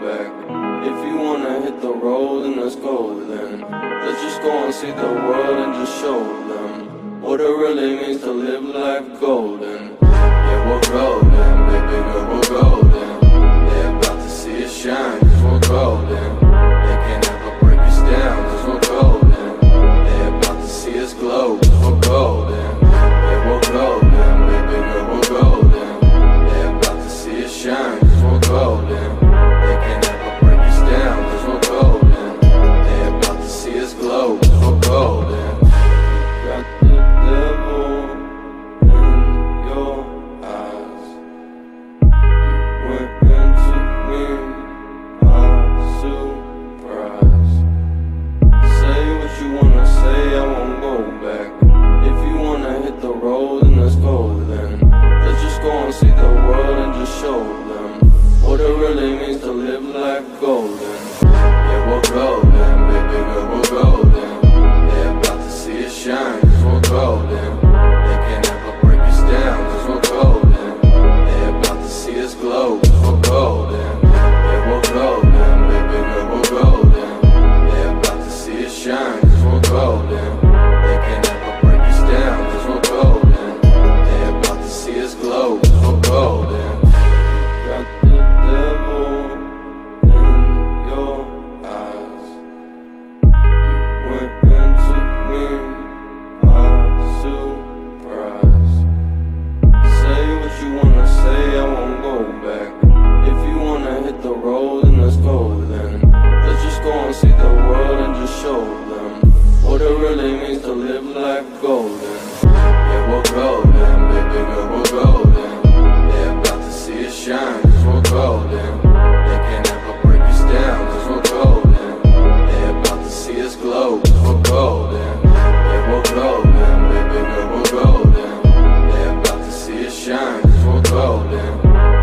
back. If you wanna hit the road, then let's go then. Let's just go and see the world and just show them what it really means to live life golden. Yeah, we're golden, baby girl, we're golden. They're about to see us shine, cause we're golden. They can't ever break us down, cause we're golden. They're about to see us glow, cause we're golden. Yeah, we're golden, baby girl, we're golden. They're about to see us shine, cause we're golden. They can't ever break us down, cause we're golden. They're about to see us glow, cause we're golden. Got the devil in your eyes. Went into me by surprise. Say what you wanna say, I won't go back. If you wanna hit the road, then let's go then. Let's just go and see the world and just show them what it really means to live life golden. Yeah, we're golden, baby girl, we're golden. They're about to see us shine, cause we're golden. They can't ever break us down, cause we're golden. They're about to see us glow, cause we're golden. Yeah, we're golden, baby girl, we're golden. They're about to see us shine, cause we're golden. They can't ever break us down, cause we're golden. They're about to see us glow, cause we're golden. Got the devil in your eyes. Went into me by surprise. Say what you wanna say, I won't go back. If you wanna hit the road, then let's go then. Let's just go and see the world and just show them what it really means to live life golden. Yeah, we're golden, baby girl, we're golden. They're about to see us shine, cause we're golden. They can't ever break us down, cause we're golden. They're about to see us glow, cause we're golden. Yeah, we're golden, baby girl, we're golden. They're about to see us shine, cause we're golden.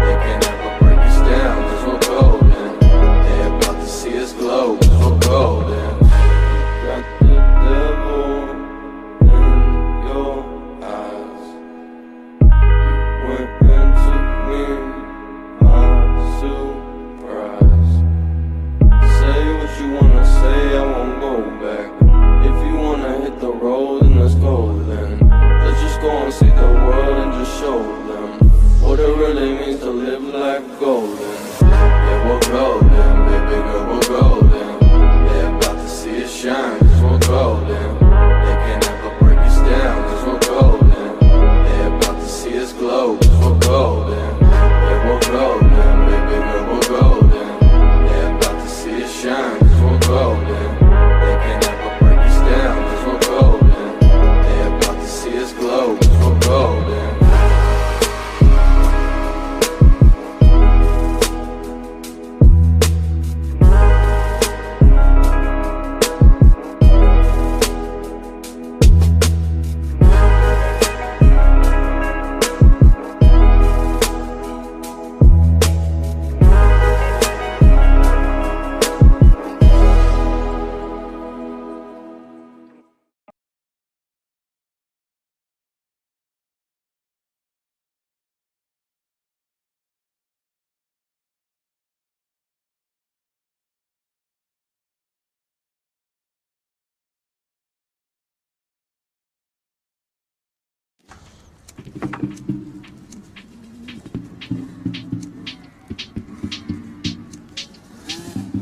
They can't ever break us down, cause we're golden. They're about to see us glow, cause we're golden. Got the devil in your eyes. Went into me by surprise. Say what you wanna say, I won't go back. If you wanna hit the road, then let's go then. Let's just go and see the world and just show them what it really means to live life golden. Yeah, we're golden, baby girl, we're golden. They're about to see us shine, cause we're golden. They can't ever break us down, cause we're golden. They're about to see us glow, cause we're golden. Yeah, we're golden, baby girl, we're golden. They're about to see us shine, cause we're golden. They can't ever break us down, cause we're golden. They're about to see us glow, cause we're golden.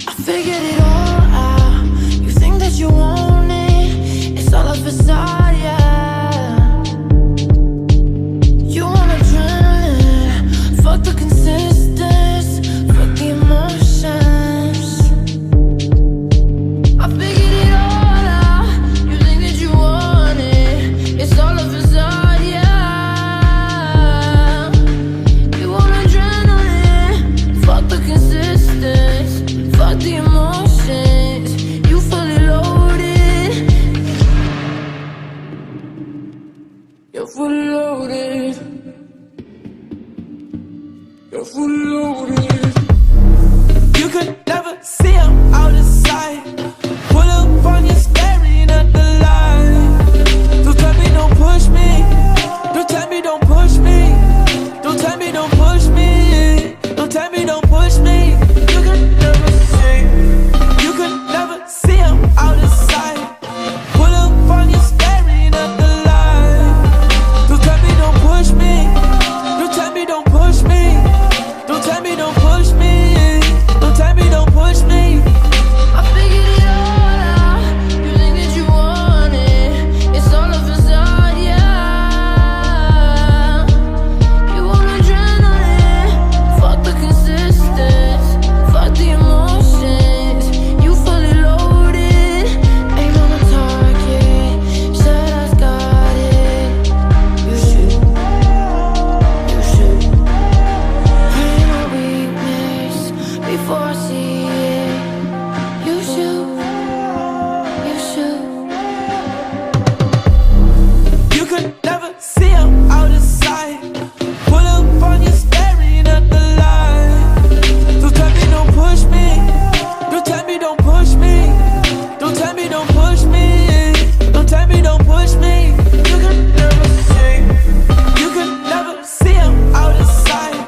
I figured it all out. You think that you want it, it's all a facade, yeah. You want adrenaline, fuck the consistence, fuck the emotions. I figured it all out. You think that you want it, it's all a facade, yeah. You want adrenaline, fuck the consistence, fuck the emotions. You fully loaded. see it. You should, you should. You could never see him out of sight. Pull up on you staring at the light. Don't tell me don't push me. Don't tell me don't push me. Don't tell me don't push me. Don't tell me don't push me. You could never see. You could never see him out of sight.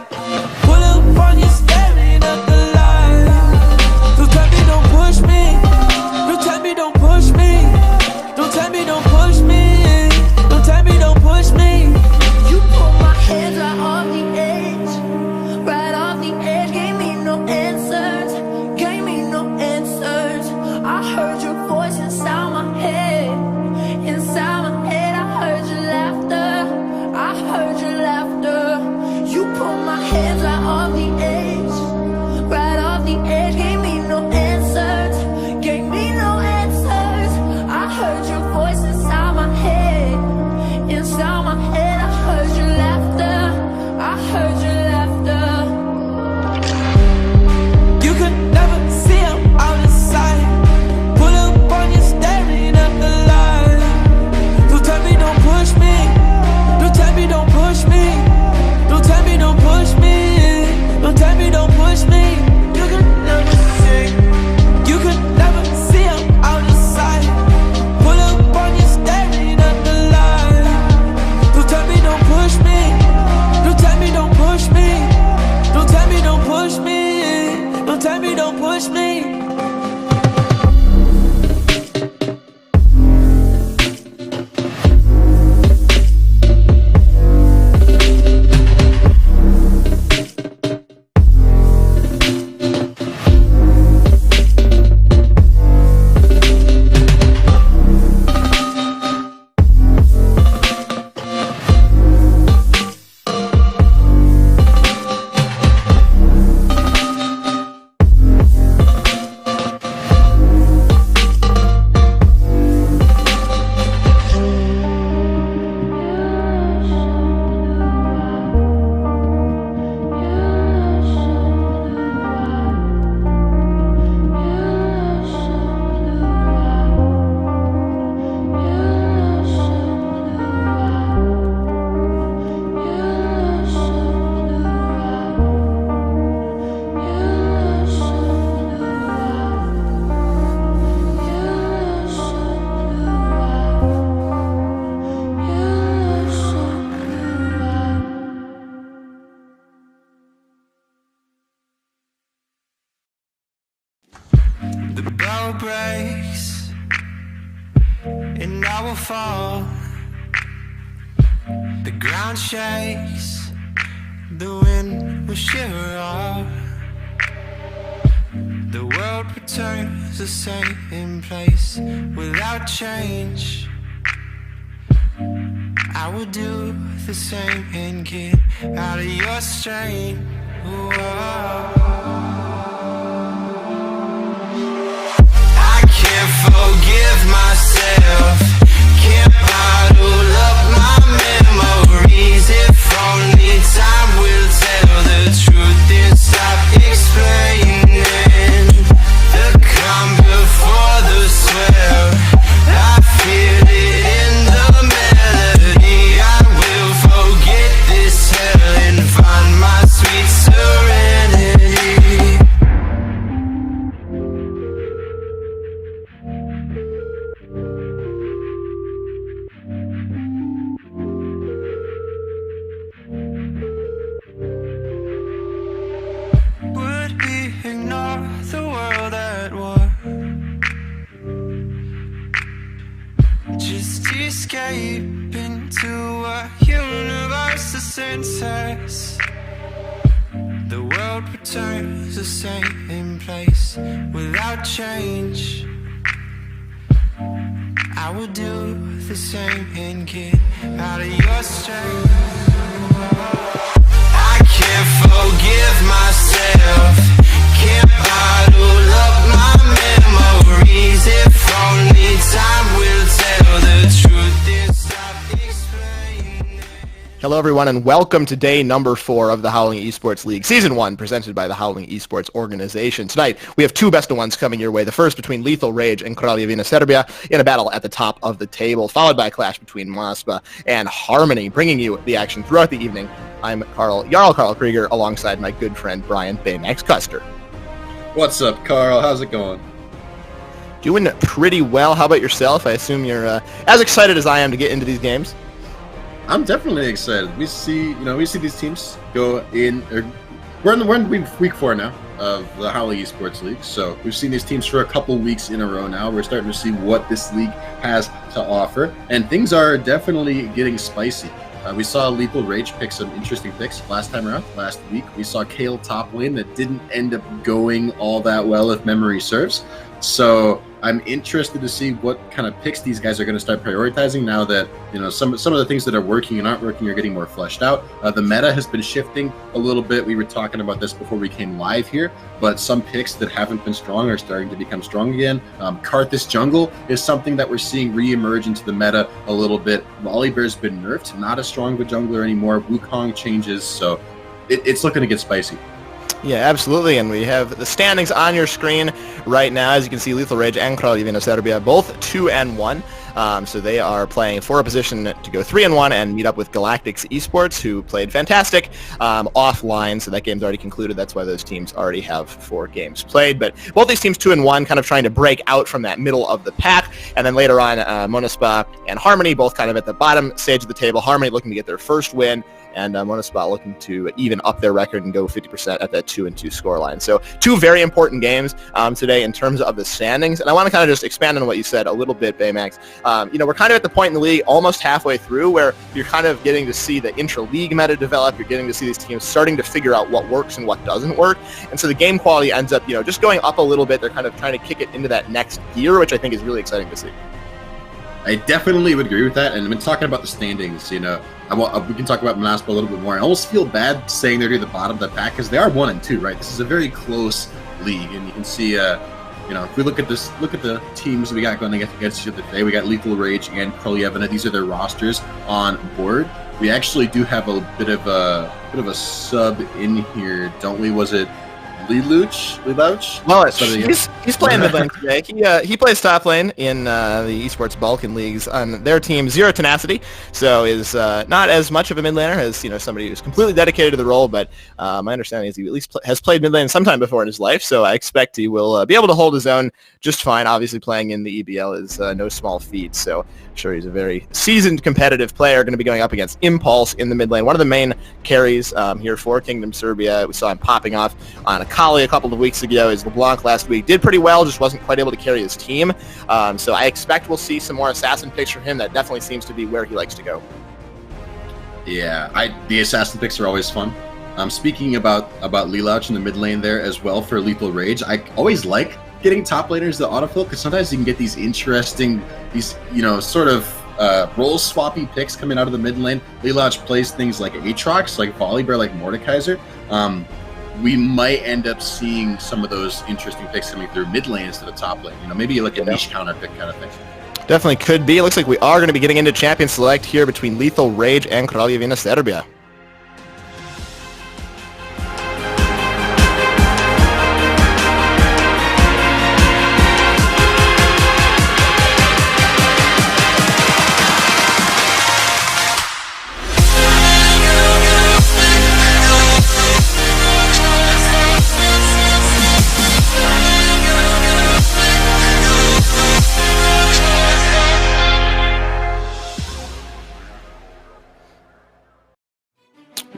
Pull up on you staring at the light. Don't tell me don't push me. Don't tell me don't push me. Don't tell me don't push me. Don't tell me don't push me. You pulled my hands right off the edge, right off the edge. Gave me no answers, gave me no answers. I heard your voice inside my head, inside my head. I heard your laughter, I heard your laughter. You pulled my hands right off the edge, right off the edge. Gave me no answers, gave me no answers. I heard your voice inside my head, inside my head. I heard your laughter, I heard your laughter. You could never see him out of sight. Pull up on you staring at the light. Don't tell me don't push me. Don't tell me don't push me. Don't tell me don't push me. Don't tell me don't push me. You could never see. You could never see him out of sight. Pull up on you staring at the light. Don't tell me don't push me. Don't tell me don't push me. Don't tell me don't push me. Don't tell me don't push me. The bow breaks and I will fall. The ground shakes, the wind will shiver off. The world returns the same place without change. I will do the same and get out of your strain. Whoa. Can't forgive myself, can't bottle up my memories. If only time will tell the truth and stop explaining the calm before the swell. I feel it in the melody. I will forget this hell and find my sweet serenity. Ignore the world at war, just escape into a universe of senses. The world returns the same place without change. I will do the same and get out of your strain. I can't forgive myself, can't bottle up my memories. If only time will tell the truth and stop explaining. Hello everyone, and welcome to day number 4 of the Howling eSports League, Season 1, presented by the Howling eSports organization. Tonight, we have 2 best-of-ones coming your way. The first between Lethal Rage and Kraljevina Serbia in a battle at the top of the table, followed by a clash between Monospa and Harmony, bringing you the action throughout the evening. I'm Carl Krieger, alongside my good friend Brian Baymax Custer. What's up, Carl? How's it going? Doing pretty well. How about yourself? I assume you're as excited as I am to get into these games. I'm definitely excited. We see these teams go in. We're in week 4 now of the Howling eSports League. So we've seen these teams for a couple weeks in a row now. We're starting to see what this league has to offer, and things are definitely getting spicy. We saw Lethal Rage pick some interesting picks last time around. Last week, we saw Kale top lane that didn't end up going all that well, if memory serves. So I'm interested to see what kind of picks these guys are going to start prioritizing now that some of the things that are working and aren't working are getting more fleshed out. The meta has been shifting a little bit. We were talking about this before we came live here, but some picks that haven't been strong are starting to become strong again. Karthus jungle is something that we're seeing re-emerge into the meta a little bit. Volibear's been nerfed, not as strong of a jungler anymore. Wukong changes, so it's looking to get spicy. Yeah, absolutely, and we have the standings on your screen right now. As you can see, Lethal Rage and Kraljevina Serbia both 2-1. So they are playing for a position to go 3-1 and meet up with Galactics eSports, who played fantastic offline. So that game's already concluded. That's why those teams already have 4 games played. But both these teams 2-1, kind of trying to break out from that middle of the pack. And then later on, Monospa and Harmony both kind of at the bottom stage of the table. Harmony looking to get their first win, and Monospa looking to even up their record and go 50% at that 2-2 scoreline. So 2 very important games today in terms of the standings. And I want to kind of just expand on what you said a little bit, Baymax. We're kind of at the point in the league almost halfway through where you're kind of getting to see the intra-league meta develop. You're getting to see these teams starting to figure out what works and what doesn't work. And so the game quality ends up, just going up a little bit. They're kind of trying to kick it into that next gear, which I think is really exciting to see. I definitely would agree with that. And I've been talking about the standings, we can talk about Monospa a little bit more. I almost feel bad saying they're near the bottom of the pack because they are 1-2, right? This is a very close league, and you can see, if we look at the teams we got going against each other today, we got Lethal Rage and Kraljevina. These are their rosters on board. We actually do have a bit of a sub in here, don't we? Was it Lelouch? Well, he's playing mid lane today. He plays top lane in the eSports Balkan leagues on their team, Zero Tenacity, so is not as much of a mid laner as somebody who's completely dedicated to the role. But my understanding is he at least has played mid lane sometime before in his life, so I expect he will be able to hold his own just fine. Obviously, playing in the EBL is no small feat, so I'm sure he's a very seasoned competitive player. Going to be going up against Impulse in the mid lane, one of the main carries here for Kingdom Serbia. We saw him popping off on a Kali a couple of weeks ago. His LeBlanc last week did pretty well, just wasn't quite able to carry his team. So I expect we'll see some more assassin picks from him. That definitely seems to be where he likes to go. Yeah, the assassin picks are always fun. Speaking about Lelouch in the mid lane there as well for Lethal Rage, I always like getting top laners to autofill because sometimes you can get these interesting, sort of role swappy picks coming out of the mid lane. Lelouch plays things like Aatrox, like Volibear, like Mordekaiser. We might end up seeing some of those interesting picks coming through mid lane instead of top lane. Maybe like a niche counter pick kind of thing. Definitely could be. It looks like we are going to be getting into Champion Select here between Lethal Rage and Kraljevina Serbia.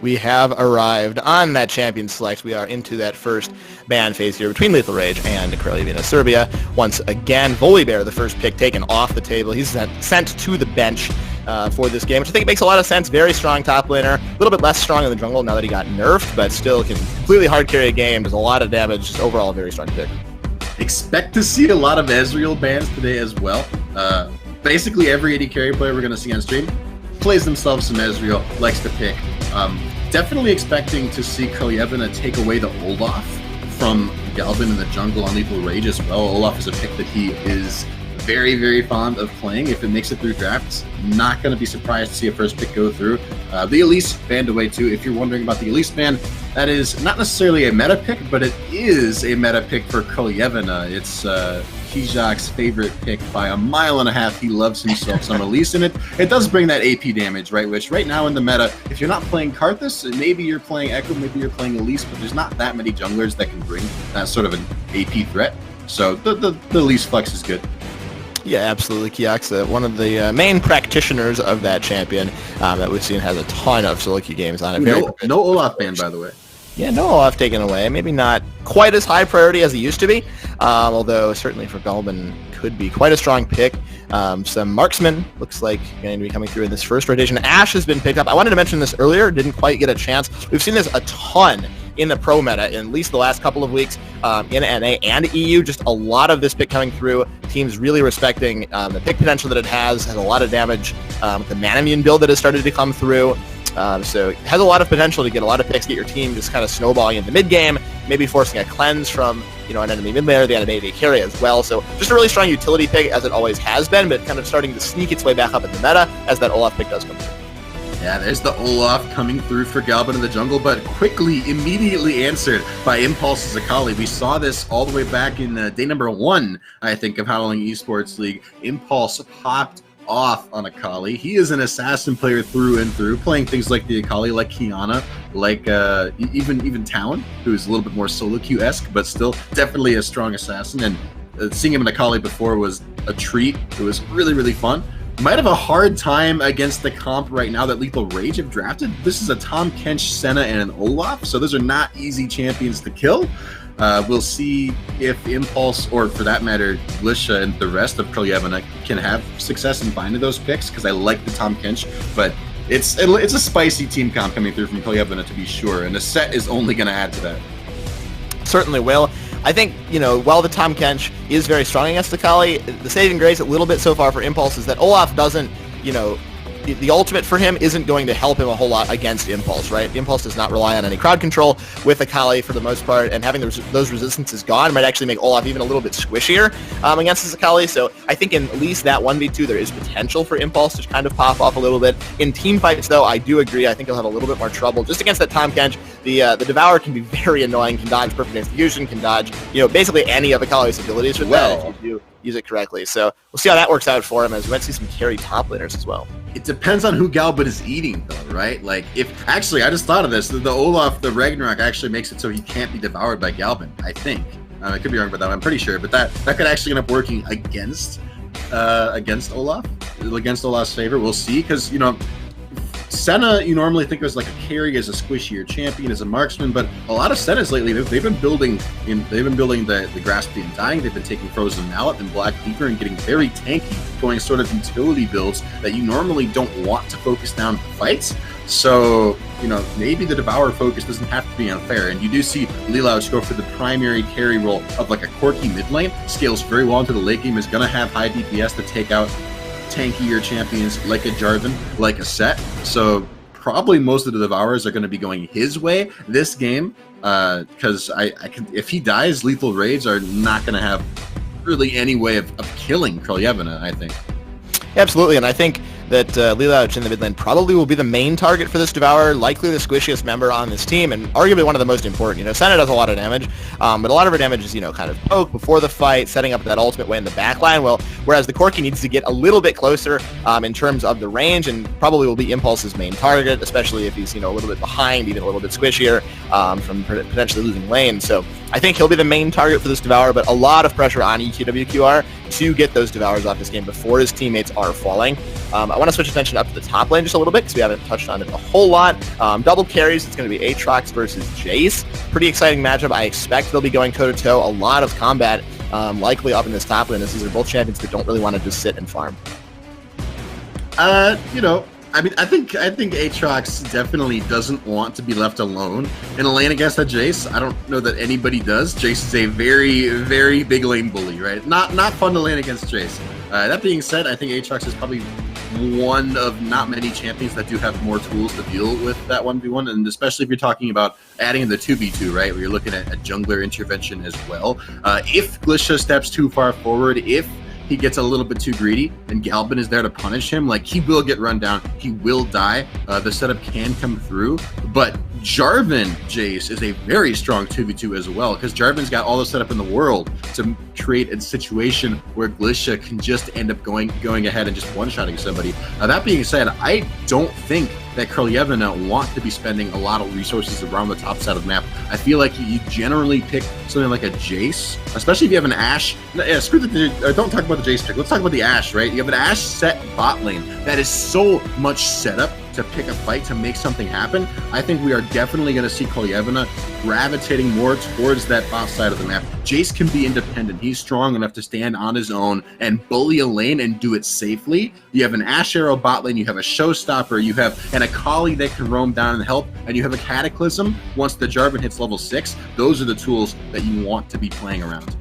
We have arrived on that Champion Select. We are into that first ban phase here between Lethal Rage and Kraljevina Serbia. Once again, Volibear, the first pick taken off the table. He's sent to the bench for this game, which I think makes a lot of sense. Very strong top laner, a little bit less strong in the jungle now that he got nerfed, but still can completely hard carry a game, does a lot of damage, just overall a very strong pick. Expect to see a lot of Ezreal bans today as well. Basically every AD carry player we're going to see on stream plays themselves some Ezreal, likes to pick. Definitely expecting to see Kraljevina take away the Olaf from Galvin in the jungle on Lethal Rage as well. Olaf is a pick that he is very, very fond of playing if it makes it through drafts. Not going to be surprised to see a first pick go through. The Elise banned away too. If you're wondering about the Elise ban, that is not necessarily a meta pick, but it is a meta pick for Kolyevina. It's Kijak's favorite pick by 1.5 miles. He loves himself some Elise, and it does bring that AP damage, right? Which right now in the meta, if you're not playing Karthus, maybe you're playing Echo, maybe you're playing Elise, but there's not that many junglers that can bring that sort of an AP threat. So the Elise flex is good. Yeah, absolutely. Kiak's one of the main practitioners of that champion that we've seen has a ton of solo queue games on it. No Olaf ban, by the way. Yeah, no Olaf taken away. Maybe not quite as high priority as he used to be, although certainly for Galban could be quite a strong pick. Some marksman looks like going to be coming through in this first rotation. Ashe has been picked up. I wanted to mention this earlier, didn't quite get a chance. We've seen this a ton in the pro meta in at least the last couple of weeks in NA and EU. Just a lot of this pick coming through. Teams really respecting the pick potential that it has a lot of damage. The Manamune build that has started to come through. So it has a lot of potential to get a lot of picks, get your team just kind of snowballing in the mid game, maybe forcing a cleanse from an enemy mid laner, the enemy AD carry as well. So just a really strong utility pick as it always has been, but kind of starting to sneak its way back up in the meta as that Olaf pick does come through. Yeah, there's the Olaf coming through for Galban in the jungle, but immediately answered by Impulse's Akali. We saw this all the way back in day number 1, I think, of Howling eSports League. Impulse popped off on Akali. He is an assassin player through and through, playing things like the Akali, like Kiana, like even Talon, who's a little bit more solo queue-esque, but still definitely a strong assassin. And seeing him in Akali before was a treat. It was really, really fun. Might have a hard time against the comp right now that Lethal Rage have drafted. This is a Tahm Kench, Senna, and an Olaf, so those are not easy champions to kill. We'll see if Impulse, or for that matter, Glisha and the rest of Kolyevina can have success in finding those picks, because I like the Tahm Kench, but it's a spicy team comp coming through from Kolyevina to be sure, and the set is only going to add to that. Certainly will. I think, while the Tahm Kench is very strong against Akali, the saving grace a little bit so far for Impulse is that Olaf doesn't, the ultimate for him isn't going to help him a whole lot against Impulse, right? Impulse does not rely on any crowd control with Akali for the most part, and having those resistances gone might actually make Olaf even a little bit squishier against his Akali. So I think in at least that 1v2 there is potential for Impulse to kind of pop off a little bit. In team fights, though, I do agree. I think he'll have a little bit more trouble just against that Tahm Kench. The Devourer can be very annoying, can dodge Perfect Execution, can dodge basically any of Akali's abilities with that if you do use it correctly. So we'll see how that works out for him, as we might see some carry top laners as well. It depends on who Galban is eating, though, right? Like, if actually, I just thought of this. The Olaf, the Ragnarok actually makes it so he can't be devoured by Galban, I think. I could be wrong about that. I'm pretty sure, but that could actually end up working against Olaf, against Olaf's favor. We'll see, because Senna, you normally think of as like a carry, as a squishier champion, as a marksman, but a lot of Sennas lately, they've been building the Grasp the Undying. They've been taking Frozen Mallet and Black Beaver and getting very tanky, going sort of utility builds that you normally don't want to focus down fights. So, maybe the Devourer focus doesn't have to be unfair, and you do see Lelouch go for the primary carry role of like a quirky mid lane, scales very well into the late game, is going to have high DPS to take out tankier champions like a Jarvan, like a Set. So probably most of the Devourers are going to be going his way this game, because if he dies, Lethal Rage are not going to have really any way of killing Kolyevina, I think. Absolutely, and I think that Lelouch in the mid lane probably will be the main target for this Devourer, likely the squishiest member on this team, and arguably one of the most important. Senna does a lot of damage, but a lot of her damage is, kind of poke before the fight, setting up that ultimate way in the backline, whereas the Corki needs to get a little bit closer in terms of the range, and probably will be Impulse's main target, especially if he's, a little bit behind, even a little bit squishier from potentially losing lane. So I think he'll be the main target for this Devourer, but a lot of pressure on EQWQR to get those Devourers off this game before his teammates are falling. I want to switch attention up to the top lane just a little bit, because we haven't touched on it a whole lot. Double carries, it's going to be Aatrox versus Jace. Pretty exciting matchup. I expect they'll be going toe-to-toe. A lot of combat likely up in this top lane, as these are both champions that don't really want to just sit and farm. I think Aatrox definitely doesn't want to be left alone in a lane against a Jace. I don't know that anybody does. Jace is a very, very big lane bully, right? Not fun to lane against Jace. That being said, I think Aatrox is probably one of not many champions that do have more tools to deal with that 1v1, and especially if you're talking about adding in the 2v2, right, where you're looking at a jungler intervention as well. If Glisha steps too far forward, if he gets a little bit too greedy and Galvin is there to punish him, like he will get run down, he will die. The setup can come through, but Jarvan Jace is a very strong 2v2 as well, because Jarvan's got all the setup in the world to create a situation where Glisha can just end up going ahead and just one-shotting somebody. That being said, I don't think that Krelyevna want to be spending a lot of resources around the top side of the map. I feel like you generally pick something like a Jace, especially if you have an Ashe. Yeah, screw don't talk about the Jace pick. Let's talk about the Ashe, right? You have an Ashe set bot lane that is so much setup to pick a fight, to make something happen. I think we are definitely going to see Krelyevna gravitating more towards that bot side of the map. Jace can be independent. He's strong enough to stand on his own and bully a lane and do it safely. You have an Ashe Arrow bot lane, you have a Showstopper, you have an Akali that can roam down and help, and you have a Cataclysm once the Jarvan hits level 6. Those are the tools that you want to be playing around.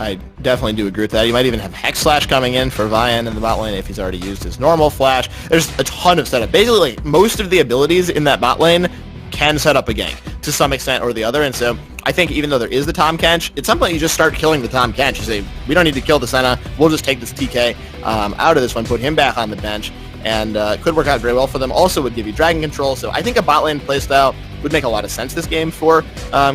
I definitely do agree with that. You might even have Hex Slash coming in for Vian in the bot lane if he's already used his normal flash. There's a ton of setup. Basically, like, most of the abilities in that bot lane can set up a gank to some extent or the other, and so I think even though there is the Tahm Kench, at some point you just start killing the Tahm Kench. You say, we don't need to kill the Senna, we'll just take this TK out of this one, put him back on the bench, and it could work out very well for them. Also would give you dragon control, so I think a bot lane playstyle would make a lot of sense this game for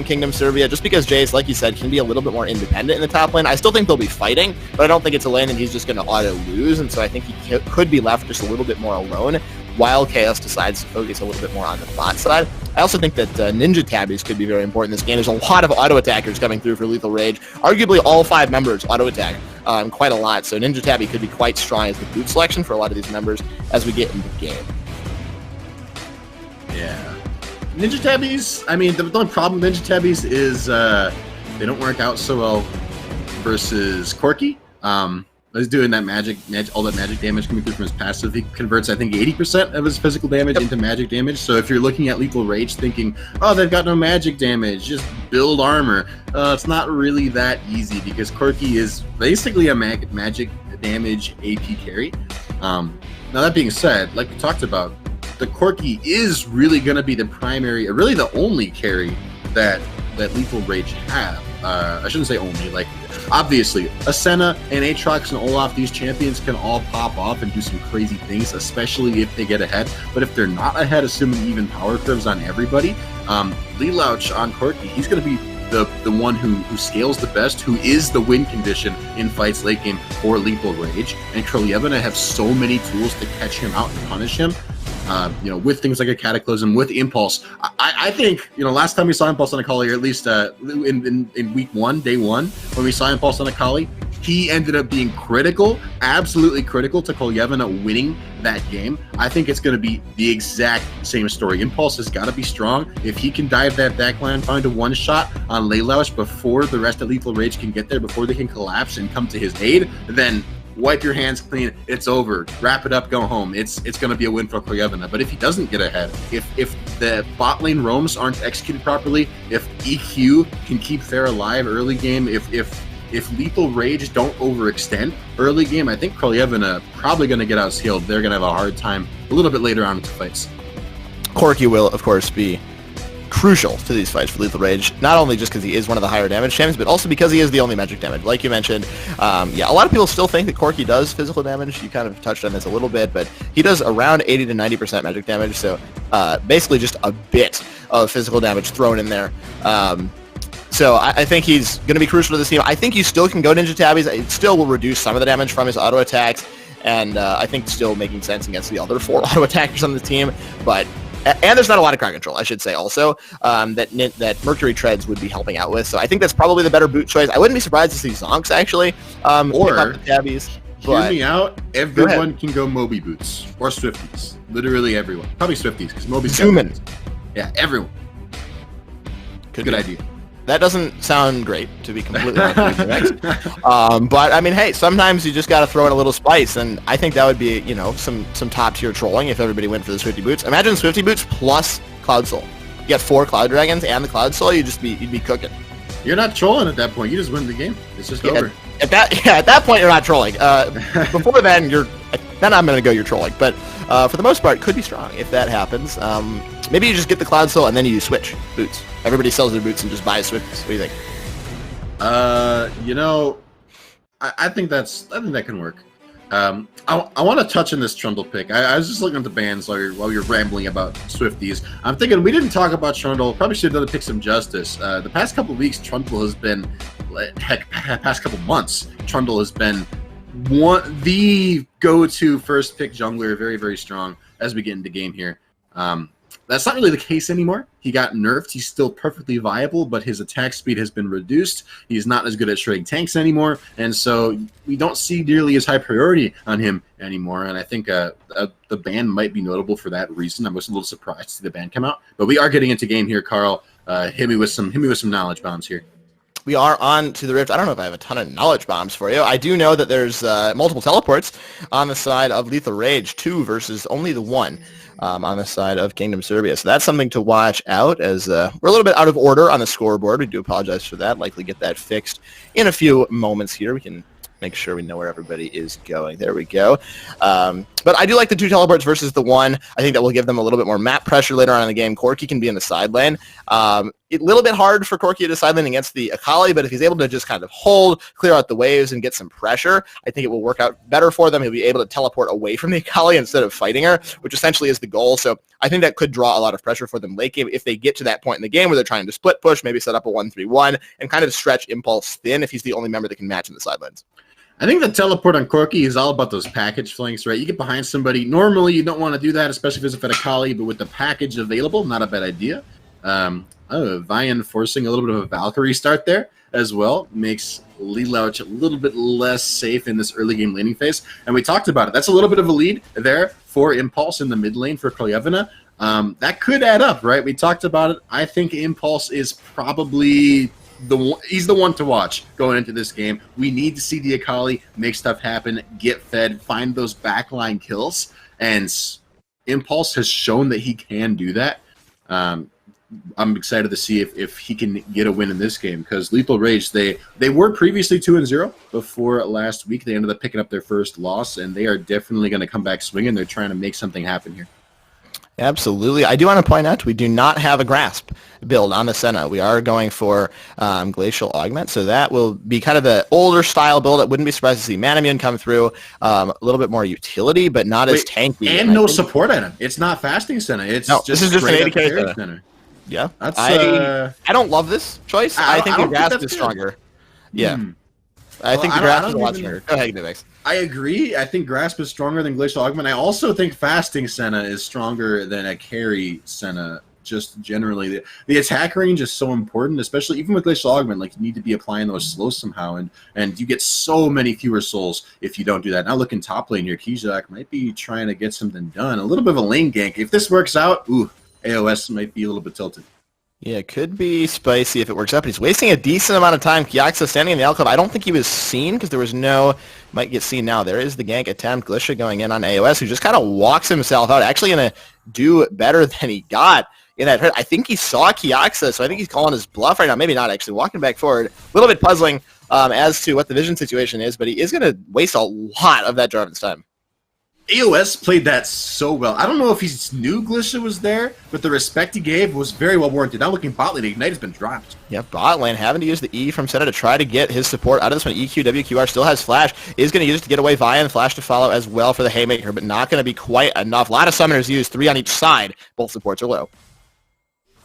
Kingdom Serbia, just because Jace, like you said, can be a little bit more independent in the top lane. I still think they'll be fighting, but I don't think it's a lane that he's just going to auto-lose, and so I think he could be left just a little bit more alone while Chaos decides to focus a little bit more on the bot side. I also think that Ninja Tabbies could be very important in this game. There's a lot of auto-attackers coming through for Lethal Rage. Arguably all 5 members auto-attack quite a lot, so Ninja Tabby could be quite strong as the boot selection for a lot of these members as we get into the game. Yeah. Ninja Tabbies, I mean, the only problem with Ninja Tabbies is they don't work out so well versus Corki. He's doing that all that magic damage coming through from his passive. He converts, I think, 80% of his physical damage into magic damage. So if you're looking at Lethal Rage thinking, oh, they've got no magic damage, just build armor, it's not really that easy, because Corki is basically a magic damage AP carry. Now, that being said, like we talked about, the Corki is really going to be the primary, really the only carry that Lethal Rage have. I shouldn't say only, like, obviously, Ascena and Aatrox and Olaf, these champions can all pop off and do some crazy things, especially if they get ahead. But if they're not ahead, assuming even power curves on everybody, Lelouch on Corki, he's going to be the one who scales the best, who is the win condition in fights late game for Lethal Rage. And Krelyevna have so many tools to catch him out and punish him. With things like a Cataclysm, with Impulse. I think, last time we saw Impulse on Akali, or at least in week 1, day 1, when we saw Impulse on Akali, he ended up being critical, absolutely critical to Krelyevna winning that game. I think it's going to be the exact same story. Impulse has got to be strong. If he can dive that backline, find a one-shot on Lelouch before the rest of Lethal Rage can get there, before they can collapse and come to his aid, then wipe your hands clean, it's over, wrap it up, go home. It's going to be a win for Krelyevna. But if he doesn't get ahead, if the bot lane roams aren't executed properly, if EQ can keep Pharah alive early game, if Lethal Rage don't overextend early game, I think Krelyevna probably going to get outscaled. They're going to have a hard time a little bit later on into fights. Corki will, of course, be crucial to these fights for Lethal Rage, not only just because he is one of the higher damage champions, but also because he is the only magic damage. Like you mentioned, a lot of people still think that Corki does physical damage. You kind of touched on this a little bit, but he does around 80 to 90% magic damage, so basically just a bit of physical damage thrown in there. So I think he's going to be crucial to this team. I think you still can go Ninja Tabbies. It still will reduce some of the damage from his auto attacks, and I think still making sense against the other 4 auto attackers on the team, but and there's not a lot of crowd control, I should say, also, that Mercury Treads would be helping out with. So I think that's probably the better boot choice. I wouldn't be surprised to see Zonks, actually, or the Tabbies. Hear me out, everyone can go Moby Boots, or Swifties. Literally everyone. Probably Swifties, because Moby's Human. Yeah, everyone. Good idea. That doesn't sound great, to be completely correct. But I mean, hey, sometimes you just got to throw in a little spice, and I think that would be, some top tier trolling if everybody went for the Swifty Boots. Imagine Swifty Boots plus Cloud Soul. You got 4 Cloud Dragons and the Cloud Soul, you'd be cooking. You're not trolling at that point. You just win the game. It's just over. At that point, you're not trolling. Before then, I'm going to go you're trolling. But for the most part, could be strong if that happens. Maybe you just get the Cloud Soul and then you switch boots. Everybody sells their boots and just buys Swifties. What do you think? I think that can work. I want to touch on this Trundle pick. I was just looking at the bans while you're rambling about Swifties. I'm thinking we didn't talk about Trundle. Probably should have done the pick some justice. The past couple of weeks, Trundle has been, past couple months, Trundle has been the go-to first pick jungler, very, very strong as we get into game here. That's not really the case anymore. He got nerfed. He's still perfectly viable, but his attack speed has been reduced. He's not as good at shredding tanks anymore, and so we don't see nearly as high priority on him anymore. And I think the ban might be notable for that reason. I was a little surprised to see the ban come out, but we are getting into game here. Carl, hit me with some knowledge bombs here. We are on to the Rift. I don't know if I have a ton of knowledge bombs for you. I do know that there's multiple teleports on the side of Lethal Rage, 2 versus only the 1 on the side of Kingdom Serbia. So that's something to watch out, as we're a little bit out of order on the scoreboard. We do apologize for that. Likely get that fixed in a few moments here. We can make sure we know where everybody is going. There we go. But I do like the 2 teleports versus the 1. I think that will give them a little bit more map pressure later on in the game. Corki can be in the side lane. A little bit hard for Corki to side lane against the Akali, but if he's able to just kind of hold, clear out the waves, and get some pressure, I think it will work out better for them. He'll be able to teleport away from the Akali instead of fighting her, which essentially is the goal. So I think that could draw a lot of pressure for them late game if they get to that point in the game where they're trying to split push, maybe set up a 1-3-1, and kind of stretch Impulse thin if he's the only member that can match in the side lanes. I think the teleport on Corki is all about those package flanks, right? You get behind somebody. Normally, you don't want to do that, especially if it's a Akali, but with the package available, not a bad idea. Vian forcing a little bit of a Valkyrie start there as well makes Lelouch a little bit less safe in this early game laning phase. And we talked about it. That's a little bit of a lead there for Impulse in the mid lane for Kolyevina. That could add up, right? We talked about it. I think Impulse is probably he's the one to watch going into this game. We need to see the Akali make stuff happen, get fed, find those backline kills, and Impulse has shown that he can do that. I'm excited to see if he can get a win in this game, because Lethal Rage, they were previously 2-0 before last week. They ended up picking up their first loss, and they are definitely going to come back swinging. They're trying to make something happen here. Absolutely. I do want to point out we do not have a Grasp build on the Senna. We are going for Glacial Augment, so that will be kind of the older style build. I wouldn't be surprised to see Manamune come through. A little bit more utility, but not as tanky. And no support item. It's not fasting Senna. It's just this is just an 80k Senna. Yeah. That's, I don't love this choice. I think the Grasp is stronger. Yeah. I think the Grasp is a lot stronger. Go ahead, Nivex. I agree. I think Grasp is stronger than Glacial Augment. I also think Fasting Senna is stronger than a carry Senna. Just generally, the attack range is so important, especially even with Glacial Augment. Like, you need to be applying those slows somehow, and you get so many fewer souls if you don't do that. Now looking top lane here, Kijak might be trying to get something done. A little bit of a lane gank. If this works out, AOS might be a little bit tilted. Yeah, it could be spicy if it works out, but he's wasting a decent amount of time. Kyaxa standing in the alcove. I don't think he was seen because there was no... Might get seen now. There is the gank attempt. Glisha going in on AOS, who just kind of walks himself out. Actually going to do better than he got in that hurt. I think he saw Kyaxa, so I think he's calling his bluff right now. Maybe not, actually. Walking back forward. A little bit puzzling as to what the vision situation is, but he is going to waste a lot of that Jarvan's time. AOS played that so well. I don't know if he knew Glisha was there, but the respect he gave was very well warranted. Now looking bot lane, Ignite has been dropped. Yeah, bot lane having to use the E from Senna to try to get his support out of this one. WQR still has Flash. Is going to use it to get away. Vian, Flash to follow as well for the Haymaker, but not going to be quite enough. A lot of summoners used, 3 on each side. Both supports are low.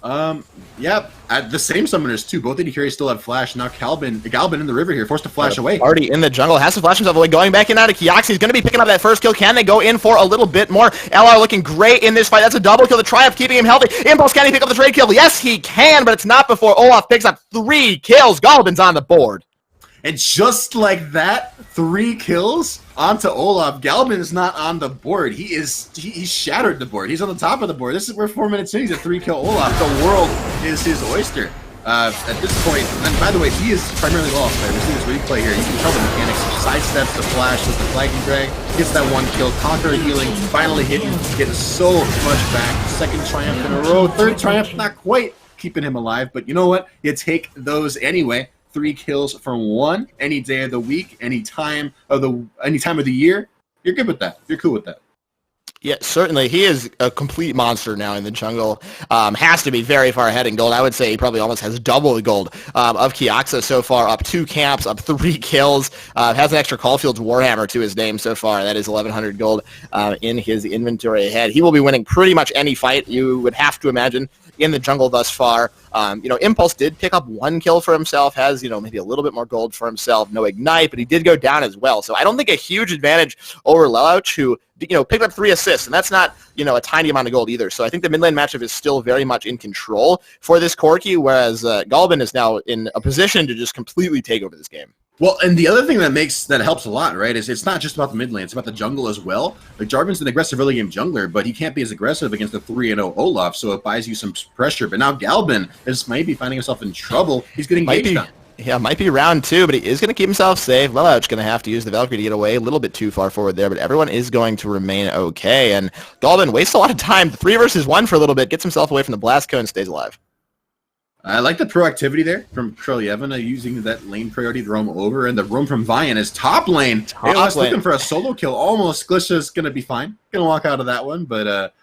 Yeah, the same summoners too. Both AD carries still have Flash. Now Galvin in the river here, forced to flash away. Already in the jungle, has to flash himself away. Going back in out of Kyaxa. He's going to be picking up that first kill. Can they go in for a little bit more? LR looking great in this fight. That's a double kill. The Triumph keeping him healthy. Impulse, can he pick up the trade kill? Yes, he can, but it's not before Olaf picks up 3 kills. Galvin's on the board. And just like that, 3 kills onto Olaf. Galvin is not on the board. He shattered the board. He's on the top of the board. We're 4 minutes in. He's a 3-kill Olaf. The world is his oyster. At this point, and by the way, he is primarily lost. Right? We're seeing this replay here. You can tell the mechanics. Sidesteps the flash with the flagging drag. Gets that 1 kill. Conqueror healing. Finally hitting. Getting so much back. 2nd triumph in a row. 3rd triumph, not quite keeping him alive. But you know what? You take those anyway. 3 kills from 1 any day of the week, any time of the year. You're good with that. You're cool with that. Yeah, certainly. He is a complete monster now in the jungle. Has to be very far ahead in gold. I would say he probably almost has double the gold of Kiaxa so far, up 2 camps, up 3 kills. Has an extra Caulfield's Warhammer to his name so far. That is 1,100 gold in his inventory ahead. He will be winning pretty much any fight, you would have to imagine, in the jungle thus far. Impulse did pick up 1 kill for himself, has, maybe a little bit more gold for himself, no ignite, but he did go down as well. So I don't think a huge advantage over Lelouch, who, picked up 3 assists, and that's not, a tiny amount of gold either. So I think the mid lane matchup is still very much in control for this Corki, whereas Galvin is now in a position to just completely take over this game. Well, and the other thing that helps a lot, right, is it's not just about the mid lane, it's about the jungle as well. Like, Jarvan's an aggressive early game jungler, but he can't be as aggressive against the 3-0 Olaf, so it buys you some pressure. But now Galvin is maybe finding himself in trouble. He's getting gauged on. Yeah, might be round 2, but he is going to keep himself safe. Lelouch going to have to use the Valkyrie to get away a little bit too far forward there, but everyone is going to remain okay. And Galvin wastes a lot of time. 3 versus 1 for a little bit, gets himself away from the blast cone, and stays alive. I like the proactivity there from Krelyevan, using that lane priority to roam over, and the roam from Vian is top lane. AOS looking for a solo kill. Almost. Glitcha's going to be fine. Going to walk out of that one, but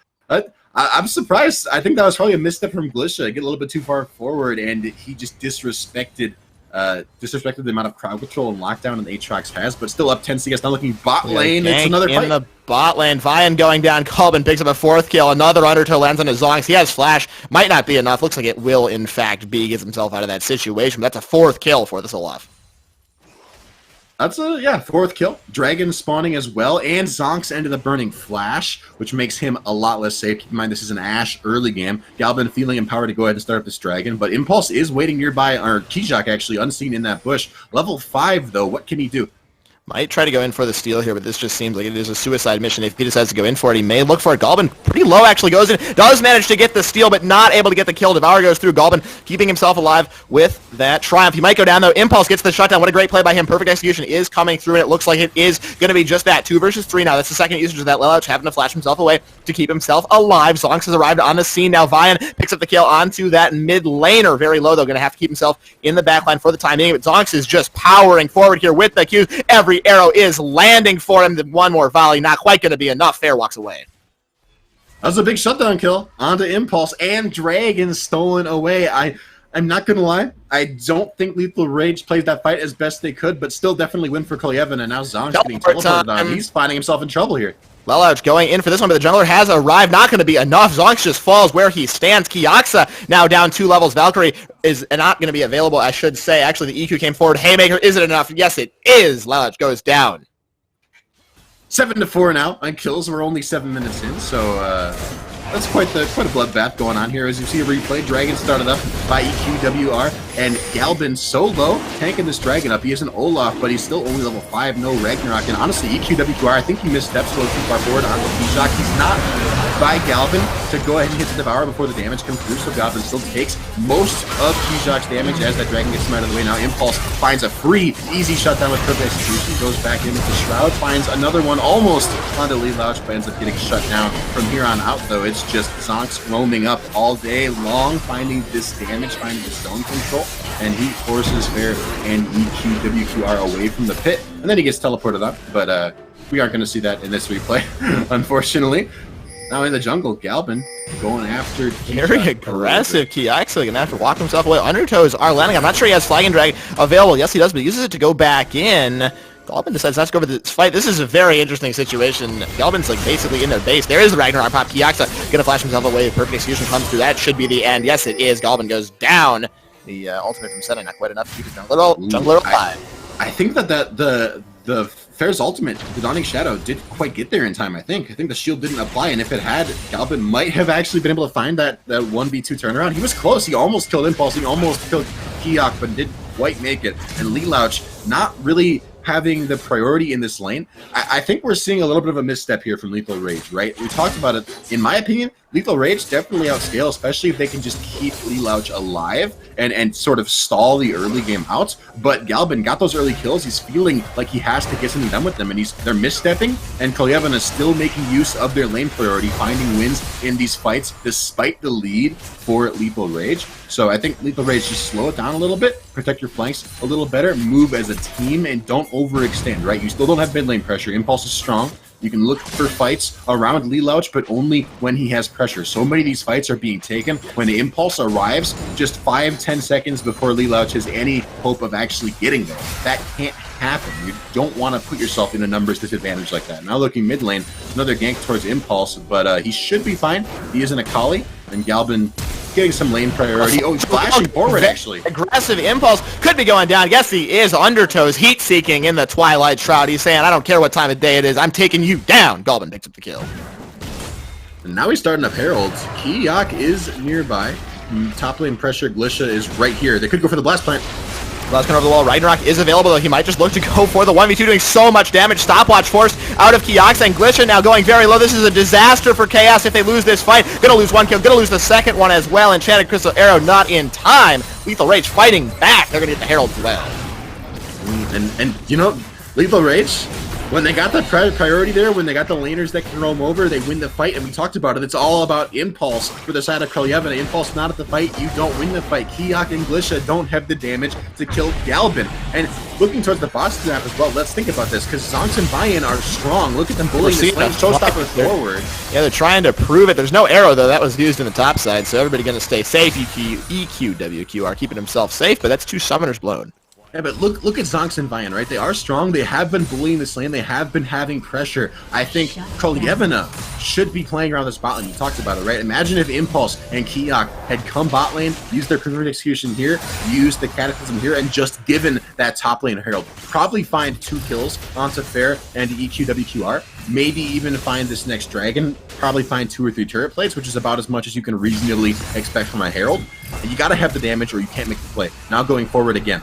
I'm surprised. I think that was probably a misstep from Glitcha. Get a little bit too far forward, and he just disrespected the amount of crowd control and lockdown that Aatrox has, but still up 10 CS, now looking bot lane. It's another fight. In the bot lane, Vian going down, Galvin picks up a 4th kill, another undertow lands on his Zonks. He has flash, might not be enough, looks like it will in fact be, gets himself out of that situation, but that's a 4th kill for this Olaf. That's a, 4th kill. Dragon spawning as well, and Zonks into the burning flash, which makes him a lot less safe. Keep in mind, this is an Ashe early game. Galvin feeling empowered to go ahead and start up this Dragon, but Impulse is waiting nearby, or Kijak actually, unseen in that bush. Level 5, though, what can he do? Might try to go in for the steal here, but this just seems like it is a suicide mission. If he decides to go in for it, he may look for it. Galvin pretty low actually goes in, does manage to get the steal, but not able to get the kill. Devour goes through. Galvin keeping himself alive with that triumph. He might go down though. Impulse gets the shutdown. What a great play by him. Perfect execution is coming through, and it looks like it is going to be just that. 2 versus 3 now. That's the second usage of that. Lelouch having to flash himself away to keep himself alive. Zonks has arrived on the scene now. Vian picks up the kill onto that mid laner. Very low though. Going to have to keep himself in the backline for the time being, but Zonks is just powering forward here with the Qs. Every arrow is landing for him. One more volley, not quite going to be enough. Fair walks away. That was a big shutdown kill onto Impulse, and Dragon stolen away. I'm not going to lie. I don't think Lethal Rage plays that fight as best they could, but still definitely win for Krelyevan, and now Zonks getting teleported on. He's finding himself in trouble here. Lelouch going in for this one, but the jungler has arrived. Not going to be enough. Zonks just falls where he stands. Kiaxa now down 2 levels. Valkyrie is not going to be available, I should say. Actually, the EQ came forward. Haymaker, is it enough? Yes, it is. Lelouch goes down. 7-4 now on kills. We're only 7 minutes in, so that's quite a bloodbath going on here. As you see a replay, Dragon started up by EQWR, and Galvin solo tanking this Dragon up. He is an Olaf, but he's still only level 5, no Ragnarok. And honestly, EQWR, I think he missteps a little too far forward on the P-Shock. He's not by Galvin to go ahead and hit the Devour before the damage comes through, so Galvin still takes most of P-Shock's damage as that Dragon gets him out of the way. Now Impulse finds a free, easy shutdown with perfect execution, goes back in with the Shroud, finds another one almost onto Lelouch, but ends up getting shut down. From here on out, though, it's just Zonks roaming up all day long, finding this damage, finding the stone control, and he forces Fair and EQWQR away from the pit, and then he gets teleported up, but we aren't going to see that in this replay, unfortunately. Now in the jungle, Galvin going after very aggressive. Kiaxa gonna have to walk himself away. Undertows are landing. I'm not sure he has Flag and Drag available. Yes, he does, but he uses it to go back in. Galvin decides not to go over this fight. This is a very interesting situation. Galvin's like basically in their base. There is the Ragnarok pop. Kiaxa gonna flash himself away. Perfect execution comes through. That should be the end. Yes, it is. Galvin goes down. The ultimate from setting, not quite enough to keep his jungler alive. I think that the Fair's ultimate, the Dawning Shadow, didn't quite get there in time, I think. I think the shield didn't apply, and if it had, Galvin might have actually been able to find that 1v2 turnaround. He was close. He almost killed Impulse. He almost killed Kiak, but didn't quite make it. And Lelouch not really having the priority in this lane. I think we're seeing a little bit of a misstep here from Lethal Rage, right? We talked about it. In my opinion, Lethal Rage definitely outscale, especially if they can just keep Lelouch alive and sort of stall the early game out. But Galvin got those early kills. He's feeling like he has to get something done with them, and they're misstepping, and Krelyevan is still making use of their lane priority, finding wins in these fights despite the lead for Lethal Rage. So I think Lethal Rage, just slow it down a little bit, protect your flanks a little better, move as a team, and don't overextend, right? You still don't have mid lane pressure. Impulse is strong. You can look for fights around Lee Louch, but only when he has pressure. So many of these fights are being taken when the impulse arrives just 5-10 seconds before Lee Louch has any hope of actually getting there. That can't happen. You don't want to put yourself in a numbers disadvantage like that. Now looking mid lane, another gank towards Impulse, but he should be fine. He is in a Kali, and Galvin getting some lane priority. Oh, he's flashing forward, actually. Aggressive Impulse could be going down. Yes, he is Undertow's heat-seeking in the Twilight Shroud. He's saying, I don't care what time of day it is, I'm taking you down. Galvin picks up the kill. And now he's starting up Heralds. Kiyak is nearby. Top lane pressure, Glisha is right here. They could go for the Blast Plant. Blast over the wall. Ragnarok is available, though he might just look to go for the 1v2, doing so much damage. Stopwatch forced out of Kiox, and Glisha now going very low. This is a disaster for Chaos if they lose this fight. Gonna lose one kill, gonna lose the second one as well. Enchanted Crystal Arrow not in time. Lethal Rage fighting back. They're gonna get the Herald as well. And you know, Lethal Rage, when they got the priority there, when they got the laners that can roam over, they win the fight, and we talked about it. It's all about Impulse for the side of Krolyev. Impulse not at the fight, you don't win the fight. Kiyak and Glisha don't have the damage to kill Galvin. And looking towards the boss map as well, let's think about this, because Zonks and Bayan are strong. Look at them bullying this lane, showstopper forward. Yeah, they're trying to prove it. There's no arrow, though. That was used in the top side, so everybody going to stay safe. EQ, WQR keeping himself safe, but that's 2 summoners blown. Yeah, but look at Zonks and Bayan, right? They are strong. They have been bullying this lane. They have been having pressure. I think Kolyevina should be playing around this bot lane. You talked about it, right? Imagine if Impulse and Kiyak had come bot lane, used their perfect execution here, used the Cataclysm here, and just given that top lane Herald. Probably find 2 kills onto Fair and EQWQR. Maybe even find this next dragon. Probably find 2 or 3 turret plates, which is about as much as you can reasonably expect from a Herald. And you got to have the damage or you can't make the play. Now going forward again.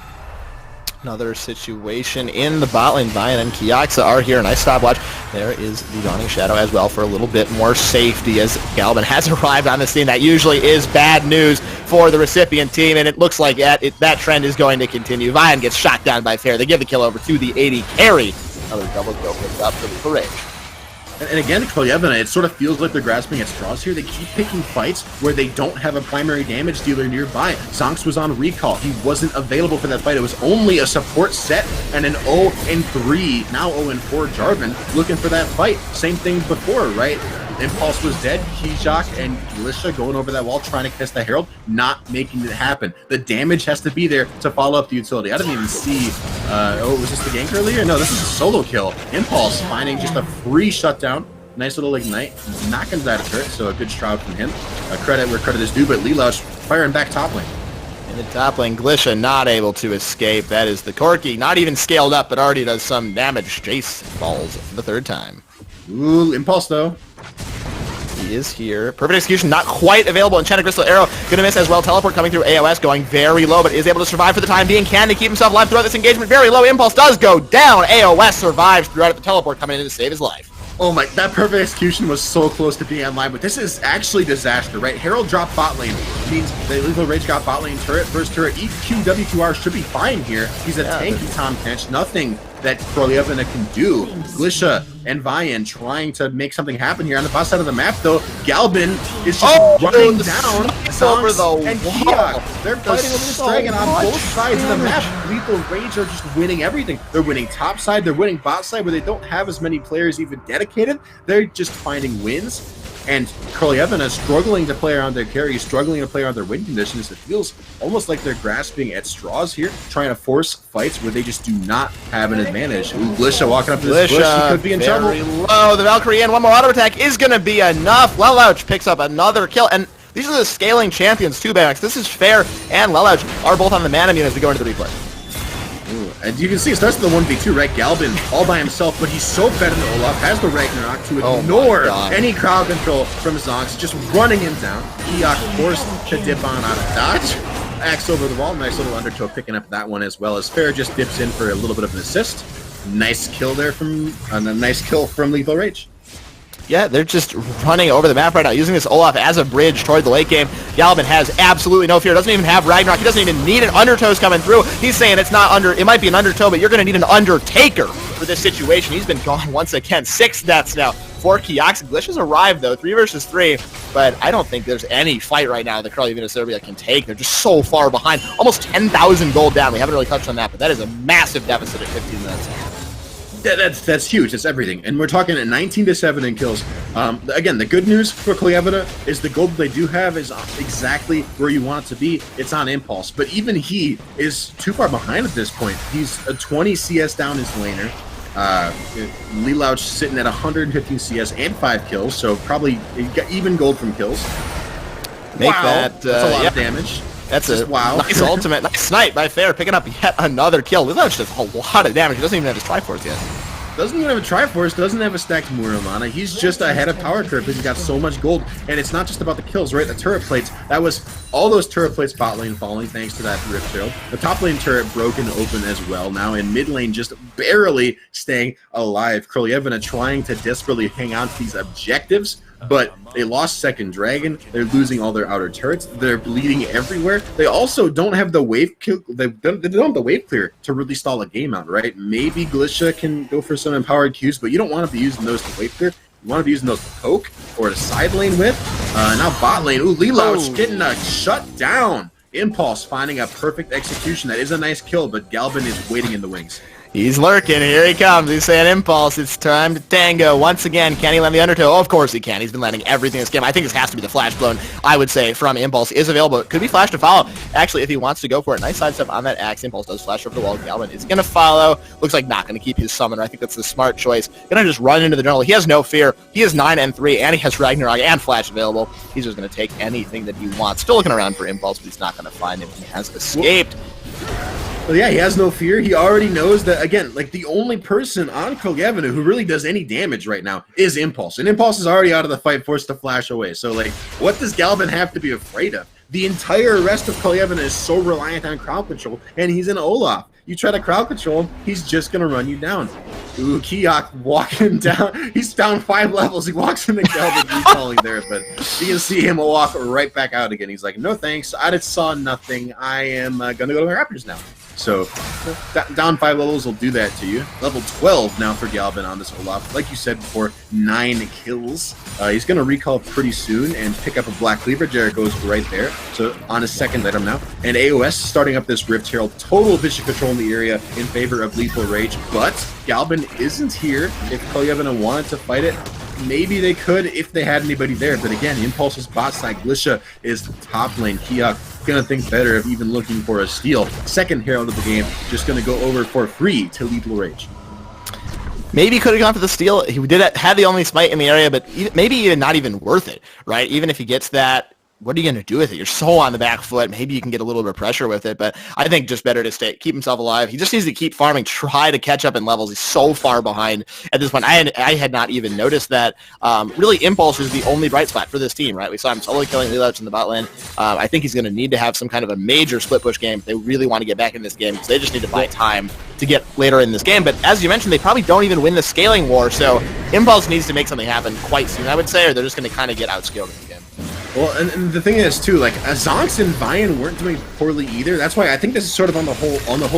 Another situation in the bot lane. Bayan and Kiaxa are here. Nice stopwatch. There is the Dawning Shadow as well for a little bit more safety as Galvin has arrived on the scene. That usually is bad news for the recipient team, and it looks like that trend is going to continue. Bayan gets shot down by Fair. They give the kill over to the 80 carry. Another double kill picked up for the Rage. And again, Kolyevina, it sort of feels like they're grasping at straws here. They keep picking fights where they don't have a primary damage dealer nearby. Zonks was on recall. He wasn't available for that fight. It was only a support set and an 0-3, now 0-4 Jarvan looking for that fight. Same thing before, right? Impulse was dead. Kijak and Glisha going over that wall trying to kiss the Herald, not making it happen. The damage has to be there to follow up the utility. I didn't even see, was this the gank earlier? No, this is a solo kill. Impulse finding just a free shutdown. Nice little ignite. Not going to die to turret, so a good shroud from him. Credit where credit is due, but Lelouch firing back top lane. In the top lane, Glisha not able to escape. That is the Corki, not even scaled up, but already does some damage. Jace falls for the 3rd time. Ooh, Impulse though. He is here. Perfect execution, not quite available. Enchanted Crystal Arrow gonna miss as well. Teleport coming through AOS, going very low, but is able to survive for the time being. Can to keep himself alive throughout this engagement. Very low. Impulse does go down. AOS survives throughout it. The teleport coming in to save his life. Oh my, that perfect execution was so close to being online, but this is actually disaster, right? Herald dropped bot lane, means that Lethal Rage got bot lane turret, first turret. EQWQR should be fine here. He's a tanky Tom Kench, nothing that Kolyevina can do. Glisha and Vayan trying to make something happen here. On the bot side of the map, though, Galvin is just running down over the and wall. Kiyak. They're fighting over this dragon on both sides of the map. Lethal Rage are just winning everything. They're winning top side, they're winning bot side, where they don't have as many players even dedicated. They're just finding wins. And Kolyevina is struggling to play around their carry, struggling to play around their win conditions. It feels almost like they're grasping at straws here, trying to force fights where they just do not have an advantage. Ooh, Glisha walking up to this bush, he could be in trouble. Low. The Valkyrie and one more auto attack is going to be enough. Lelouch picks up another kill, and these are the scaling champions too, Bax. This is Fair and Lelouch are both on the mana immune as we go into the replay. Ooh, and you can see it starts with the 1v2, right? Galvin all by himself, but he's so better than Olaf, has the Ragnarok to ignore any crowd control from Zonks, just running him down. Kiyak forced to dip on out of dodge. Axe over the wall, nice little undertow picking up that one as well as Fair just dips in for a little bit of an assist. Nice kill there from, a nice kill from Lethal Rage. Yeah, they're just running over the map right now, using this Olaf as a bridge toward the late game. Galvin has absolutely no fear, doesn't even have Ragnarok, he doesn't even need an Undertow's coming through. He's saying it's not it might be an Undertow, but you're going to need an Undertaker for this situation. He's been gone once again. 6 deaths now for Kiox. Glitch arrived though, 3 versus 3, but I don't think there's any fight right now that Krolyev Serbia can take. They're just so far behind, almost 10,000 gold down. We haven't really touched on that, but that is a massive deficit at 15 minutes. Yeah, that's huge. That's everything. And we're talking at 19-7 in kills. Again, the good news for Kolyevina is the gold they do have is exactly where you want it to be. It's on Impulse. But even he is too far behind at this point. He's a 20 CS down his laner. Lelouch sitting at 115 CS and 5 kills, so probably even gold from kills. That's a lot of damage. That's a nice ultimate, nice snipe by Fair, picking up yet another kill. Lelouch does a lot of damage. He doesn't even have his Triforce yet. Doesn't even have a Triforce, doesn't have a stacked Muramana. He's just ahead of power curve because he's got so much gold. And it's not just about the kills, right? The turret plates, that was all those turret plates bot lane falling thanks to that Rift Herald. The top lane turret broken open as well now, and mid lane just barely staying alive. Kolyevina trying to desperately hang on to these objectives, but they lost second dragon. They're losing all their outer turrets. They're bleeding everywhere. They also don't have the wave kill. They don't have the wave clear to really stall a game out, right? Maybe Glisha can go for some empowered Qs, but you don't want to be using those to wave clear. You want to be using those to poke or to side lane with. Now bot lane. Ooh, Lelouch getting shut down. Impulse finding a perfect execution. That is a nice kill, but Galvin is waiting in the wings. He's lurking. Here he comes. He's saying, Impulse, it's time to tango. Once again, can he land the undertow? Oh, of course he can. He's been landing everything in this game. I think this has to be the flash blown, I would say, from Impulse. Is available. It could be flash to follow. Actually, if he wants to go for it, nice sidestep on that axe. Impulse does flash over the wall. Galvin is going to follow. Looks like not going to keep his summoner. I think that's the smart choice. Going to just run into the jungle. He has no fear. He is 9 and 3, and he has Ragnarok and flash available. He's just going to take anything that he wants. Still looking around for Impulse, but he's not going to find him. He has escaped. Well, yeah, he has no fear. He already knows that, again, like the only person on Kolyevina who really does any damage right now is Impulse. And Impulse is already out of the fight, forced to flash away. So, like, what does Galvin have to be afraid of? The entire rest of Kolyevina is so reliant on crowd control, and he's in Olaf. You try to crowd control him, he's just going to run you down. Ooh, Kiok walking down. He's down 5 levels. He walks into Galvin recalling there, but you can see him walk right back out again. He's like, no thanks. I just saw nothing. I am going to go to my Raptors now. So down 5 levels will do that to you. Level 12 now for Galvin on this Olaf. Like you said before, 9 kills. He's going to recall pretty soon and pick up a Black Cleaver. Jared goes right there. So on his second item now. And AOS starting up this Rift Herald. Total vision control in the area in favor of Lethal Rage. But Galvin isn't here. If Kolyevina wanted to fight it, maybe they could if they had anybody there. But again, Impulse's bot side. Glisha is top lane. Kiok gonna think better of even looking for a steal. Second Herald of the game, just gonna go over for free to Lethal Rage. Maybe he could have gone for the steal. He had the only smite in the area, but maybe even not even worth it, right? Even if he gets that, what are you going to do with it? You're so on the back foot. Maybe you can get a little bit of pressure with it, but I think just better to keep himself alive. He just needs to keep farming, try to catch up in levels. He's so far behind at this point. I had not even noticed that. Really, Impulse is the only bright spot for this team, right? We saw him solo killing Lelouch in the bot lane. I think he's going to need to have some kind of a major split push game if they really want to get back in this game, because they just need to buy time to get later in this game. But as you mentioned, they probably don't even win the scaling war, so Impulse needs to make something happen quite soon, I would say, or they're just going to kind of get outscaled in the game. Well, and the thing is too, like Zonx and Vian weren't doing poorly either. That's why I think this is sort of on the whole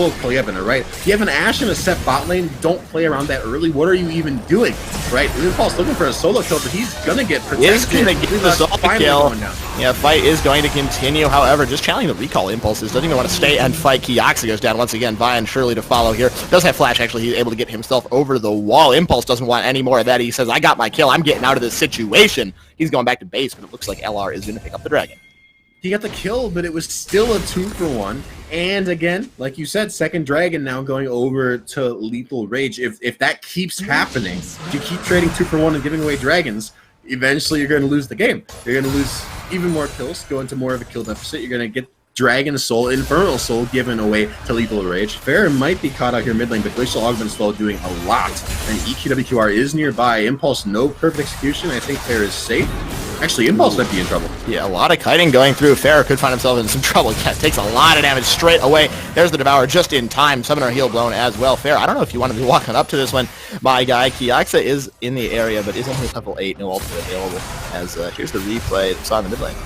of Kolyevina, right? You have an Ashe in a set bot lane. Don't play around that early. What are you even doing, right? Impulse looking for a solo kill, but he's gonna get protected. He's gonna get the solo kill. Yeah, fight is going to continue. However, just channeling the recall impulses. Doesn't even want to stay and fight. Kiyoxa goes down once again. Vian surely to follow here. Does have flash actually. He's able to get himself over the wall. Impulse doesn't want any more of that. He says, "I got my kill. I'm getting out of this situation." He's going back to base, but it looks like LR is going to pick up the dragon. He got the kill, but it was still a 2-for-1. And again, like you said, second dragon now going over to Lethal Rage. If that keeps happening, if you keep trading 2-for-1 and giving away dragons, eventually you're going to lose the game. You're going to lose even more kills, go into more of a kill deficit. You're going to get Dragon Soul, Infernal Soul given away to Lethal Rage. Fair might be caught out here mid lane, but Glacial Augment Spell doing a lot. And EQWQR is nearby. Impulse, no perfect execution. I think Fair is safe. Actually, Impulse might be in trouble. Yeah, a lot of kiting going through. Fair could find himself in some trouble. Yeah, takes a lot of damage straight away. There's the Devourer just in time. Summoner heal blown as well. Fair, I don't know if you want to be walking up to this one. My guy, Kiyoxa is in the area, but is only level 8. No ultimate available. As here's the replay that saw in the mid lane.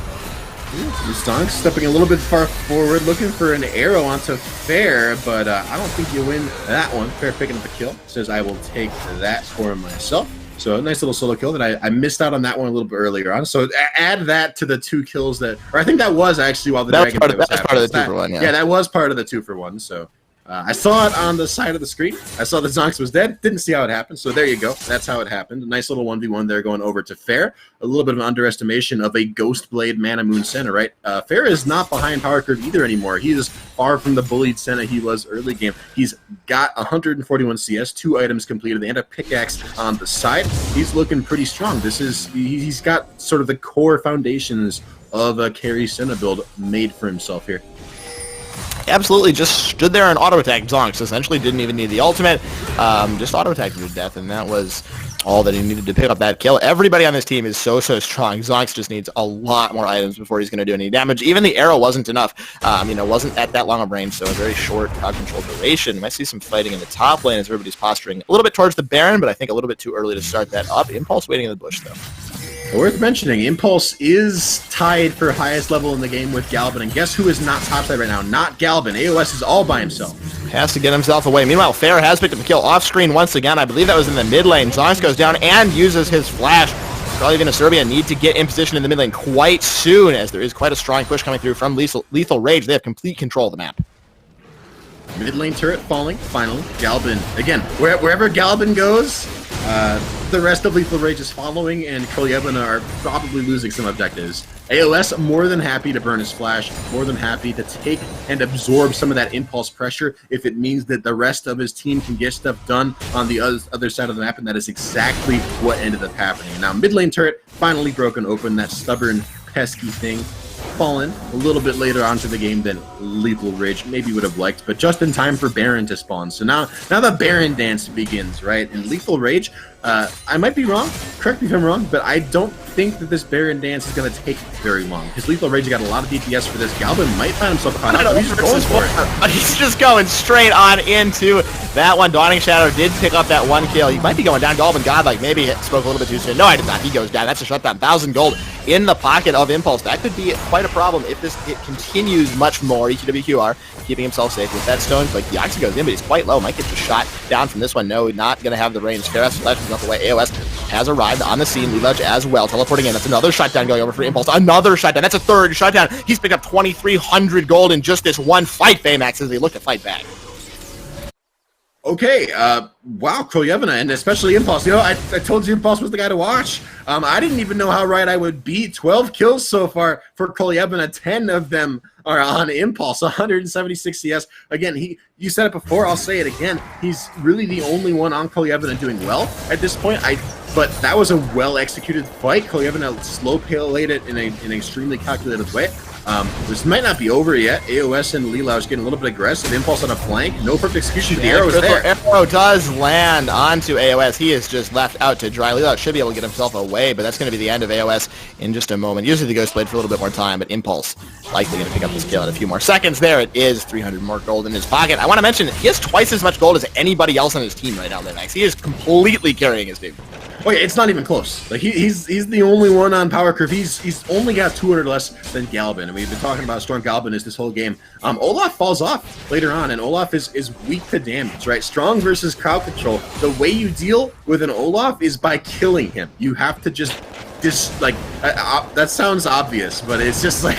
Zonx stepping a little bit far forward, looking for an arrow onto Fair, but I don't think you win that one. Fair picking up a kill. Says, I will take that for myself. So a nice little solo kill that I missed out on that one a little bit earlier on. So add that to the 2 kills that, or I think that was actually while the Dragon that was part of the 2-for-1, yeah. Yeah, that was part of the 2-for-1, so I saw it on the side of the screen. I saw that Zonx was dead. Didn't see how it happened. So there you go. That's how it happened. A nice little 1v1 there going over to Fair. A little bit of an underestimation of a Ghost Blade Mana Moon Senna, right? Fair is not behind Power Curve either anymore. He is far from the bullied Senna he was early game. He's got 141 CS, 2 items completed, and a pickaxe on the side. He's looking pretty strong. He's got sort of the core foundations of a carry Senna build made for himself here. Absolutely, just stood there and auto-attacked Zonx. Essentially didn't even need the ultimate, just auto-attacked him to death, and that was all that he needed to pick up that kill. Everybody on this team is so strong. Zonx just needs a lot more items before he's going to do any damage. Even the arrow wasn't enough, wasn't at that long of range, so a very short crowd control duration. You might see some fighting in the top lane as everybody's posturing a little bit towards the Baron, but I think a little bit too early to start that up. Impulse waiting in the bush, though. Worth mentioning, Impulse is tied for highest level in the game with Galvin, and guess who is not topside right now? Not Galvin. AOS is all by himself. Has to get himself away. Meanwhile, Fair has picked up a kill off screen once again. I believe that was in the mid lane. Zonx goes down and uses his flash. Probably even Serbia need to get in position in the mid lane quite soon, as there is quite a strong push coming through from Lethal Rage. They have complete control of the map. Mid lane turret falling, finally. Galvin, again, wherever Galvin goes, the rest of Lethal Rage is following, and Kolyevina are probably losing some objectives. AOS more than happy to burn his flash, more than happy to take and absorb some of that impulse pressure if it means that the rest of his team can get stuff done on the other side of the map, and that is exactly what ended up happening. Now, mid lane turret finally broken open, that stubborn, pesky thing. Fallen a little bit later onto the game than Lethal Rage maybe would have liked, but just in time for Baron to spawn. So now the Baron dance begins, right? And Lethal Rage, I might be wrong, correct me if I'm wrong, but I don't think that this Baron dance is going to take very long, because Lethal Rage got a lot of DPS for this. Galvin might find himself caught up, but he's just going for it. But he's just going straight on into that one. Dawning Shadow did pick up that one kill. He might be going down. Galvin Godlike maybe spoke a little bit too soon. No, I did not. He goes down. That's a shutdown. 1,000 gold in the pocket of Impulse. That could be quite a problem if it continues much more. EQWQR keeping himself safe with that stone. Like, the Oxy goes in, but he's quite low. Might get the shot down from this one. No, not going to have the range. Fair flashes up away. AOS has arrived on the scene. Lelouch as well, teleporting in. That's another shutdown going over for Impulse. Another shutdown. That's a third shutdown. He's picked up 2,300 gold in just this one fight, Baymax, as they look to fight back. Okay, wow, Kolyevina, and especially Impulse. You know, I told you Impulse was the guy to watch. I didn't even know how right I would be. 12 kills so far for Kolyevina. 10 of them are on Impulse. 176 CS. Again, you said it before, I'll say it again. He's really the only one on Kolyevina doing well at this point. But that was a well-executed fight. Kolyevina slow payloaded it in an extremely calculated way. This might not be over yet. AOS and Lelouch getting a little bit aggressive. Impulse on a flank. No perfect execution. The arrow is there. Arrow does land onto AOS. He is just left out to dry. Lelouch should be able to get himself away, but that's going to be the end of AOS in just a moment. Usually the Ghost Blade for a little bit more time, but Impulse likely going to pick up this kill in a few more seconds. There it is. 300 more gold in his pocket. I want to mention, he has twice as much gold as anybody else on his team right now, Max. He is completely carrying his team. Oh yeah, it's not even close. Like he's the only one on Power Curve. He's only got 200 less than Galvin, and we've been talking about how strong Galvin is this whole game. Olaf falls off later on, and Olaf is weak to damage, right? Strong versus crowd control. The way you deal with an Olaf is by killing him. You have to just like that sounds obvious, but it's just like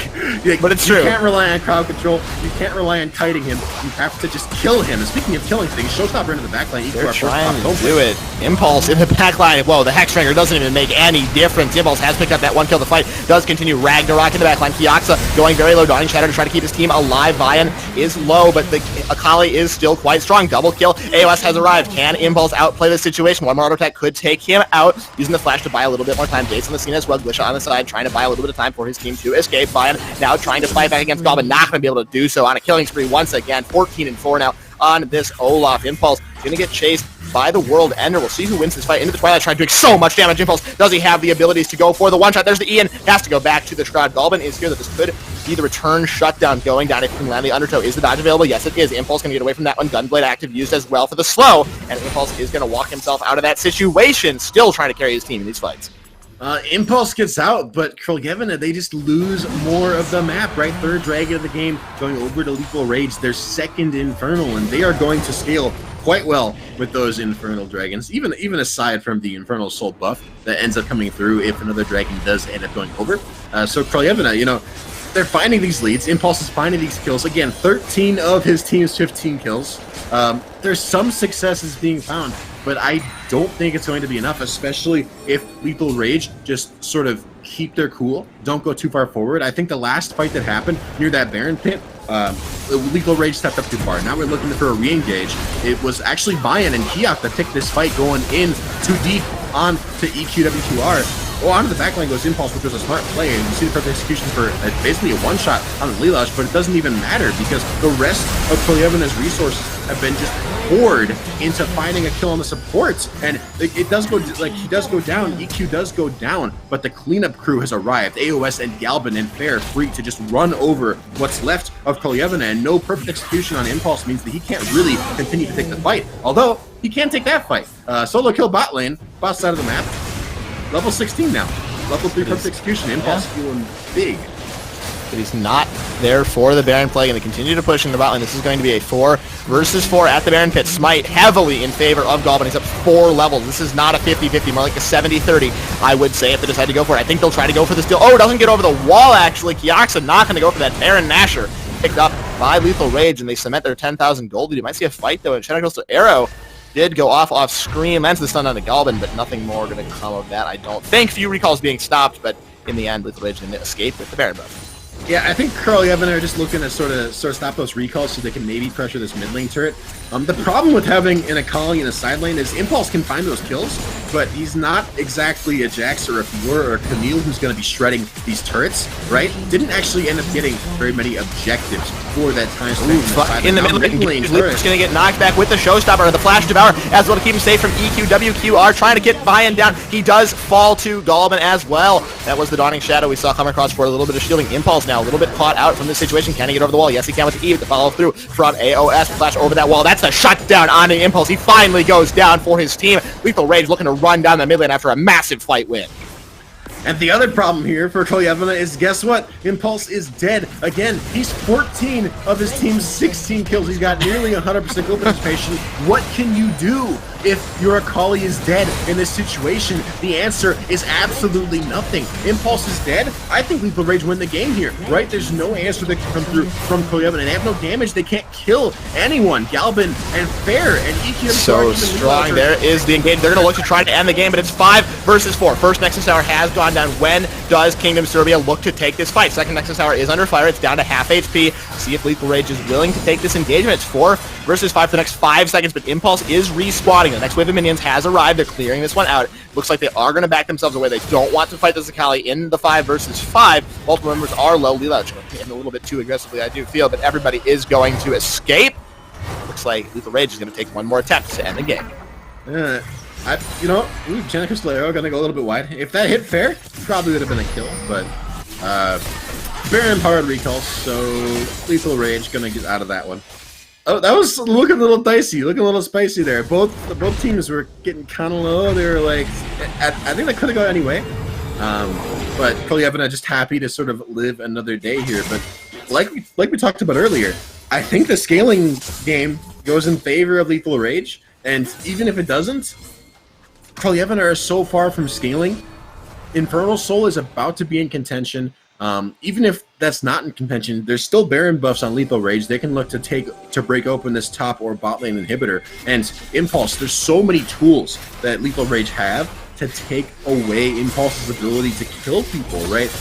but it's true. You can't rely on crowd control. You can't rely on kiting him. You have to just kill him. And speaking of killing things, Showstopper into the backline. They're trying to do it. Impulse in the backline. Whoa, the Hexdringer doesn't even make any difference. Impulse has picked up that one kill. The fight does continue. Ragnarok in the backline. Kiaxa going very low. Dawning Shadow to try to keep his team alive. Vian is low, but the Akali is still quite strong. Double kill. AOS has arrived. Can Impulse outplay the situation? One more auto attack could take him out. Using the flash to buy a little bit more time. Jason on the scene as well. Glisha on the side, trying to buy a little bit of time for his team to escape. Vian now trying to fight back against Galvin. Not going to be able to do so on a killing spree once again. 14-4 now on this Olaf. Impulse going to get chased by the World Ender. We'll see who wins this fight. Into the Twilight Shrine, doing so much damage. Impulse, does he have the abilities to go for the one-shot? There's the Ian. Has to go back to the Shroud. Galvin is here, that this could be the return shutdown going down. If he can land the Undertow, is the dodge available? Yes, it is. Impulse going to get away from that one. Gunblade active used as well for the slow, and Impulse is going to walk himself out of that situation, still trying to carry his team in these fights. Impulse gets out, but Kolyevina, they just lose more of the map, right? Third dragon of the game going over to Lethal Rage, their second Infernal, and they are going to scale quite well with those Infernal Dragons, even aside from the Infernal Soul buff that ends up coming through if another dragon does end up going over. So Kolyevina, you know, they're finding these leads. Impulse is finding these kills. Again, 13 of his team's 15 kills. There's some successes being found, but I don't think it's going to be enough, especially if Lethal Rage just sort of keep their cool, don't go too far forward. I think the last fight that happened near that Baron pit, Lethal Rage stepped up too far. Now we're looking for a re-engage. It was actually Bayan and Kiak that picked this fight, going in too deep on to EQWQR. Oh, onto the backline goes Impulse, which was a smart play, and you see the perfect execution for basically a one-shot on Lilash, but it doesn't even matter because the rest of Kolyevina's resources have been just poured into finding a kill on the supports, and it does go, like, he does go down, EQ does go down, but the cleanup crew has arrived. AOS and Galban and Fair free to just run over what's left of Kolyevina, and no perfect execution on Impulse means that he can't really continue to take the fight, although he can take that fight. Solo kill bot lane, bot side of the map. Level 16 now. Level 3 perfect execution. Impulse feeling big. But he's not there for the Baron play, and they continue to push in the bot lane. This is going to be a 4 versus 4 at the Baron pit. Smite heavily in favor of Galban. He's up 4 levels. This is not a 50-50, more like a 70-30, I would say, if they decide to go for it. I think they'll try to go for the steal. Oh, it doesn't get over the wall, actually. Kiaksa not going to go for that. Baron Nasher picked up by Lethal Rage, and they cement their 10,000 gold lead. You might see a fight, though, and Shadow Crystal Arrow did go off screen, lands the stun on the Galban, but nothing more going to come of that, I don't think. Few recalls being stopped, but in the end, Lethal Rage didn't escape with the Baron buff. Yeah, I think Kolyevina are just looking to sort of stop those recalls so they can maybe pressure this mid lane turret. The problem with having an Akali in a side lane is Impulse can find those kills, but he's not exactly a Jax or a Fiora or a Camille who's going to be shredding these turrets, right? Didn't actually end up getting very many objectives for that time spent in the mid lane. He's going to get knocked back with the Showstopper or the Flash Devour as well to keep him safe from EQWQR, trying to get Bayan down. He does fall to Galban as well. That was the Dawning Shadow we saw come across for a little bit of shielding. Impulse now a little bit caught out from this situation. Can he get over the wall? Yes, he can with the E, the follow through from AOS. Flash over that wall. That's a shutdown on the Impulse. He finally goes down for his team. Lethal Rage looking to run down the mid lane after a massive fight win. And the other problem here for Kolyevina is, guess what? Impulse is dead. Again, he's 14 of his team's 16 kills. He's got nearly 100% goal participation. What can you do if your Akali is dead in this situation? The answer is absolutely nothing. Impulse is dead. I think Lethal Rage win the game here, right? There's no answer that can come through from Kolyevina. They have no damage. They can't kill anyone. Galban and Fair and EQ. So strong. There is the engage. They're going to look to try to end the game, but it's 5 versus 4. First Nexus Tower has gone down. When does Kingdom Serbia look to take this fight? Second Nexus Tower is under fire. It's down to half HP. See if Lethal Rage is willing to take this engagement. It's 4 versus 5 for the next 5 seconds, but Impulse is respawning. The next wave of minions has arrived. They're clearing this one out. Looks like they are going to back themselves away. They don't want to fight the Akali in the 5 versus 5. Multiple members are low. Lila in a little bit too aggressively, I do feel, but everybody is going to escape. Looks like Lethal Rage is going to take one more attempt to end the game. You know, Shadow Crystal Arrow gonna go a little bit wide. If that hit Fair, probably would have been a kill, but Baron powered recalls, so Lethal Rage gonna get out of that one. Oh, that was looking a little dicey, looking a little spicy there. Both teams were getting kind of low. They were like, I think that could have gone anyway. But Kolyevina just happy to sort of live another day here. But like we talked about earlier, I think the scaling game goes in favor of Lethal Rage, and even if it doesn't, Kolyevina are so far from scaling. Infernal Soul is about to be in contention. Even if that's not in contention, there's still Baron buffs on Lethal Rage. They can look to break open this top or bot lane inhibitor. And Impulse, there's so many tools that Lethal Rage have to take away Impulse's ability to kill people, right?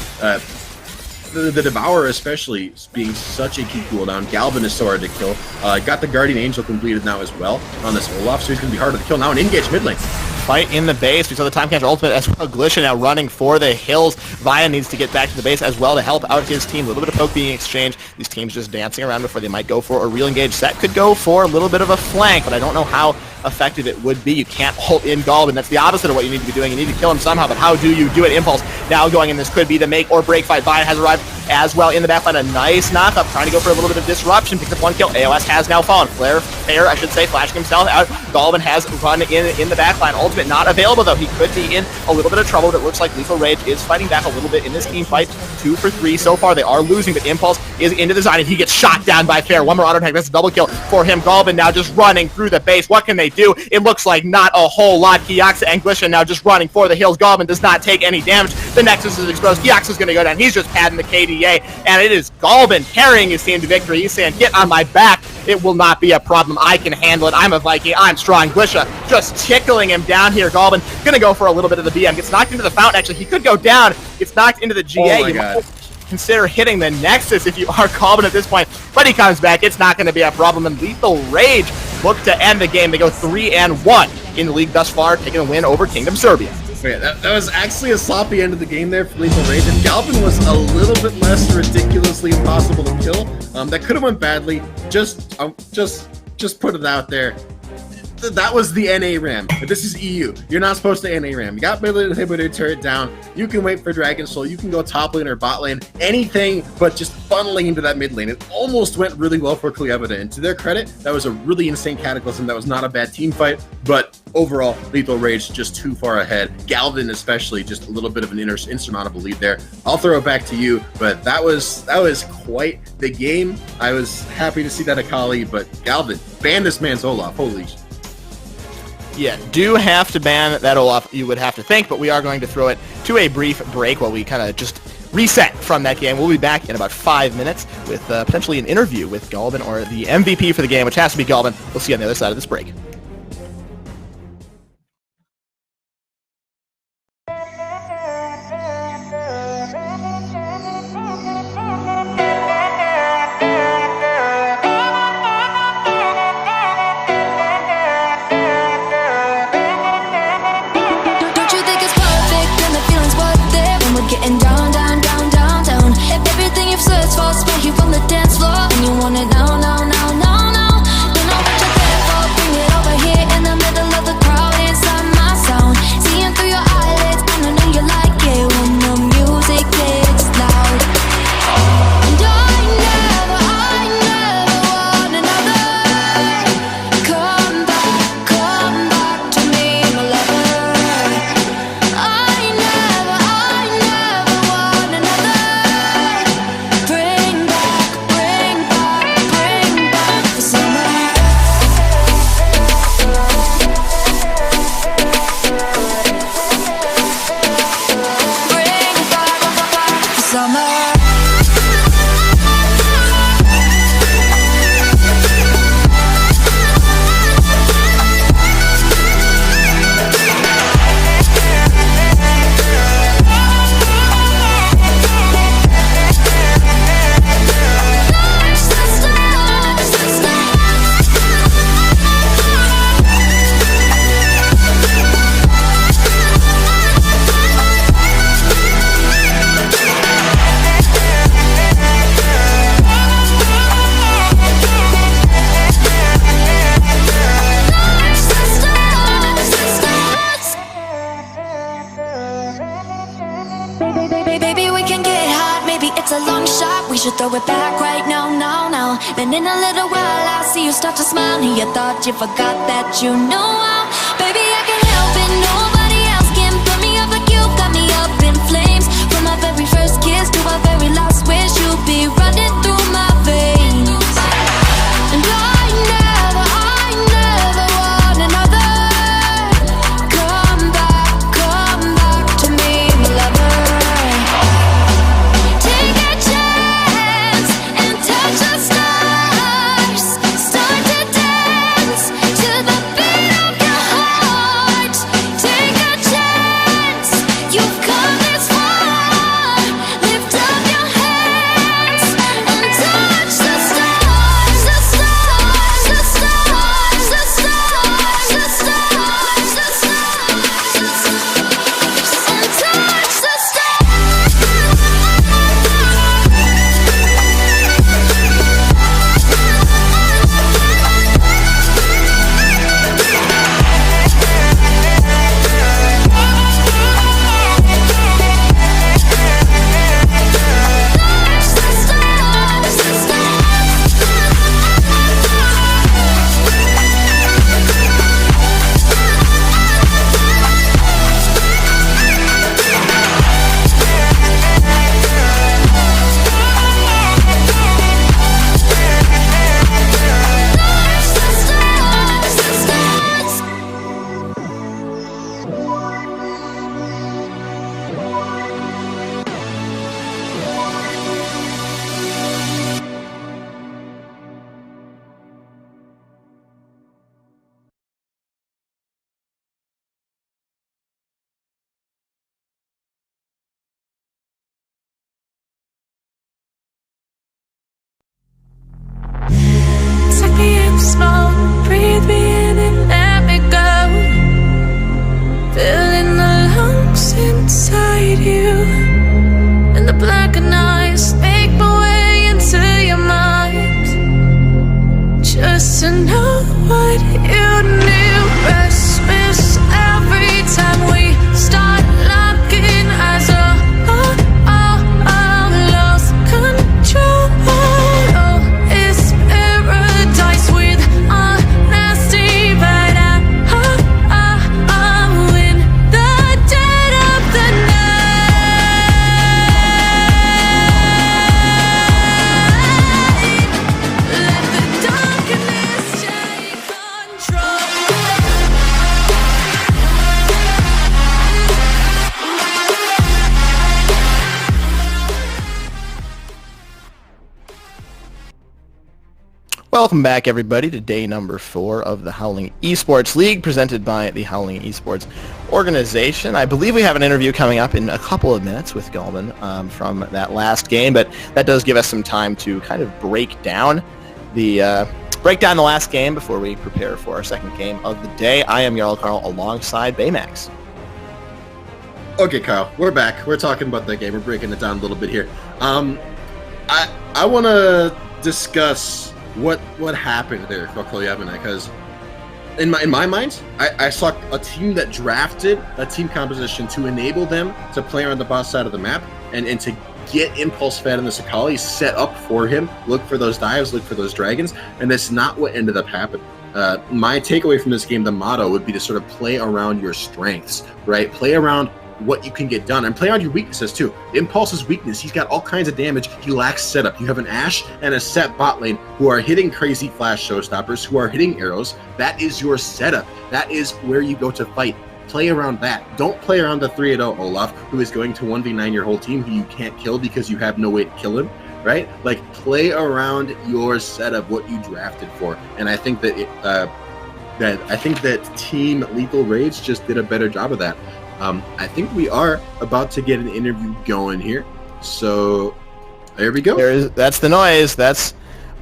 The Devourer especially being such a key cooldown. Galban is so hard to kill. Got the Guardian Angel completed now as well on this Olaf, so he's going to be harder to kill now. An engage mid lane. Fight in the base. We saw the time capture ultimate as well. Glisha now running for the hills. Vaya needs to get back to the base as well to help out his team. A little bit of poke being exchanged. These teams just dancing around before they might go for a real engage. Set could go for a little bit of a flank, but I don't know how effective it would be. You can't hold in Galban. That's the opposite of what you need to be doing. You need to kill him somehow, but how do you do it? Impulse now going in. This could be the make or break fight. Vaya has arrived as well in the backline. A nice knock-up, trying to go for a little bit of disruption. Picks up one kill. AOS has now fallen. Fair, I should say, flashing himself out. Galban has run in the backline. Ultimate not available, though. He could be in a little bit of trouble, but it looks like Lethal Rage is fighting back a little bit in this team fight. 2 for 3 so far. They are losing, but Impulse is into the design, and he gets shot down by Fair. One more auto attack. That's a double kill for him. Galban now just running through the base. What can they they do? It looks like not a whole lot. Kioxa and Glisha now just running for the hills. Goblin does not take any damage. The Nexus is exposed. Kioxa's going to go down. He's just padding the KDA, and it is Goblin carrying his team to victory. He's saying, get on my back. It will not be a problem. I can handle it. I'm a Viking. I'm strong. Glisha just tickling him down here. Goblin going to go for a little bit of the BM. Gets knocked into the fountain. Actually, he could go down. Gets knocked into the GA. Oh my God. Consider hitting the Nexus if you are Goblin at this point. But he comes back. It's not going to be a problem. And Lethal Rage look to end the game. They go 3-1 in the league thus far, taking a win over Kingdom Serbia. Yeah, that was actually a sloppy end of the game there for Lethal Rage. And Galvin was a little bit less ridiculously impossible to kill. That could have went badly. Just put it out there. That was the NA RAM. But this is EU. You're not supposed to NA RAM. You got Melee Inhibitor turret down. You can wait for Dragon Soul. You can go top lane or bot lane. Anything but just funneling into that mid lane. It almost went really well for Cleavida. And to their credit, that was a really insane Cataclysm. That was not a bad team fight. But overall, Lethal Rage just too far ahead. Galvin especially, just a little bit of an insurmountable lead there. I'll throw it back to you. But that was quite the game. I was happy to see that Akali. But Galvin, ban this man's Olaf. Holy shit. Yeah, do have to ban that Olaf, you would have to think, but we are going to throw it to a brief break while we kind of just reset from that game. We'll be back in about 5 minutes with potentially an interview with Galvin or the MVP for the game, which has to be Galvin. We'll see you on the other side of this break. Don't you think it's perfect when the feeling's worth it? When we're getting down, down, down, down, down. If everything you've searched for is right here on the dance floor, and you want it now, now, now, now, now. Don't know what you're there for, bring it over here in the middle of the crowd inside my sound. Seeing through your eyelids, and I know you like it when the music gets loud. And I never want another. Come back to me, my lover. I never want another. Bring back the summer. Bring back the summer. Baby, we can get hot. Maybe it's a long shot. We should throw it back right now, now, now. Then in a little while, I'll see you start to smile. And you thought you forgot that you know how. Baby, I can help it. Nobody else can put me up like you got me up in flames. From my very first kiss to our very last wish, you'll be running through my veins. And I never want another. Come back to me, my lover. Take a chance and touch the stars. Start to dance to the beat of Welcome back, everybody, to day number 4 of the Howling eSports League, presented by the Howling eSports organization. I believe we have an interview coming up in a couple of minutes with Galvin from that last game, but that does give us some time to kind of break down the last game before we prepare for our second game of the day. I am Jarl Carl alongside Baymax. Okay, Kyle, we're back. We're talking about that game. We're breaking it down a little bit here. I want to discuss what happened there for Kolyabina, because in my mind, I saw a team that drafted a team composition to enable them to play on the boss side of the map and to get Impulse fed in the Sakali set up for him, look for those dives, look for those dragons, and that's not what ended up happening. My takeaway from this game, the motto would be to sort of play around your strengths, right? Play around what you can get done and play on your weaknesses too. Impulse's weakness, he's got all kinds of damage. He lacks setup. You have an Ashe and a Set bot lane who are hitting crazy flash showstoppers, who are hitting arrows. That is your setup. That is where you go to fight. Play around that. Don't play around the 3-0 Olaf, who is going to 1v9 your whole team, who you can't kill because you have no way to kill him, right? Like, play around your setup, what you drafted for. And I think that that Team Lethal Rage just did a better job of that. I think we are about to get an interview going here. So there we go. That's the noise. That's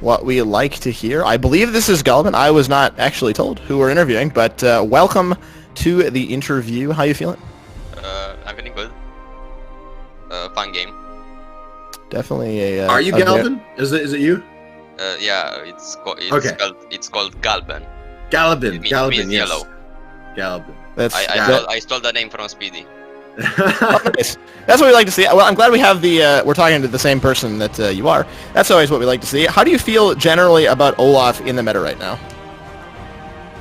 what we like to hear. I believe this is Galvin. I was not actually told who we're interviewing, but welcome to the interview. How you feeling? I'm feeling good. Fun game. Definitely a. Are you Galvin? Is it you? Yeah, it's called Galben. Galvin. It Galvin. means Yes. yellow. Galvin. I stole the name from Speedy. Oh, nice. That's what we like to see. Well, I'm glad we have we're talking to the same person that you are. That's always what we like to see. How do you feel generally about Olaf in the meta right now?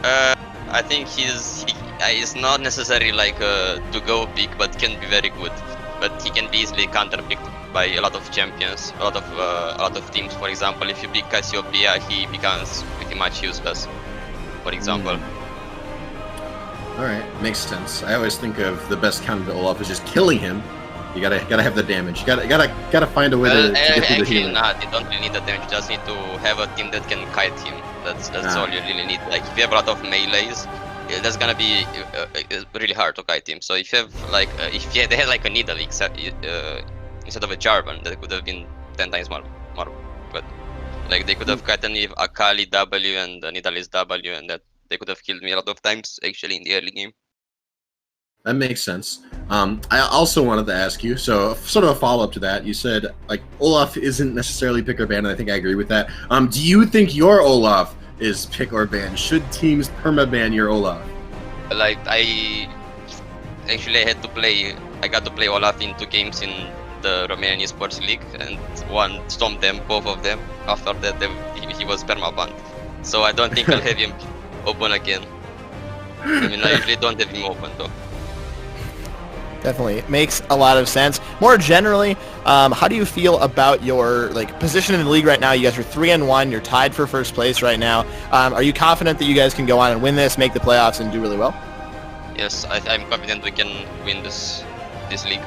I think he's not necessarily like to go big, but can be very good. But he can be easily counterpicked by a lot of champions, a lot of teams. For example, if you pick Cassiopeia, he becomes pretty much useless. For example. All right, makes sense. I always think of the best counter to Olaf is just killing him. You gotta have the damage. You gotta find a way to get through the actually, healing. not. You don't really need the damage. You just need to have a team that can kite him. That's all you really need. Like if you have a lot of melees, that's gonna be really hard to kite him. So if you have like they had like a needle instead of a Jarvan, that could have been 10 times more good. Like they could have gotten with Akali W and the needle is W, and that they could have killed me a lot of times actually in the early game. That makes sense. I also wanted to ask you, so sort of a follow-up to that. You said like Olaf isn't necessarily pick or ban, and I think I agree with that. Do you think your Olaf is pick or ban? Should teams perma-ban your Olaf? Like I got to play Olaf in 2 games in the Romanian eSports League, and one stomped them, both of them. After that, he was perma-banned. So I don't think I'll have him open again. I mean, I usually don't have him open though. Definitely makes a lot of sense. More generally, how do you feel about your position in the league right now? You guys are 3-1. You're tied for first place right now. Are you confident that you guys can go on and win this, make the playoffs, and do really well? Yes, I'm confident we can win this league.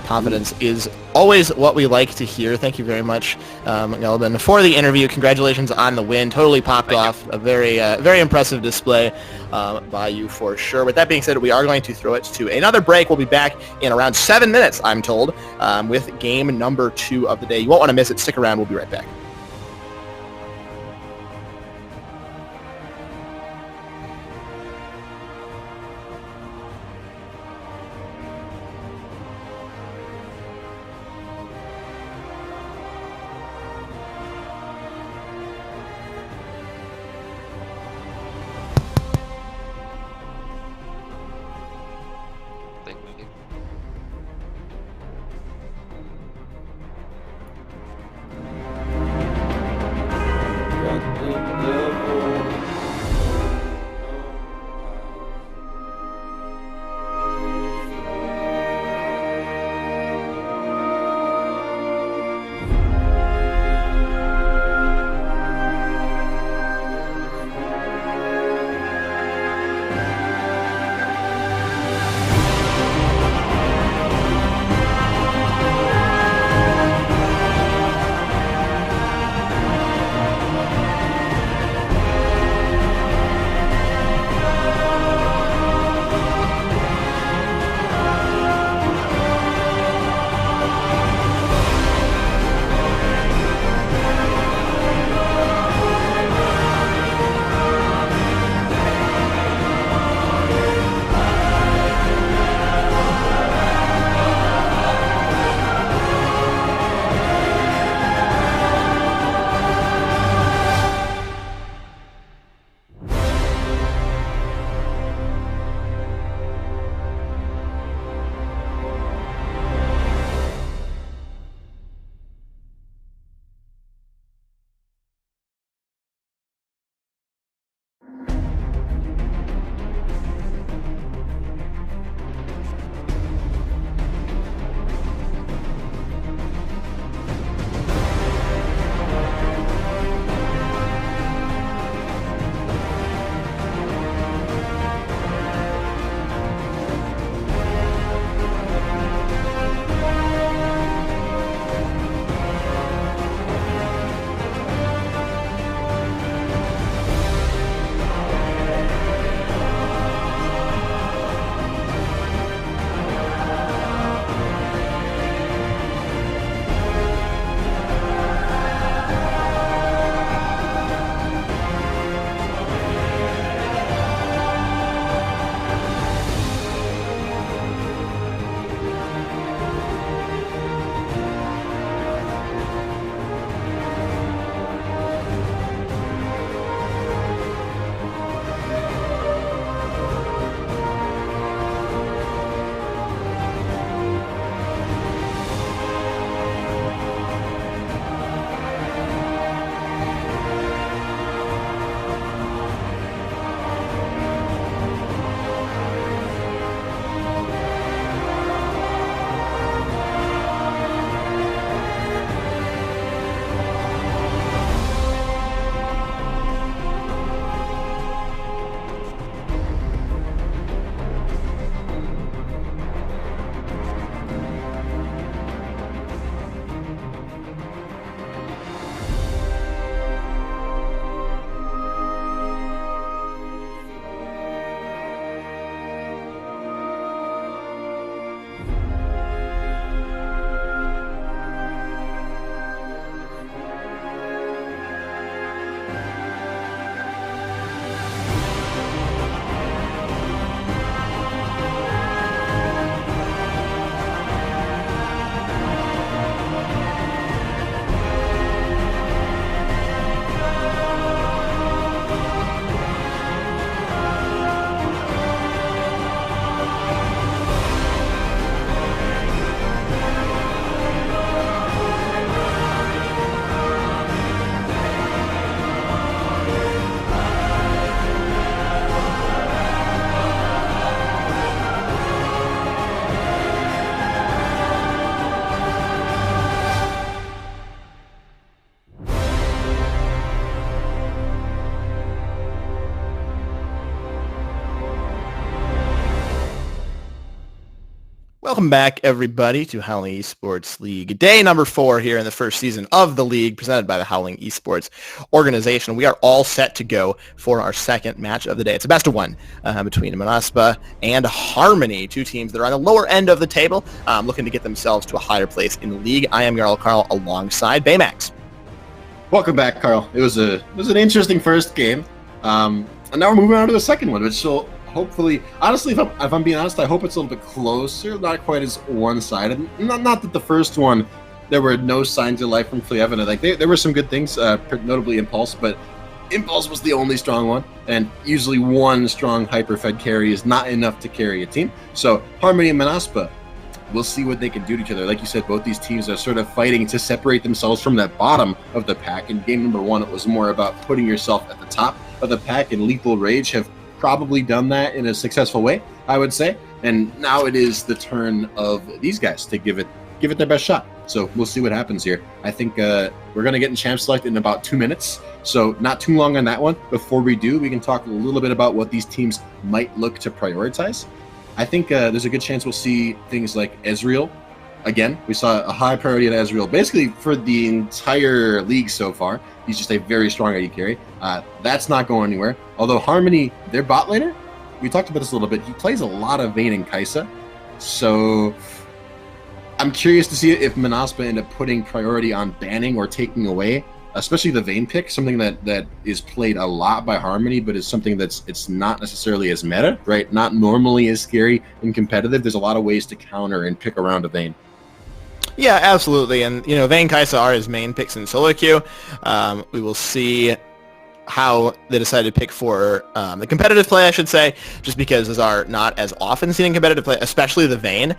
Confidence is always what we like to hear. Thank you very much, Galvin, for the interview. Congratulations on the win. Totally popped off. A very impressive display by you for sure. With that being said, we are going to throw it to another break. We'll be back in around 7 minutes, I'm told, with game number 2 of the day. You won't want to miss it. Stick around. We'll be right back. Welcome back, everybody, to Howling Esports League. Day number 4 here in the first season of the league, presented by the Howling Esports organization. We are all set to go for our second match of the day. It's a best of one between Manaspa and Harmony, two teams that are on the lower end of the table, looking to get themselves to a higher place in the league. I am Jarl Carl alongside Baymax. Welcome back, Carl. It was an interesting first game, and now we're moving on to the second one, which will hopefully, honestly, if I'm being honest, I hope it's a little bit closer, not quite as one-sided. Not that the first one, there were no signs of life from Fleevena. Like there were some good things, notably Impulse, but Impulse was the only strong one, and usually one strong hyper-fed carry is not enough to carry a team. So Harmony and Manaspa, we'll see what they can do to each other. Like you said, both these teams are sort of fighting to separate themselves from that bottom of the pack. In game number 1, it was more about putting yourself at the top of the pack, and Lethal Rage have probably done that in a successful way, I would say. And now it is the turn of these guys to give it their best shot. So we'll see what happens here. I think we're going to get in Champ Select in about 2 minutes, so not too long on that one. Before we do, we can talk a little bit about what these teams might look to prioritize. I think there's a good chance we'll see things like Ezreal. Again, we saw a high priority at Ezreal basically for the entire league so far. He's just a very strong AD carry. That's not going anywhere. Although Harmony, their bot laner, we talked about this a little bit, he plays a lot of Vayne and Kai'Sa. So I'm curious to see if Manaspa end up putting priority on banning or taking away, especially the Vayne pick, something that is played a lot by Harmony, but is something it's not necessarily as meta, right? Not normally as scary and competitive. There's a lot of ways to counter and pick around a Vayne. Yeah, absolutely. And, Vayne Kai'Sa are his main picks in solo queue. We will see how they decide to pick for the competitive play, I should say, just because those are not as often seen in competitive play, especially the Vayne.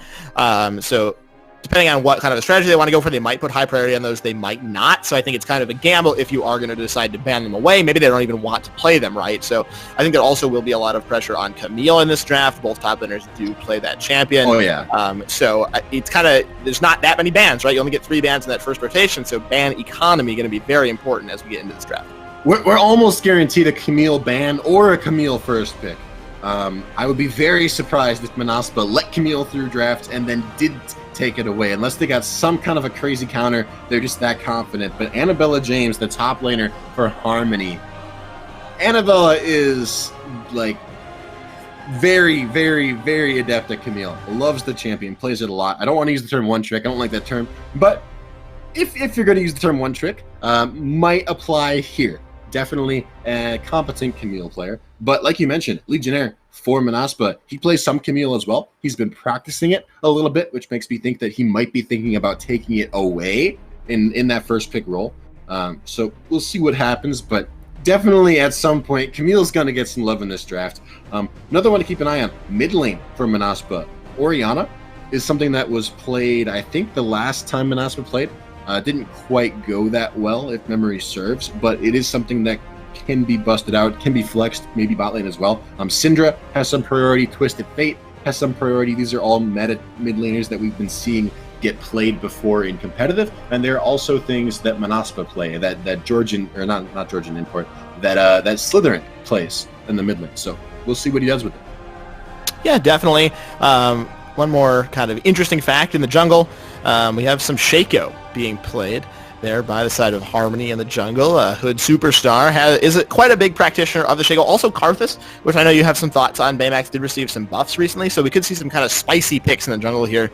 So depending on what kind of a strategy they want to go for, they might put high priority on those, they might not. So I think it's kind of a gamble if you are going to decide to ban them away. Maybe they don't even want to play them, right? So I think there also will be a lot of pressure on Camille in this draft. Both top laners do play that champion. Oh, yeah. So it's kind of, there's not that many bans, right? You only get 3 bans in that first rotation, so ban economy going to be very important as we get into this draft. We're almost guaranteed a Camille ban or a Camille first pick. I would be very surprised if Manaspa let Camille through draft and then did take it away, unless they got some kind of a crazy counter. They're just that confident. But Annabella James, the top laner for Harmony, Annabella is like very, very, very adept at Camille. Loves the champion, plays it a lot. I don't want to use the term one trick. I don't like that term. But if you're going to use the term one trick, might apply here. Definitely a competent Camille player. But like you mentioned, Legionnaire for Manaspa, he plays some Camille as well. He's been practicing it a little bit, which makes me think that he might be thinking about taking it away in that first pick role. So we'll see what happens, but definitely at some point, Camille's going to get some love in this draft. Another one to keep an eye on, mid lane for Manaspa. Orianna is something that was played, I think, the last time Manaspa played. Didn't quite go that well, if memory serves, but it is something that can be busted out, can be flexed, maybe bot lane as well. Syndra has some priority, Twisted Fate has some priority. These are all meta mid laners that we've been seeing get played before in competitive, and there are also things that Manaspa play, that Georgian, or not Georgian import, that Slytherin plays in the mid lane. So we'll see what he does with it. Yeah, definitely. One more kind of interesting fact in the jungle, we have some Shaco being played there by the side of Harmony in the jungle. Hood Superstar is quite a big practitioner of the Shaco. Also Karthus, which I know you have some thoughts on. Baymax did receive some buffs recently, so we could see some kind of spicy picks in the jungle here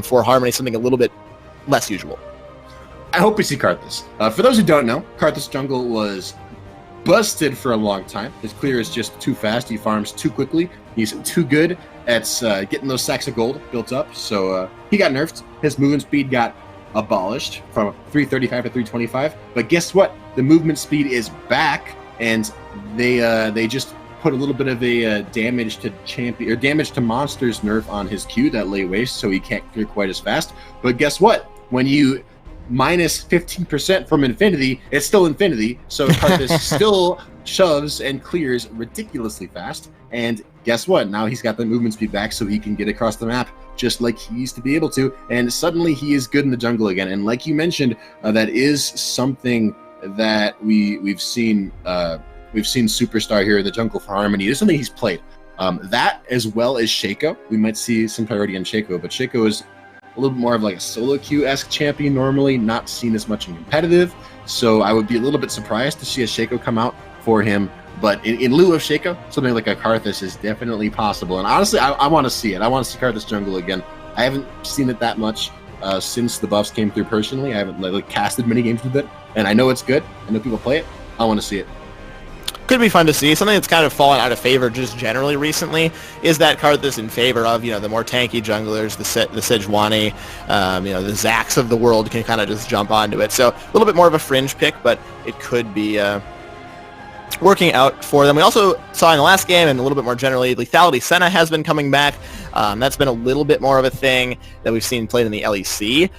for Harmony, something a little bit less usual. I hope we see Karthus. For those who don't know, Karthus jungle was busted for a long time. His clear is just too fast. He farms too quickly. He's too good at getting those sacks of gold built up. So he got nerfed. His movement speed got abolished from 335 to 325. But guess what? The movement speed is back, and they just put a little bit of a damage to champion or damage to monsters nerf on his Q that lay waste, so he can't clear quite as fast. But guess what? When you minus 15% from infinity, it's still infinity. So Karthus still shoves and clears ridiculously fast. And guess what? Now he's got the movement speed back, so he can get across the map just like he used to be able to. And suddenly he is good in the jungle again. And like you mentioned, that is something that we've seen. We've seen Superstar here in the jungle for Harmony. It is something he's played. That as well as Shaco. We might see some priority on Shaco, but Shaco is a little bit more of like a solo queue-esque champion normally, not seen as much in competitive. So I would be a little bit surprised to see a Shaco come out for him. But in lieu of Shaco, something like a Karthus is definitely possible. And honestly, I want to see it. I want to see Karthus jungle again. I haven't seen it that much since the buffs came through personally. I haven't like casted many games with it, and I know it's good. I know people play it. I want to see it. Could be fun to see. Something that's kind of fallen out of favor just generally recently is that Karthus in favor of, the more tanky junglers, the Sejuani, the Zax of the world can kind of just jump onto it. So a little bit more of a fringe pick, but it could be working out for them. We also saw in the last game, and a little bit more generally, Lethality Senna has been coming back. That's been a little bit more of a thing that we've seen played in the LEC.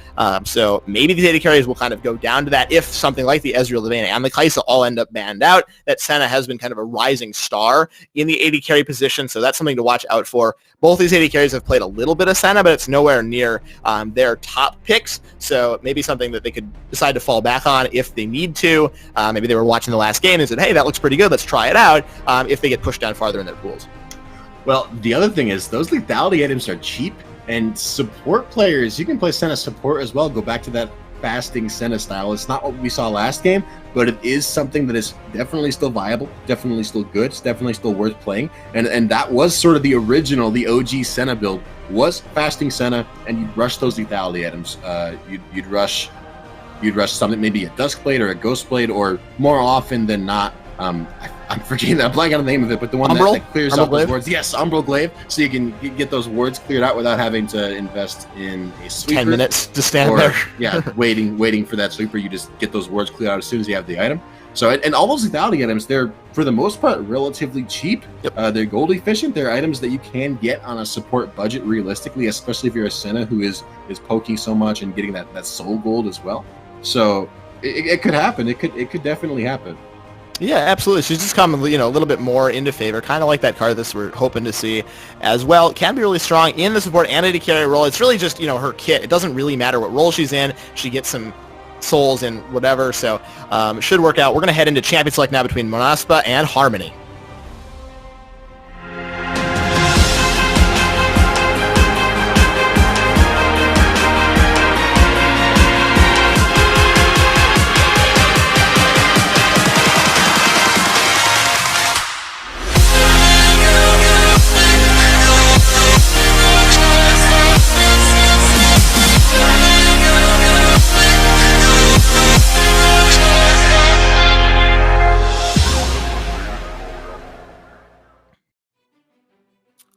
So maybe these AD carries will kind of go down to that if something like the Ezreal, the Vayne, and the Kai'Sa all end up banned out. That Senna has been kind of a rising star in the AD carry position, so that's something to watch out for. Both these AD carries have played a little bit of Senna, but it's nowhere near their top picks, so maybe something that they could decide to fall back on if they need to. Maybe they were watching the last game and said, hey, that looks pretty good, let's try it out, if they get pushed down farther in their pools. Well, the other thing is those lethality items are cheap, and support players, you can play Senna support as well. Go back to that fasting Senna style. It's not what we saw last game, but it is something that is definitely still viable, definitely still good, it's definitely still worth playing. And that was sort of the original, the OG Senna build, was fasting Senna, and you'd rush those lethality items. You'd rush something, maybe a Duskblade or a Ghostblade, or more often than not, I'm forgetting, I'm blanking on the name of it, but the one that clears up those wards. Yes, Umbral Glaive, so you can get those wards cleared out without having to invest in a sweeper. 10 minutes to stand there. Yeah, waiting for that sweeper. You just get those wards cleared out as soon as you have the item. So, and all those lethality items, they're, for the most part, relatively cheap. Yep. They're gold efficient. They're items that you can get on a support budget realistically, especially if you're a Senna who is poking so much and getting that soul gold as well. So it could happen. It could definitely happen. Yeah, absolutely. She's just come, a little bit more into favor, kind of like that Karthus we're hoping to see as well. Can be really strong in the support and AD carry role. It's really just, her kit. It doesn't really matter what role she's in. She gets some souls and whatever, so it should work out. We're going to head into Champion Select now between Monaspa and Harmony.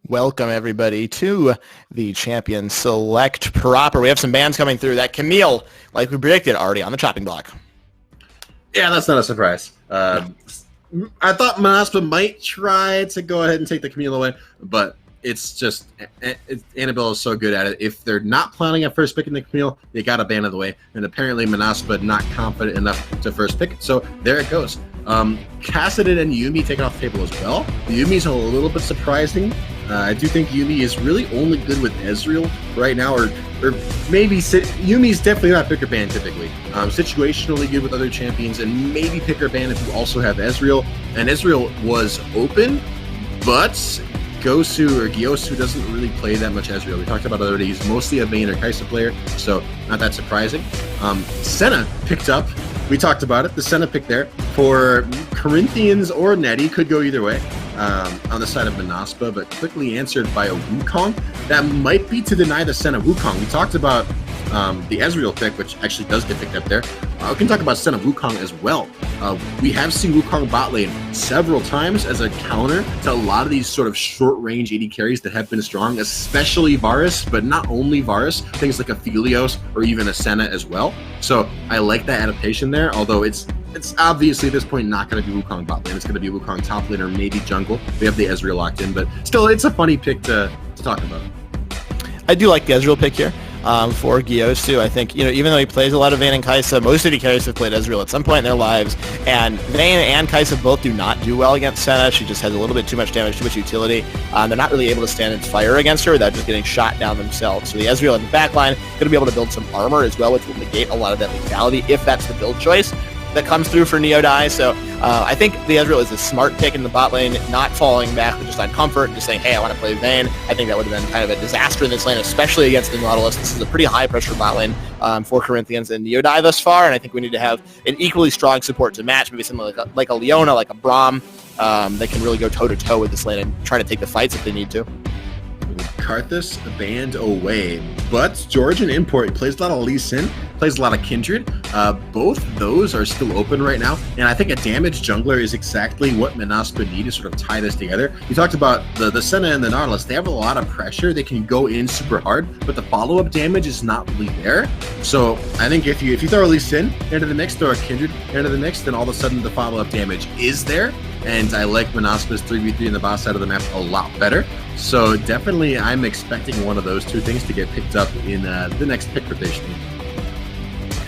Welcome, everybody, to the Champion Select proper. We have some bands coming through. That Camille, like we predicted, already on the chopping block. Yeah, that's not a surprise. I thought Monaspa might try to go ahead and take the Camille away, but it's just, Annabelle is so good at it. If they're not planning on first picking the Camille, they got to ban it away. And apparently Monaspa not confident enough to first pick it. So there it goes. Kassadin and Yuumi taken off the table as well. Yuumi's a little bit surprising. I do think Yuumi is really only good with Ezreal right now, or maybe Yuumi's definitely not picker ban typically. Situationally good with other champions, and maybe picker ban if you also have Ezreal. And Ezreal was open, but Gyosu doesn't really play that much Ezreal. We talked about it already. He's mostly a Vayne or Kai'Sa player, so not that surprising. Senna picked up. We talked about it. The Senna pick there for Corinthians or Nettie could go either way on the side of Monaspa, but quickly answered by a Wukong. That might be to deny the Senna Wukong. We talked about the Ezreal pick, which actually does get picked up there. We can talk about Senna Wukong as well. We have seen Wukong bot lane several times as a counter to a lot of these sort of short-range AD carries that have been strong, especially Varus, but not only Varus, things like a Phelios or even a Senna as well. So I like that adaptation there, although it's obviously at this point not going to be Wukong bot lane. It's going to be Wukong top lane or maybe jungle. We have the Ezreal locked in, but still, it's a funny pick to talk about. I do like the Ezreal pick here for Gyosu. I think, even though he plays a lot of Vayne and Kai'Sa, most AD carries have played Ezreal at some point in their lives, and Vayne and Kai'Sa both do not do well against Senna. She just has a little bit too much damage, too much utility. They're not really able to stand and fire against her without just getting shot down themselves. So the Ezreal in the backline going to be able to build some armor as well, which will negate a lot of that lethality if that's the build choice that comes through for Neodai. So I think the Ezreal is a smart pick in the bot lane, not falling back just on comfort and just saying, hey, I want to play Vayne. I think that would have been kind of a disaster in this lane, especially against the Nautilus. This is a pretty high-pressure bot lane for Corinthians and Neodai thus far, and I think we need to have an equally strong support to match, maybe something like a Leona, like a Braum, that can really go toe-to-toe with this lane and try to take the fights if they need to. Karthus banned away, but Georgian Import plays a lot of Lee Sin, plays a lot of Kindred. Both those are still open right now, and I think a damaged jungler is exactly what Manaspa need to sort of tie this together. You talked about the Senna and the Nautilus. They have a lot of pressure. They can go in super hard, but the follow-up damage is not really there. So I think if you throw a Lee Sin into the mix, throw a Kindred into the mix, then all of a sudden the follow-up damage is there. And I like Manaspa's 3v3 in the boss side of the map a lot better. So definitely I'm expecting one of those two things to get picked up in the next pick rotation.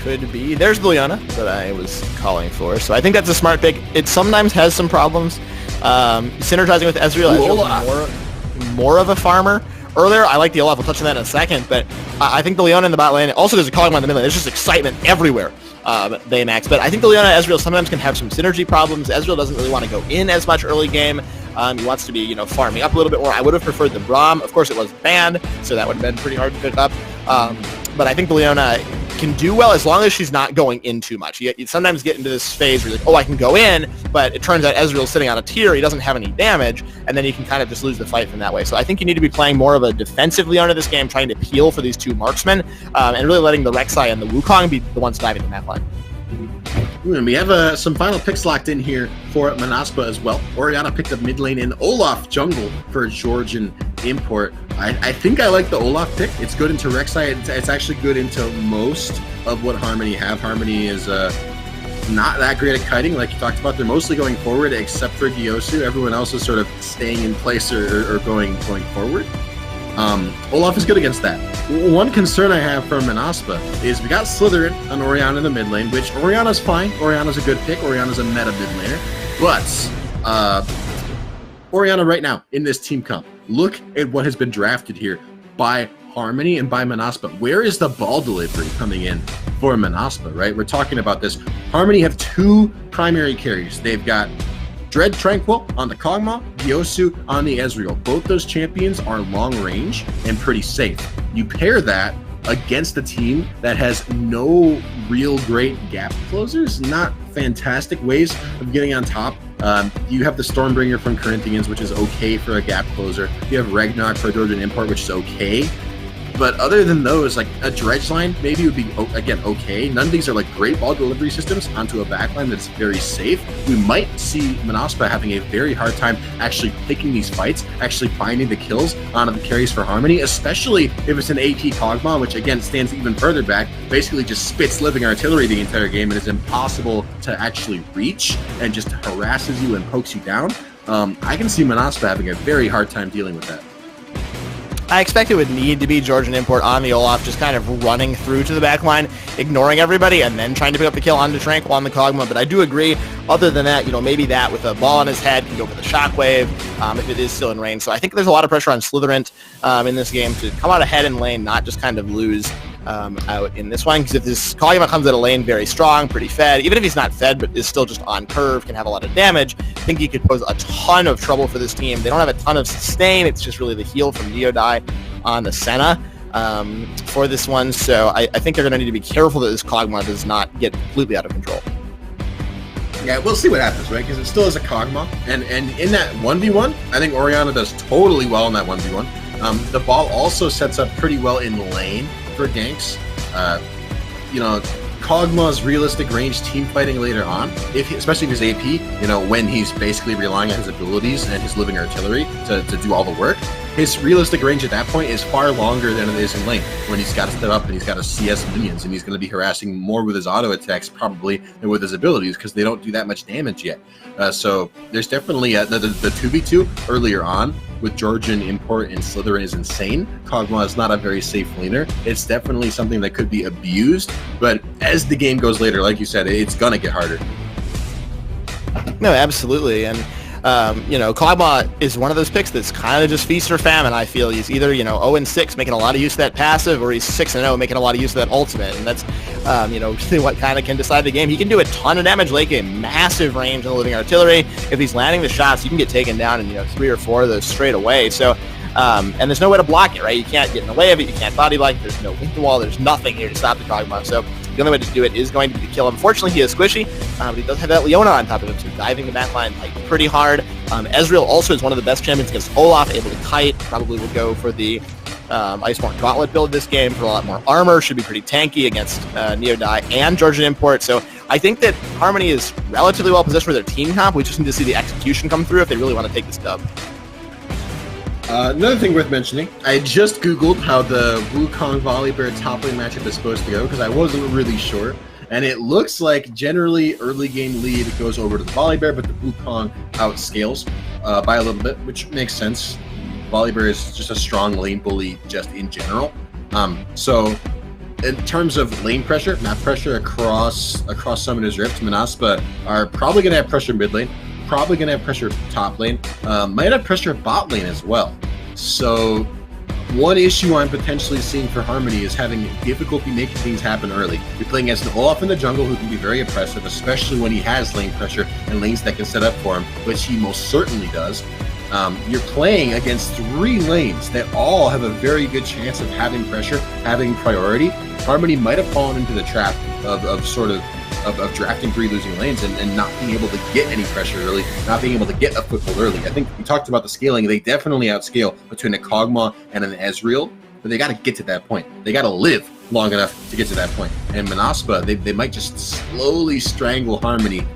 Could be. There's the Leona that I was calling for. So I think that's a smart pick. It sometimes has some problems. Synergizing with Ezreal. Ezreal's more of a farmer. Earlier, I like the Olaf. We'll touch on that in a second. But I think the Leona in the bot lane. Also, there's a Kog'Maw in the mid lane. There's just excitement everywhere. Baymax. But I think the Leona Ezreal sometimes can have some synergy problems. Ezreal doesn't really want to go in as much early game. He wants to be, farming up a little bit more. I would have preferred the Braum. Of course, it was banned, so that would have been pretty hard to pick up. But I think the Leona can do well as long as she's not going in too much. You sometimes get into this phase where you're like, oh, I can go in, but it turns out Ezreal's sitting on a tier. He doesn't have any damage, and then you can kind of just lose the fight from that way. So I think you need to be playing more of a defensive Leona this game, trying to peel for these two marksmen, and really letting the Rek'Sai and the Wukong be the ones diving the map line. And we have some final picks locked in here for Manaspa as well. Orianna picked up mid lane and Olaf jungle for Georgian Import. I think I like the Olaf pick. It's good into Rek'Sai. It's actually good into most of what Harmony have. Harmony is not that great at kiting, like you talked about. They're mostly going forward, except for Gyosu. Everyone else is sort of staying in place or going forward. Olaf is good against that. One concern I have for Manaspa is we got Slytherin on Orianna in the mid lane, which Orianna's fine. Orianna's a good pick. Orianna's a meta mid laner. But Orianna right now in this team comp, look at what has been drafted here by Harmony and by Manaspa. Where is the ball delivery coming in for Manaspa, right? We're talking about this. Harmony have two primary carries. They've got Dread Tranquil on the Kog'Maw, Gyosu on the Ezreal. Both those champions are long range and pretty safe. You pair that against a team that has no real great gap closers, not fantastic ways of getting on top. You have the Stormbringer from Corinthians, which is okay for a gap closer. You have Ragnarok for Georgian Import, which is okay. But other than those, like a dredge line maybe would be, again, okay. None of these are like great ball delivery systems onto a backline that's very safe. We might see Manaspa having a very hard time actually picking these fights, actually finding the kills onto the carries for Harmony, especially if it's an AP Kog'Maw, which again stands even further back, basically just spits living artillery the entire game and is impossible to actually reach and just harasses you and pokes you down. I can see Manaspa having a very hard time dealing with that. I expect it would need to be Georgian Import on the Olaf, just kind of running through to the back line, ignoring everybody, and then trying to pick up the kill onto Tranquil on the Kog'Maw. But I do agree, other than that, maybe that with a ball on his head can go for the Shockwave if it is still in range. So I think there's a lot of pressure on Slytherin in this game to come out ahead in lane, not just kind of lose out in this one. Because if this Kog'Maw comes out of lane very strong, pretty fed, even if he's not fed but is still just on curve, can have a lot of damage, I think he could pose a ton of trouble for this team. They don't have a ton of sustain. It's just really the heal from Neodai on the Senna for this one. So I think they're going to need to be careful that this Kog'Maw does not get completely out of control. Yeah, we'll see what happens, right? Because it still is a Kog'Maw. And in that 1v1, I think Orianna does totally well in that 1v1. The ball also sets up pretty well in lane for ganks. Kog'Maw's realistic range team fighting later on, especially if he's AP, when he's basically relying on his abilities and his living artillery to do all the work, his realistic range at that point is far longer than it is in lane, when he's got to step up and he's got to CS minions, and he's going to be harassing more with his auto attacks probably than with his abilities, because they don't do that much damage yet. So there's definitely the 2v2 earlier on with Georgian Import and Slytherin is insane. Kog'Maw is not a very safe laner. It's definitely something that could be abused, but as the game goes later, like you said, it's gonna get harder. No, absolutely. And Kog'Maw is one of those picks that's kind of just feast or famine, I feel. He's either, 0-6 making a lot of use of that passive, or he's 6-0 making a lot of use of that ultimate. And that's, really what kind of can decide the game. He can do a ton of damage late game, massive range in the living artillery. If he's landing the shots, you can get taken down in, 3 or 4 of those straight away. So, and there's no way to block it, right? You can't get in the way of it. You can't body block. There's no wing wall. There's nothing here to stop the Kog'Maw. So the only way to do it is going to be to kill him. Unfortunately, he is squishy, but he does have that Leona on top of him, so diving the backline pretty hard. Ezreal also is one of the best champions against Olaf, able to kite. Probably will go for the Iceborne Gauntlet build this game for a lot more armor. Should be pretty tanky against Neodai and Georgian Import. So I think that Harmony is relatively well positioned for their team comp. We just need to see the execution come through if they really want to take this dub. Another thing worth mentioning, I just Googled how the Wukong Volibear top lane matchup is supposed to go because I wasn't really sure. And it looks like generally early game lead goes over to the Volibear, but the Wukong outscales by a little bit, which makes sense. Volibear is just a strong lane bully just in general. So in terms of lane pressure, map pressure across Summoner's Rift, Manaspa are probably going to have pressure mid lane. Probably going to have pressure top lane, might have pressure bot lane as well. So one issue I'm potentially seeing for Harmony is having difficulty making things happen early. You're playing against an Olaf in the jungle who can be very oppressive, especially when he has lane pressure and lanes that can set up for him, which he most certainly does. You're playing against 3 lanes that all have a very good chance of having pressure, having priority. Harmony might have fallen into the trap of drafting 3 losing lanes and not being able to get any pressure early, not being able to get a foothold early. I think we talked about the scaling. They definitely outscale between a Kog'Maw and an Ezreal, but they got to get to that point. They got to live long enough to get to that point. And Manaspa, they might just slowly strangle Harmony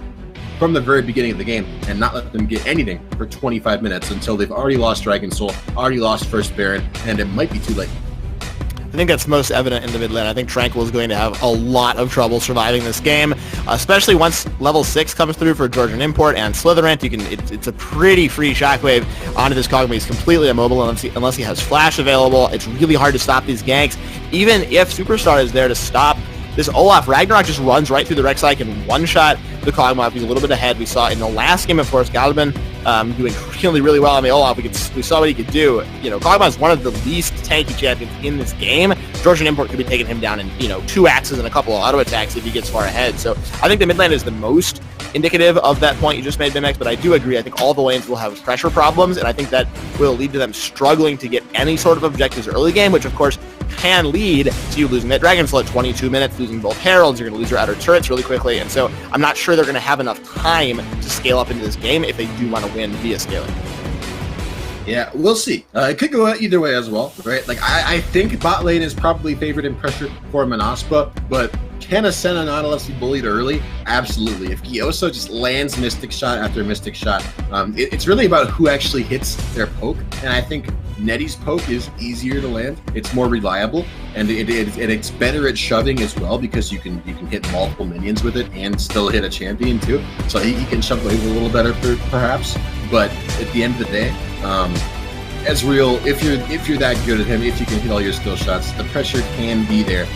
from the very beginning of the game and not let them get anything for 25 minutes until they've already lost Dragon Soul, already lost First Baron, and it might be too late. I think that's most evident in the mid lane. I think Tranquil is going to have a lot of trouble surviving this game, especially once level 6 comes through for Georgian Import and Slytherant. It's a pretty free shockwave onto this Kog'Maw. He's completely immobile unless he has flash available. It's really hard to stop these ganks. Even if Superstar is there to stop this Olaf, Ragnarok just runs right through the Rek'Sai and one-shot the Kog'Maw. He's a little bit ahead. We saw in the last game, of course, Galban doing really well on the Olaf. We saw what he could do. Kog'Maw is one of the least tanky champions in this game. Georgian Import could be taking him down in 2 axes and a couple of auto attacks if he gets far ahead. So I think the mid lane is the most indicative of that point you just made, Bimex, but I do agree. I think all the lanes will have pressure problems, and I think that will lead to them struggling to get any sort of objectives early game, which of course can lead to you losing that Dragon Soul at 22 minutes, losing both Heralds. You're going to lose your outer turrets really quickly, and so I'm not sure they're going to have enough time to scale up into this game if they do want to win via scaling. Yeah, we'll see. It could go either way as well, right? Like, I think bot lane is probably favored in pressure for Manaspa, but can Ascena not unless he bullied early? Absolutely. If Gyoso just lands Mystic Shot after Mystic Shot, it's really about who actually hits their poke, and I think Netty's poke is easier to land. It's more reliable, and it's better at shoving as well because you can hit multiple minions with it and still hit a champion too. So he can shove waves a little better perhaps, but at the end of the day, Ezreal, if you're that good at him, if you can hit all your skill shots, the pressure can be there.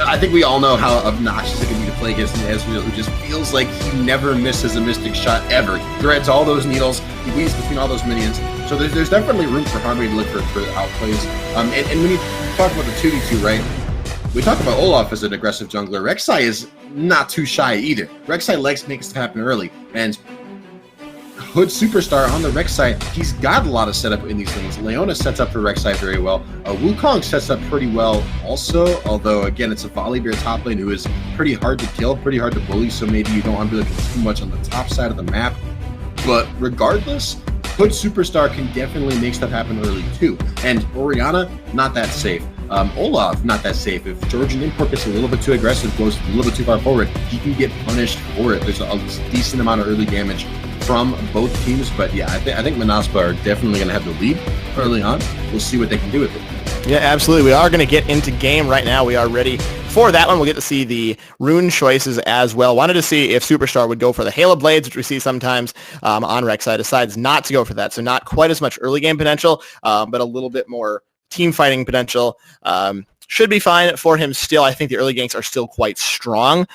I think we all know how obnoxious it can be to play against an Ezreal who just feels like he never misses a Mystic Shot ever. He threads all those needles, he weaves between all those minions. So there's definitely room for Harmony to look for outplays. And when you talk about the 2v2, right? We talk about Olaf as an aggressive jungler. Rek'Sai is not too shy either. Rek'Sai likes to make stuff happen early, and Hood Superstar on the Rek'Sai, he's got a lot of setup in these lanes. Leona sets up for Rek'Sai very well. Wukong sets up pretty well also, although again, it's a Volibear top lane who is pretty hard to kill, pretty hard to bully, so maybe you don't want to be looking too much on the top side of the map. But regardless, Hood Superstar can definitely make stuff happen early too. And Orianna, not that safe. Olaf, not that safe. If Georgian Import gets a little bit too aggressive, goes a little bit too far forward, he can get punished for it. There's a decent amount of early damage from both teams, but yeah, I think Manaspa are definitely going to have the lead early on. We'll see what they can do with it. Yeah, absolutely. We are going to get into game right now. We are ready for that one. We'll get to see the rune choices as well. Wanted to see if Superstar would go for the Halo Blades, which we see sometimes on Rek'Sai. Decides not to go for that, so not quite as much early game potential, but a little bit more team fighting potential. should be fine for him still. I think the early ganks are still quite strong.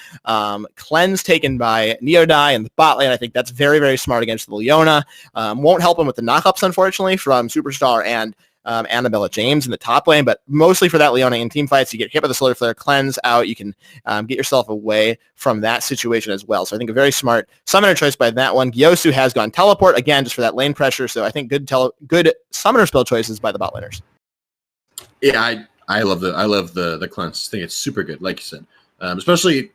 Cleanse taken by Neodai in the bot lane. I think that's very, very smart against the Leona. Won't help him with the knockups, unfortunately, from Superstar and Annabella James in the top lane, but mostly for that Leona in team fights, you get hit by the Solar Flare, cleanse out, you can get yourself away from that situation as well. So I think a very smart summoner choice by that one. Gyosu has gone teleport, again, just for that lane pressure, so I think good summoner spell choices by the bot laners. Yeah, I love the cleanse. I think it's super good, like you said. Especially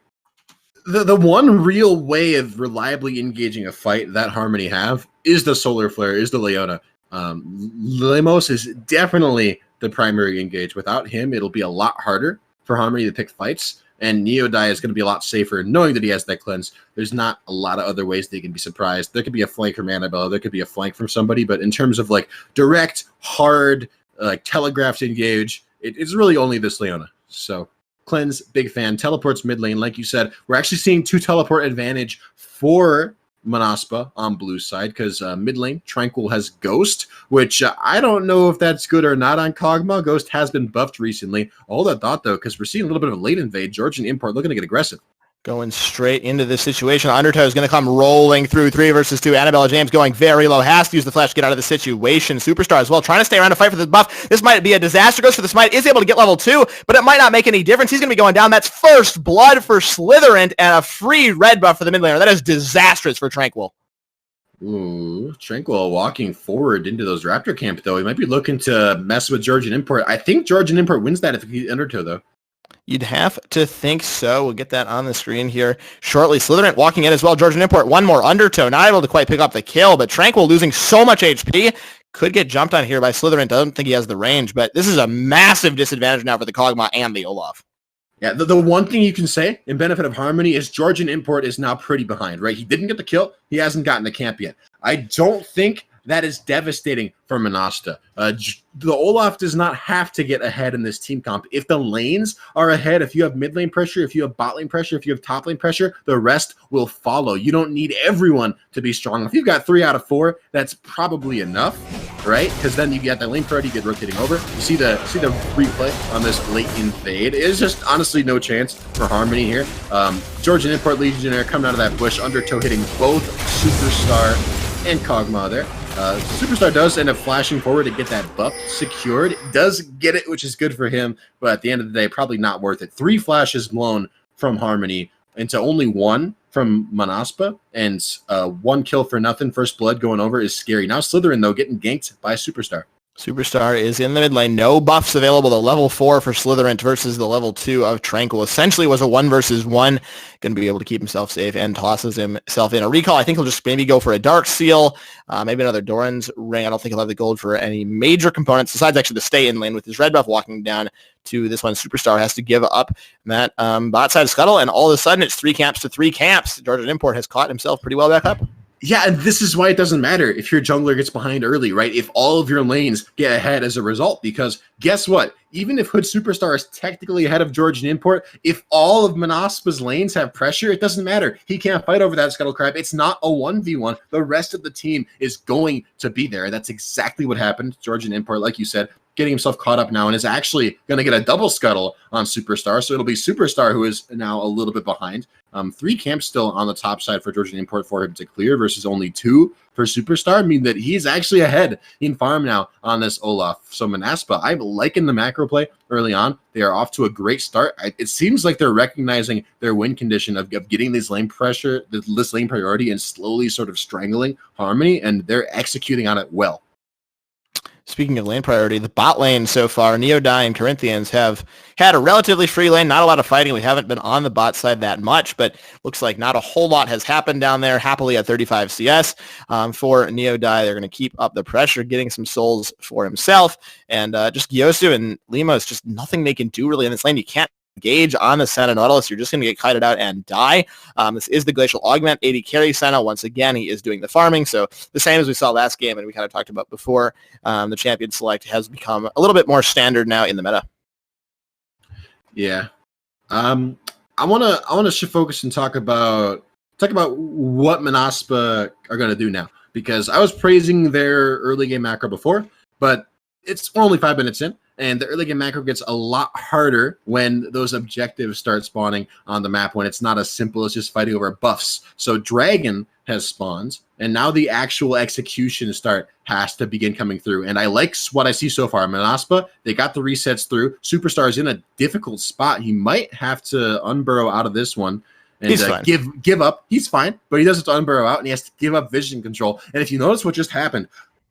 the one real way of reliably engaging a fight that Harmony have is the Solar Flare, is the Leona. Lemos is definitely the primary engage. Without him, it'll be a lot harder for Harmony to pick fights, and Neodai is going to be a lot safer knowing that he has that cleanse. There's not a lot of other ways they can be surprised. There could be a flank from Annabella, there could be a flank from somebody, but in terms of like direct, hard, like telegraphed engage, it's really only this Leona. So cleanse, big fan. Teleports mid lane, like you said. We're actually seeing 2 teleport advantage for Manaspa on blue side, because mid lane Tranquil has Ghost, which I don't know if that's good or not on Kog'Maw. Ghost has been buffed recently. Hold that thought though, because we're seeing a little bit of a late invade. Georgian Import looking to get aggressive. Going straight into this situation. Undertow is going to come rolling through 3 versus 2. Annabella James going very low. Has to use the flash to get out of the situation. Superstar as well, trying to stay around to fight for the buff. This might be a disaster. Goes for the smite. Is able to get level 2, but it might not make any difference. He's going to be going down. That's first blood for Slytherin and a free red buff for the mid laner. That is disastrous for Tranquil. Ooh, Tranquil walking forward into those Raptor camp, though. He might be looking to mess with Georgian Import. I think Georgian Import wins that if he Undertow, though. You'd have to think so. We'll get that on the screen here shortly. Slytherin walking in as well. Georgian Import, one more Undertow. Not able to quite pick up the kill, but Tranquil losing so much HP. Could get jumped on here by Slytherin. Doesn't think he has the range, but this is a massive disadvantage now for the Kog'Maw and the Olaf. Yeah, the one thing you can say in benefit of Harmony is Georgian Import is now pretty behind, right? He didn't get the kill. He hasn't gotten the camp yet. I don't think that is devastating for Monasta. The Olaf does not have to get ahead in this team comp. If the lanes are ahead, if you have mid lane pressure, if you have bot lane pressure, if you have top lane pressure, the rest will follow. You don't need everyone to be strong. If you've got 3 out of 4, that's probably enough, right? Because then you get that lane priority, you get rotating over. You see the replay on this late invade. It is just honestly no chance for Harmony here. Georgian Import Legionnaire coming out of that bush, Undertow hitting both Superstar and Kog'Maw there. Superstar does end up flashing forward to get that buff secured. Does get it, which is good for him, but at the end of the day, probably not worth it. 3 flashes blown from Harmony into only 1 from Manaspa, and 1 kill for nothing. First blood going over is scary. Now Slytherin, though, getting ganked by Superstar. Superstar is in the mid lane. No buffs available. The level 4 for Slytherin versus the level 2 of Tranquil. Essentially was a 1 versus 1. Going to be able to keep himself safe and tosses himself in a recall. I think he'll just maybe go for a Dark Seal, maybe another Doran's Ring. I don't think he'll have the gold for any major components besides actually the stay in lane with his red buff walking down to this one. Superstar has to give up that bot side scuttle, and all of a sudden it's 3 camps to 3 camps. Georgian Import has caught himself pretty well back up. Yeah, and this is why it doesn't matter if your jungler gets behind early, right? If all of your lanes get ahead as a result, because guess what? Even if Hood Superstar is technically ahead of Georgian Import, if all of Manaspa's lanes have pressure, it doesn't matter. He can't fight over that Scuttle Crab. It's not a 1v1. The rest of the team is going to be there. That's exactly what happened. Georgian Import, like you said, getting himself caught up now and is actually going to get a double scuttle on Superstar. So it'll be Superstar who is now a little bit behind. 3 camps still on the top side for Georgian Import for him to clear versus only 2 for Superstar, mean that he's actually ahead in farm now on this Olaf. So Manaspa, I'm liking the macro play early on. They are off to a great start. It seems like they're recognizing their win condition of getting this lane pressure, this lane priority, and slowly sort of strangling Harmony, and they're executing on it well. Speaking of lane priority, the bot lane so far, Neodai and Corinthians have had a relatively free lane, not a lot of fighting. We haven't been on the bot side that much, but looks like not a whole lot has happened down there. Happily at 35 CS for Neodai. They're going to keep up the pressure, getting some souls for himself. And just Gyosu and Lemos, just nothing they can do really in this lane. You can't engage on the Senna Nautilus. You're just going to get kited out and die. This is the Glacial Augment 80 carry Senna. Once again, he is doing the farming. So the same as we saw last game and we kind of talked about before, the champion select has become a little bit more standard now in the meta. Yeah. I want to shift focus and talk about what Manaspa are going to do now, because I was praising their early game macro before, but we're only 5 minutes in. And the early game macro gets a lot harder when those objectives start spawning on the map, when it's not as simple as just fighting over buffs. So Dragon has spawned, and now the actual execution start has to begin coming through. And I like what I see so far. Manaspa, they got the resets through. Superstar's in a difficult spot. He might have to unburrow out of this one and give up. He's fine, but he does have to unburrow out, and he has to give up vision control. And if you notice what just happened,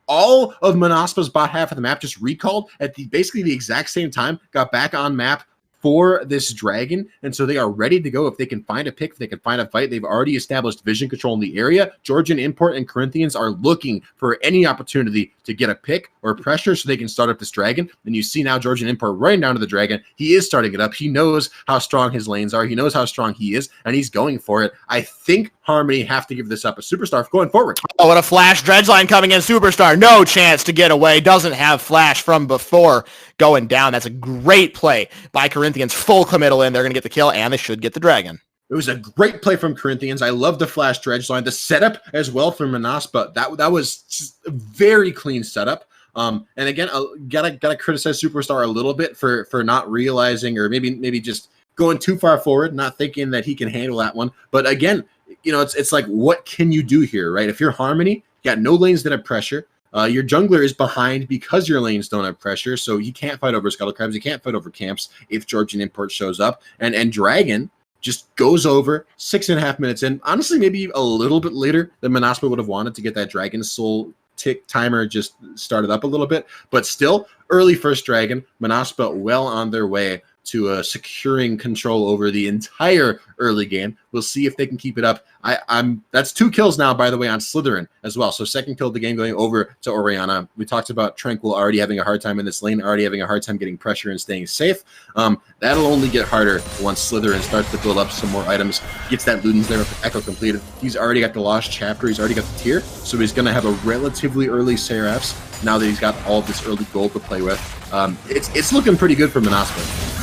all of Manaspa's bot half of the map just recalled at basically the exact same time, got back on map for this Dragon, and so they are ready to go. If they can find a pick, if they can find a fight, they've already established vision control in the area. Georgian Import and Corinthians are looking for any opportunity to get a pick or pressure so they can start up this Dragon. And you see now Georgian Import running down to the Dragon. He is starting it up. He knows how strong his lanes are. He knows how strong he is, and he's going for it. I think Harmony have to give this up. A Superstar going forward. Oh, what a flash. Dredgeline coming in. Superstar, no chance to get away. Doesn't have flash from before going down. That's a great play by Corinthians. Full committal in. They're going to get the kill, and they should get the Dragon. It was a great play from Corinthians. I love the flash Dredgeline. The setup as well from Manaspa. That was just a very clean setup. And again, gotta criticize Superstar a little bit for not realizing, or maybe just going too far forward, not thinking that he can handle that one. But again, you know, it's like, what can you do here, right? If you're Harmony, you got no lanes that have pressure. Your jungler is behind because your lanes don't have pressure, so he can't fight over Scuttle Crabs. He can't fight over camps if Georgian Import shows up. And Dragon just goes over 6.5 minutes in. Honestly, maybe a little bit later than Manaspa would have wanted to get that Dragon Soul tick timer just started up a little bit. But still, early first Dragon. Manaspa well on their way to securing control over the entire early game. We'll see if they can keep it up. That's 2 kills now, by the way, on Slytherin as well. So second kill of the game going over to Oriana. We talked about Tranquil already having a hard time in this lane, already having a hard time getting pressure and staying safe. That'll only get harder once Slytherin starts to build up some more items, gets that Luden's there with Echo completed. He's already got the Lost Chapter, he's already got the tier, so he's going to have a relatively early Seraphs now that he's got all of this early gold to play with. It's looking pretty good for Manaspa.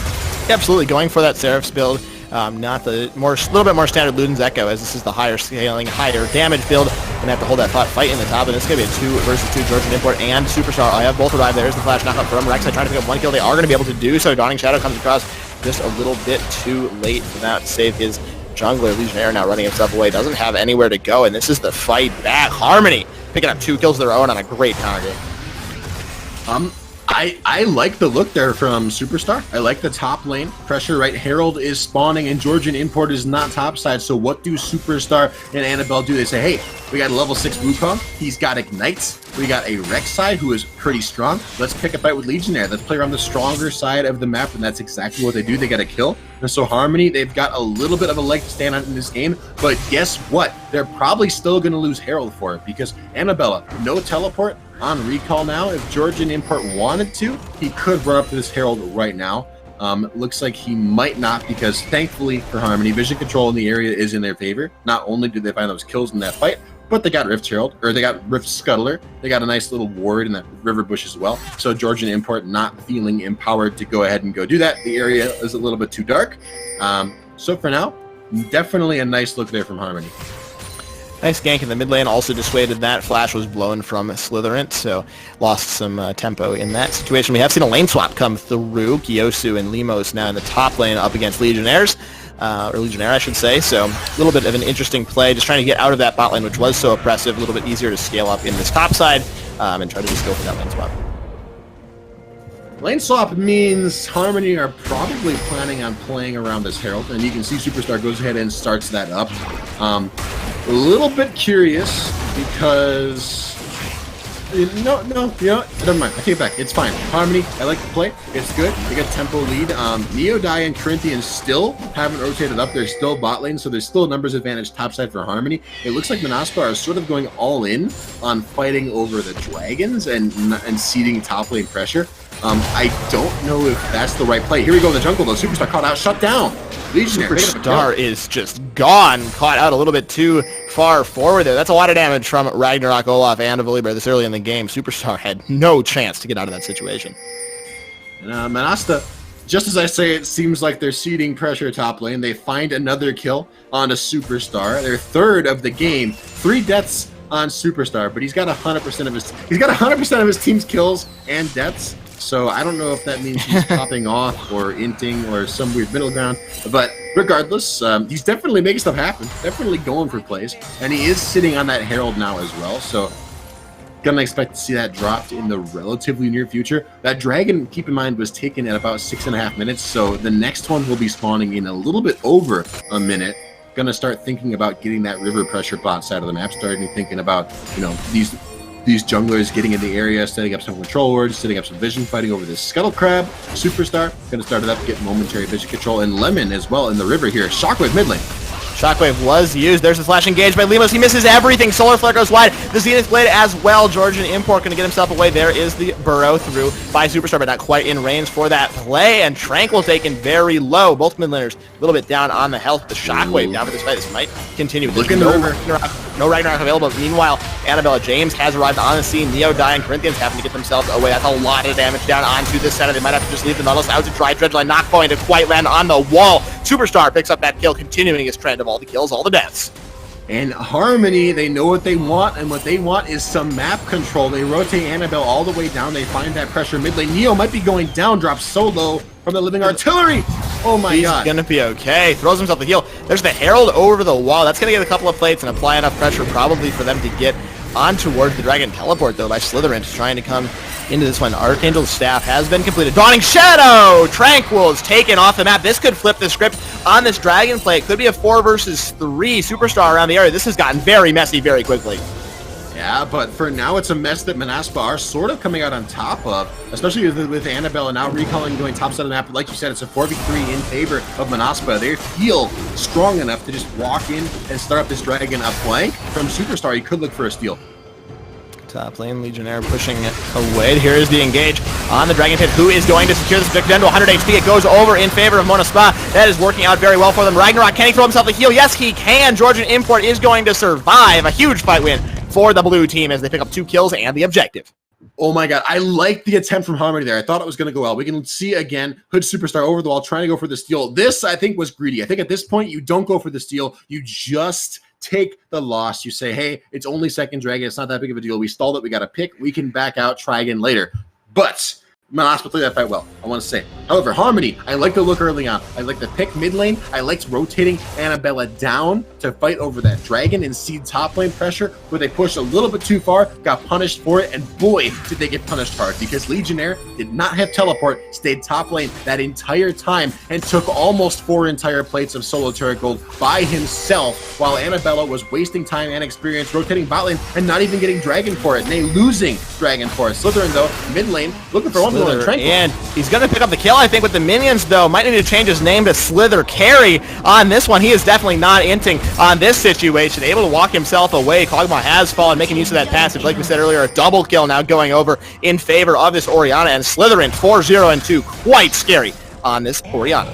Absolutely, going for that Seraph's build. Not the little bit more standard Luden's Echo, as this is the higher scaling, higher damage build. Gonna have to hold that fight in the top, and it's gonna be a 2 versus 2 Georgian Import and Superstar. I have both arrived. There's the flash knockup from Rek'Sai trying to pick up 1 kill. They are gonna be able to do so. Dawning Shadow comes across just a little bit too late for that to save his jungler. Legionnaire now running himself away, doesn't have anywhere to go, and this is the fight back. Harmony picking up 2 kills of their own on a great counter game. I like the look there from Superstar. I like the top lane pressure, right? Herald is spawning and Georgian Import is not topside. So what do Superstar and Annabelle do? They say, hey, we got a level 6 Wukong. He's got Ignites. We got a Rek'Sai who is pretty strong. Let's pick a fight with Legionnaire. Let's play around the stronger side of the map, and that's exactly what they do. They get a kill. And so Harmony, they've got a little bit of a leg to stand on in this game, but guess what? They're probably still going to lose Herald for it because Annabella, no teleport on recall now. If Georgian Import wanted to, he could run up to this Herald right now. Looks like he might not, because thankfully for Harmony, vision control in the area is in their favor. Not only did they find those kills in that fight, but they got Rift Herald, or they got Rift Scuttler. They got a nice little ward in that river bush as well. So Georgian Import not feeling empowered to go ahead and go do that. The area is a little bit too dark. So for now, definitely a nice look there from Harmony. Nice gank in the mid lane, also dissuaded that. Flash was blown from Slytherin, so lost some tempo in that situation. We have seen a lane swap come through. Gyosu and Limos now in the top lane up against Legionnaires, or Legionnaire I should say, so a little bit of an interesting play, just trying to get out of that bot lane, which was so oppressive, a little bit easier to scale up in this top side, and try to just go for that lane swap. Lane swap means Harmony are probably planning on playing around this Herald, and you can see Superstar goes ahead and starts that up. A little bit curious because no, never mind. I take it back. It's fine. Harmony, I like the play. It's good. They get tempo lead. Neodai and Corinthians still haven't rotated up. They're still bot lane, so there's still a numbers advantage topside for Harmony. It looks like Manaspa are sort of going all in on fighting over the dragons and ceding top lane pressure. I don't know if that's the right play. Here we go in the jungle, though. Superstar caught out, shut down. Legionnaire, Superstar is just gone. Caught out a little bit too far forward there. That's a lot of damage from Ragnarok, Olaf, and Volibear this early in the game. Superstar had no chance to get out of that situation. And Manasta, just as I say, it seems like they're ceding pressure top lane. They find another kill on a Superstar. Their third of the game. 3 deaths on Superstar, but he's got 100% of his team's kills and deaths. so I don't know if that means he's popping off or inting or some weird middle ground. But regardless, he's definitely making stuff happen, definitely going for plays, and he is sitting on that Herald now as well. So gonna expect to see that dropped in the relatively near future. That dragon, keep in mind, was taken at about 6.5 minutes, so the next one will be spawning in a little bit over a minute. Gonna start thinking about getting that river pressure bot side of the map, starting thinking about, you know, these junglers getting in the area, setting up some control wards, setting up some vision, fighting over this Scuttle Crab. Superstar gonna start it up, get momentary vision control, and Lemon as well in the river here. Shockwave mid lane. Shockwave was used. There's the flash engaged by Limos. He misses everything. Solar Flare goes wide. The Zenith Blade as well. Georgian Import going to get himself away. There is the burrow through by Superstar, but not quite in range for that play. And Tranquil taken very low. Both mid laners a little bit down on the health. The Shockwave down for this fight. This might continue. Look in the river. No Ragnarok available. Meanwhile, Annabella James has arrived on the scene. Neo Die and Corinthians having to get themselves away. That's a lot of damage down onto this center. They might have to just leave the Nautilus out to dry. Dredgeline not going to quite land on the wall. Superstar picks up that kill, continuing his trend of all the kills, all the deaths. And Harmony, they know what they want, and what they want is some map control. They rotate Annabelle all the way down. They find that pressure mid lane. Neo might be going down, drops so low from the living artillery. Oh my god. He's gonna be okay. Throws himself the heal. There's the Herald over the wall. That's gonna get a couple of plates and apply enough pressure probably for them to get on towards the Dragon. Teleport though by Slytherin, just trying to come into this one. Archangel's staff has been completed. Dawning Shadow! Tranquil is taken off the map. This could flip the script on this Dragon play. It could be a 4 versus 3 Superstar around the area. This has gotten very messy very quickly. Yeah, but for now, it's a mess that Manaspa are sort of coming out on top of, especially with Annabelle now recalling going top side of the map. Like you said, it's a 4v3 in favor of Manaspa. They feel strong enough to just walk in and start up this Dragon up flank. From Superstar, he could look for a steal. Top lane, Legionnaire pushing it away. Here is the engage on the Dragon Pit. Who is going to secure this objective down to 100 HP? It goes over in favor of Mona Spa. That is working out very well for them. Ragnarok, can he throw himself a heal? Yes, he can. Georgian Import is going to survive. A huge fight win for the blue team as they pick up 2 kills and the objective. Oh my god, I like the attempt from Harmony there. I thought it was going to go well. We can see again, Hood Superstar over the wall trying to go for the steal. This, I think, was greedy. I think at this point, you don't go for the steal. You just take the loss. You say, hey, it's only second Dragon. It's not that big of a deal. We stalled it. We got to pick. We can back out, try again later. But Manaspa played that fight well, I want to say. However, Harmony, I like the look early on. I like the pick mid lane. I liked rotating Annabella down to fight over that Dragon and seed top lane pressure, where they pushed a little bit too far, got punished for it, and boy, did they get punished hard, because Legionnaire did not have teleport, stayed top lane that entire time, and took almost 4 entire plates of solo turret gold by himself, while Annabella was wasting time and experience rotating bot lane and not even getting Dragon for it. They losing Dragon for it. Slytherin, though, mid lane, looking for one. And he's going to pick up the kill, I think, with the minions, though. Might need to change his name to Slither Carry on this one. He is definitely not inting on this situation. Able to walk himself away. Kog'Maw has fallen, making use of that passage. Like we said earlier, a double kill now going over in favor of this Orianna. And Slytherin 4-0-2. Quite scary on this Orianna.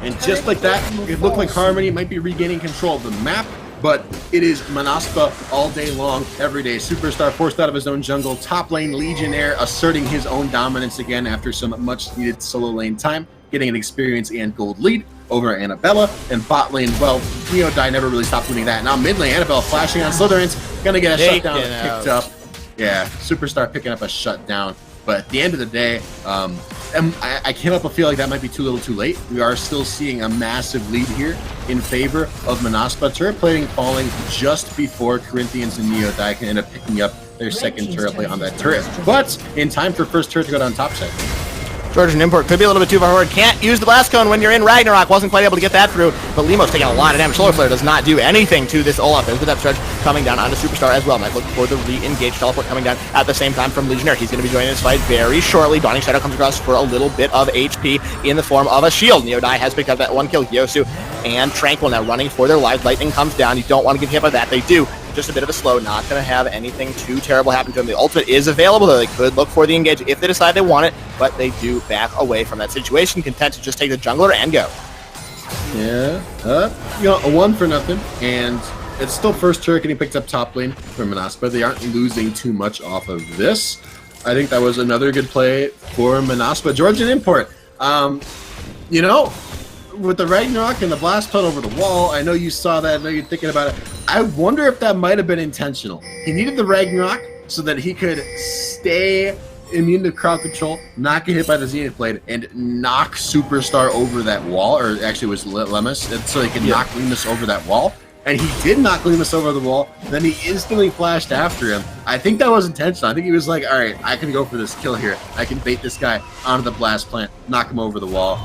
And just like that, it looked like Harmony might be regaining control of the map. But it is Manaspa all day long, every day. Superstar forced out of his own jungle. Top lane Legionnaire asserting his own dominance again after some much needed solo lane time, getting an experience and gold lead over Annabella. And bot lane, well, Neo Die never really stopped winning that. Now mid lane, Annabella flashing on Slytherin's, gonna get a shutdown picked up. Yeah, Superstar picking up a shutdown. But at the end of the day, I can't help but feel like that might be too little too late. We are still seeing a massive lead here in favor of Manaspa. Turret plating falling just before Corinthians and Neo Die can end up picking up their second turret plate on that turret. But in time for first turret to go down top side. Georgian Import could be a little bit too far forward. Can't use the Blast Cone when you're in Ragnarok. Wasn't quite able to get that through. But Limo's taking a lot of damage. Solar Flare does not do anything to this Olaf. There's the depth charge coming down onto Superstar as well. Might look for the re-engage teleport coming down at the same time from Legionnaire. He's going to be joining this fight very shortly. Dawning Shadow comes across for a little bit of HP in the form of a shield. Neo Die has picked up that 1 kill. Yosu and Tranquil now running for their lives. Lightning comes down. You don't want to get hit by that. They do. Just a bit of a slow, not going to have anything too terrible happen to them. The ultimate is available, though. They could look for the engage if they decide they want it, but they do back away from that situation, content to just take the jungler and go. Yeah, you know, a 1-0, and it's still first turret getting picked up top lane from Manaspa. They aren't losing too much off of this. I think that was another good play for Manaspa. Georgian Import, you know, with the Ragnarok and the blast pun over the wall, I know you saw that, I know you're thinking about it. I wonder if that might have been intentional. He needed the Ragnarok so that he could stay immune to crowd control, not get hit by the Zenith Blade, and knock Superstar over that wall, or actually it was Lemus, so he could knock Lemus over that wall. And he did knock Lemus over the wall, then he instantly flashed after him. I think that was intentional. I think he was like, all right, I can go for this kill here. I can bait this guy onto the blast plant, knock him over the wall.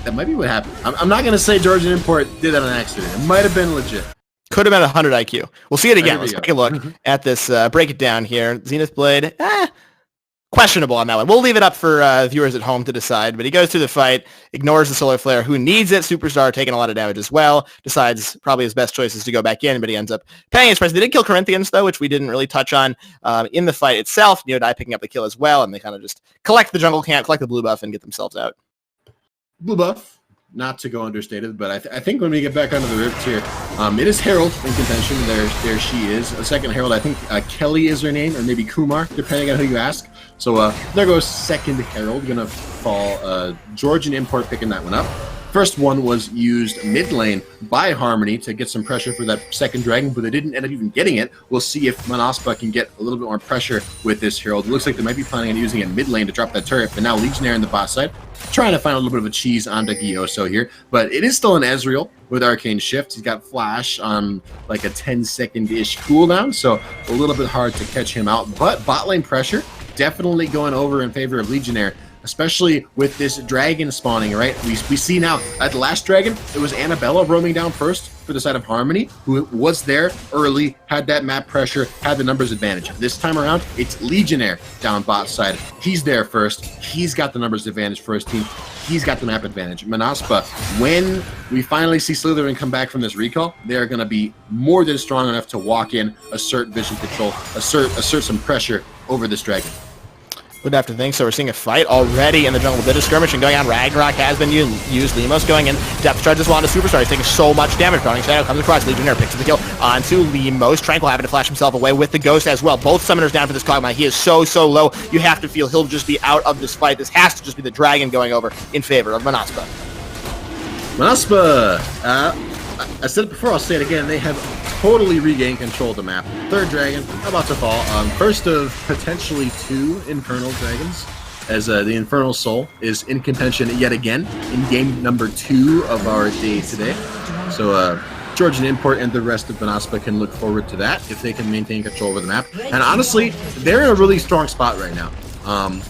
That might be what happened. I'm not going to say Georgian Import did that on accident. It might have been legit. Could have been 100 IQ. We'll see it again. Let's take a look at this, break it down here. Zenith Blade, questionable on that one. We'll leave it up for viewers at home to decide, but he goes through the fight, ignores the Solar Flare, who needs it. Superstar taking a lot of damage as well, decides probably his best choice is to go back in, but he ends up paying his price. They did kill Corinthians, though, which we didn't really touch on in the fight itself. Neodai picking up the kill as well, and they kind of just collect the jungle camp, collect the blue buff, and get themselves out. Blue buff, not to go understated, but I think when we get back onto the rift here, it is Herald in contention. There she is. A second Herald, I think Kelly is her name, or maybe Kumar, depending on who you ask. So there goes second Herald, gonna fall Georgian Import picking that one up. First one was used mid lane by Harmony to get some pressure for that second dragon, but they didn't end up even getting it. We'll see if Manaspa can get a little bit more pressure with this Herald. It looks like they might be planning on using it mid lane to drop that turret, but now Legionnaire in the bot side, trying to find a little bit of a cheese onto Gyoso here, but it is still an Ezreal with Arcane Shift. He's got Flash on like a 10-second-ish cooldown, so a little bit hard to catch him out, but bot lane pressure definitely going over in favor of Legionnaire, especially with this dragon spawning, right? We see now, at the last dragon, it was Annabella roaming down first for the side of Harmony, who was there early, had that map pressure, had the numbers advantage. This time around, it's Legionnaire down bot side. He's there first. He's got the numbers advantage for his team. He's got the map advantage. Manaspa, when we finally see Slytherin come back from this recall, they're going to be more than strong enough to walk in, assert vision control, assert some pressure over this dragon. Would have to think so. We're seeing a fight already in the jungle. A bit of skirmishing going on. Ragnarok has been used. Limos going in. Depth charge this one to Superstar. He's taking so much damage. Browning Shadow comes across. Legionnaire picks up the kill onto Limos. Tranquil having to flash himself away with the Ghost as well. Both summoners down for this Cogma. He is so low. You have to feel he'll just be out of this fight. This has to just be the dragon going over in favor of Manaspa. Manaspa, I said it before, I'll say it again. They have totally regained control of the map. Third dragon about to fall. First of potentially 2 Infernal dragons, as the Infernal Soul is in contention yet again in game number 2 of our day today. So Georgian Import and the rest of Manaspa can look forward to that if they can maintain control over the map. And honestly, they're in a really strong spot right now.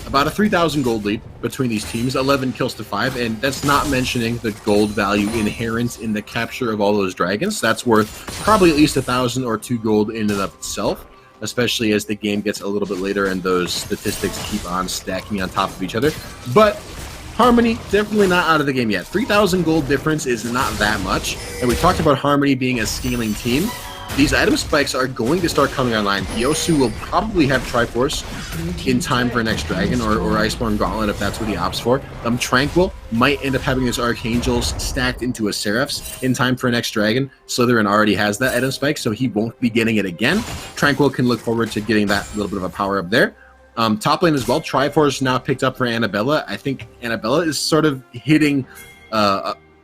About a 3,000 gold lead between these teams, 11 kills to 5, and that's not mentioning the gold value inherent in the capture of all those dragons. That's worth probably at least 1,000 or 2 gold in and of itself, especially as the game gets a little bit later and those statistics keep on stacking on top of each other. But Harmony, definitely not out of the game yet. 3,000 gold difference is not that much, and we talked about Harmony being a scaling team. These item spikes are going to start coming online. Yosu will probably have Triforce in time for next dragon, or Iceborne Gauntlet if that's what he opts for. Tranquil might end up having his Archangels stacked into a Seraphs in time for next dragon. Slytherin already has that item spike, so he won't be getting it again. Tranquil can look forward to getting that little bit of a power up there. Top lane as well, Triforce now picked up for Annabella. I think Annabella is sort of hitting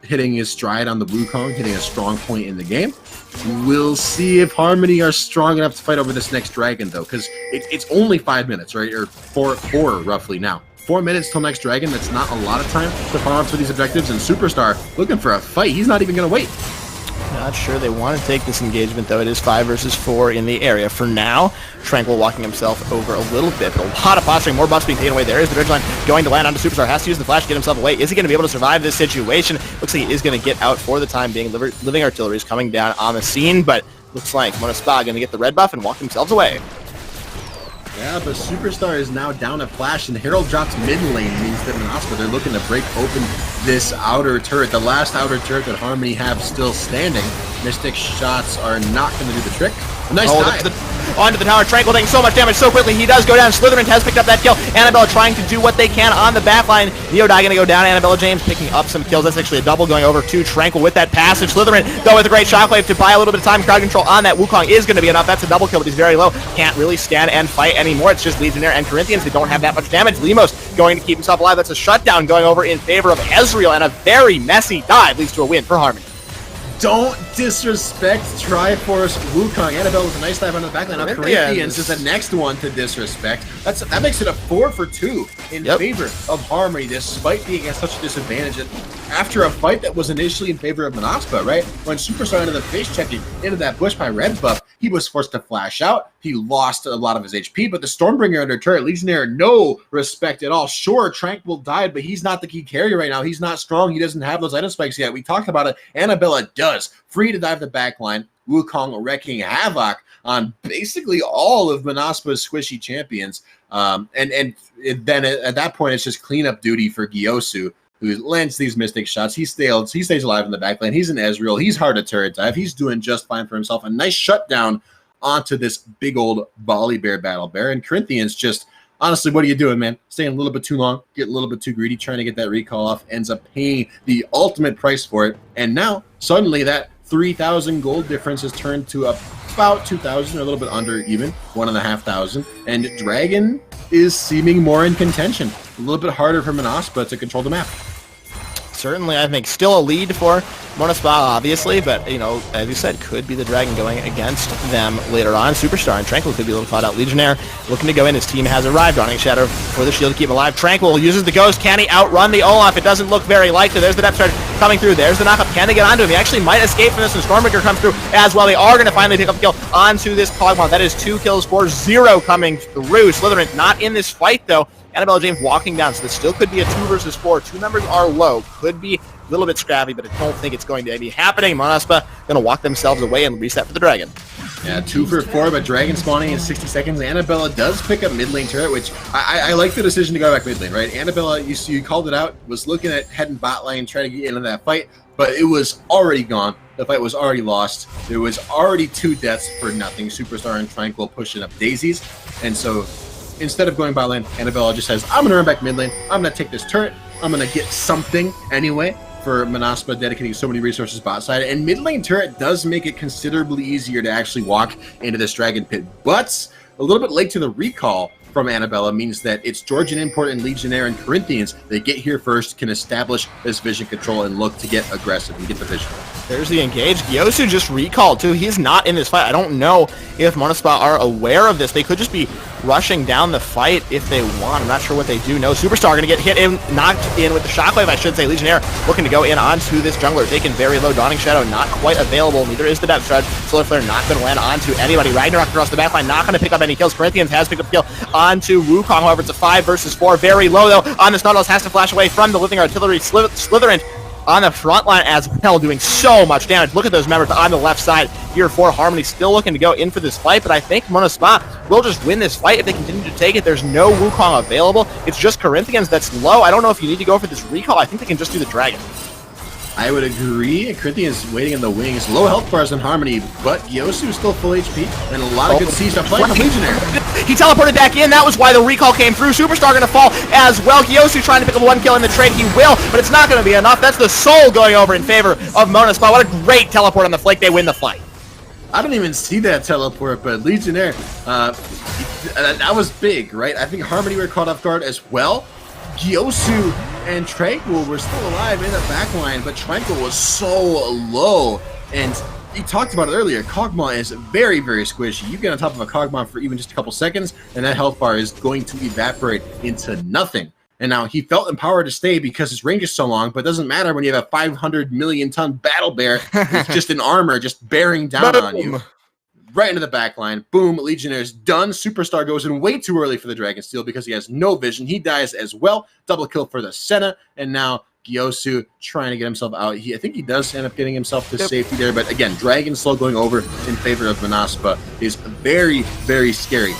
his stride on the Wukong, hitting a strong point in the game. We'll see if Harmony are strong enough to fight over this next dragon, though, because it's only 5 minutes, right? Or four roughly now. 4 minutes till next dragon. That's not a lot of time to farm for these objectives. And Superstar looking for a fight. He's not even going to wait. Not sure they want to take this engagement, though. It is 5 versus 4 in the area. For now, Tranquil walking himself over a little bit, but a lot of posturing, more buffs being taken away. There is the Ridgeline going to land onto Superstar. Has to use the flash to get himself away. Is he going to be able to survive this situation? Looks like he is going to get out for the time being. Living Artillery is coming down on the scene, but looks like Manaspa going to get the red buff and walk themselves away. Yeah, but Superstar is now down a flash, and Herald drops mid lane. Means that Manaspa, they're looking to break open this outer turret, the last outer turret that Harmony have still standing. Mystic shots are not going to do the trick. A nice dive. Onto the tower. Tranquil taking so much damage so quickly. He does go down. Slytherin has picked up that kill. Annabella trying to do what they can on the back line. Neodai going to go down. Annabella James picking up some kills. That's actually a double going over to Tranquil with that passage. Slytherin go with a great shockwave to buy a little bit of time. Crowd control on that Wukong is going to be enough. That's a double kill, but he's very low. Can't really stand and fight anymore. It's just Legionnaire and Corinthians. They don't have that much damage. Limos going to keep himself alive. That's a shutdown going over in favor of Ezreal, and a very messy dive leads to a win for Harmony. Don't disrespect Triforce Wukong. Annabelle with a nice dive on the backline. Now Corinthians is the next one to disrespect. That makes it a 4 for 2 in favor of Harmony, despite being at such a disadvantage. And after a fight that was initially in favor of Manaspa, right? When Superstar ended up face checking into that bush by Red Buff, he was forced to flash out. He lost a lot of his HP, but the Stormbringer under turret, Legionnaire, no respect at all. Sure, Tranquil died, but he's not the key carrier right now. He's not strong. He doesn't have those item spikes yet. We talked about it. Annabella does. Free to dive the backline. Wukong wrecking havoc on basically all of Manaspa's squishy champions. And then at that point, it's just cleanup duty for Gyosu, who lands these mystic shots. He stays alive in the backline. He's an Ezreal. He's hard to turret dive. He's doing just fine for himself. A nice shutdown onto this big old Bali Bear Battle Bear. And Corinthians just, honestly, what are you doing, man? Staying a little bit too long, getting a little bit too greedy, trying to get that recall off, ends up paying the ultimate price for it. And now, suddenly, that 3,000 gold difference has turned to about 2,000, a little bit under even, 1,500. And Dragon is seeming more in contention. A little bit harder for Manaspa to control the map. Certainly, I think still a lead for Manaspa, obviously, but, you know, as you said, could be the Dragon going against them later on. Superstar and Tranquil could be a little caught out. Legionnaire looking to go in. His team has arrived. Dawning Shadow for the shield to keep him alive. Tranquil uses the Ghost. Can he outrun the Olaf? It doesn't look very likely. There's the depth charge coming through. There's the knockup. Can they get onto him? He actually might escape from this, and Stormbreaker comes through as well. They are going to finally pick up the kill onto this Cogmon. That is 2 kills for 0 coming through. Slytherin not in this fight, though. Annabella James walking down, so this still could be a 2 versus 4. 2 members are low. Could be a little bit scrappy, but I don't think it's going to be happening. Manaspa going to walk themselves away and reset for the Dragon. Yeah, 2 for 4, but Dragon spawning in 60 seconds. Annabella does pick up mid lane turret, which I like the decision to go back mid lane, right? Annabella, you called it out, was looking at heading bot lane, trying to get into that fight, but it was already gone. The fight was already lost. There was already 2 deaths for nothing. Superstar and Tranquil pushing up daisies, and so instead of going bot lane, Annabella just says, I'm going to run back mid lane. I'm going to take this turret. I'm going to get something anyway for Manaspa dedicating so many resources bot side. And mid lane turret does make it considerably easier to actually walk into this Dragon Pit. But a little bit late to the recall from Annabella means that it's Georgian Import and Legionnaire and Corinthians. They get here first, can establish this vision control and look to get aggressive and get the vision. There's the engage. Gyosu just recalled too. He's not in this fight. I don't know if Manaspa are aware of this. They could just be rushing down the fight if they want. I'm not sure what they do. No, Superstar going to get hit in, knocked in with the shockwave, I should say. Legionnaire looking to go in onto this jungler. Taken very low. Dawning Shadow not quite available. Neither is the depth charge. Solar Flare not going to land onto anybody. Ragnarok across the backline not going to pick up any kills. Corinthians has picked up a kill onto Wukong. However, it's a 5 versus 4. Very low though on this. Nautilus has to flash away from the living artillery. Slytherin on the front line as well, doing so much damage. Look at those members on the left side here for Harmony, still looking to go in for this fight, but I think Manaspa will just win this fight if they continue to take it. There's no Wukong available. It's just Corinthians that's low. I don't know if you need to go for this recall. I think they can just do the Dragon. I would agree. Corinthians waiting in the wings. Low health bars in Harmony, but Gyosu is still full HP, and a lot of good siege to play from Legionnaire. He teleported back in. That was why the recall came through. Superstar going to fall as well. Gyosu trying to pick up 1 kill in the trade. He will, but it's not going to be enough. That's the soul going over in favor of Manaspa. What a great teleport on the flank. They win the fight. I don't even see that teleport, but Legionnaire, that was big, right? I think Harmony were caught off guard as well. Gyosu and Tranquil were still alive in the backline, but Tranquil was so low. And you talked about it earlier, Cogmon is very, very squishy. You get on top of a Cogmon for even just a couple seconds, and that health bar is going to evaporate into nothing. And now he felt empowered to stay because his range is so long, but it doesn't matter when you have a 500 million ton battle bear. It's just in armor, just bearing down on you. Right into the back line. Boom, Legionnaire's done. Superstar goes in way too early for the Dragon Steel because he has no vision. He dies as well. Double kill for the Senna. And now Gyosu trying to get himself out. I think he does end up getting himself to safety there. But again, Dragon Slow going over in favor of Manaspa is very, very scary.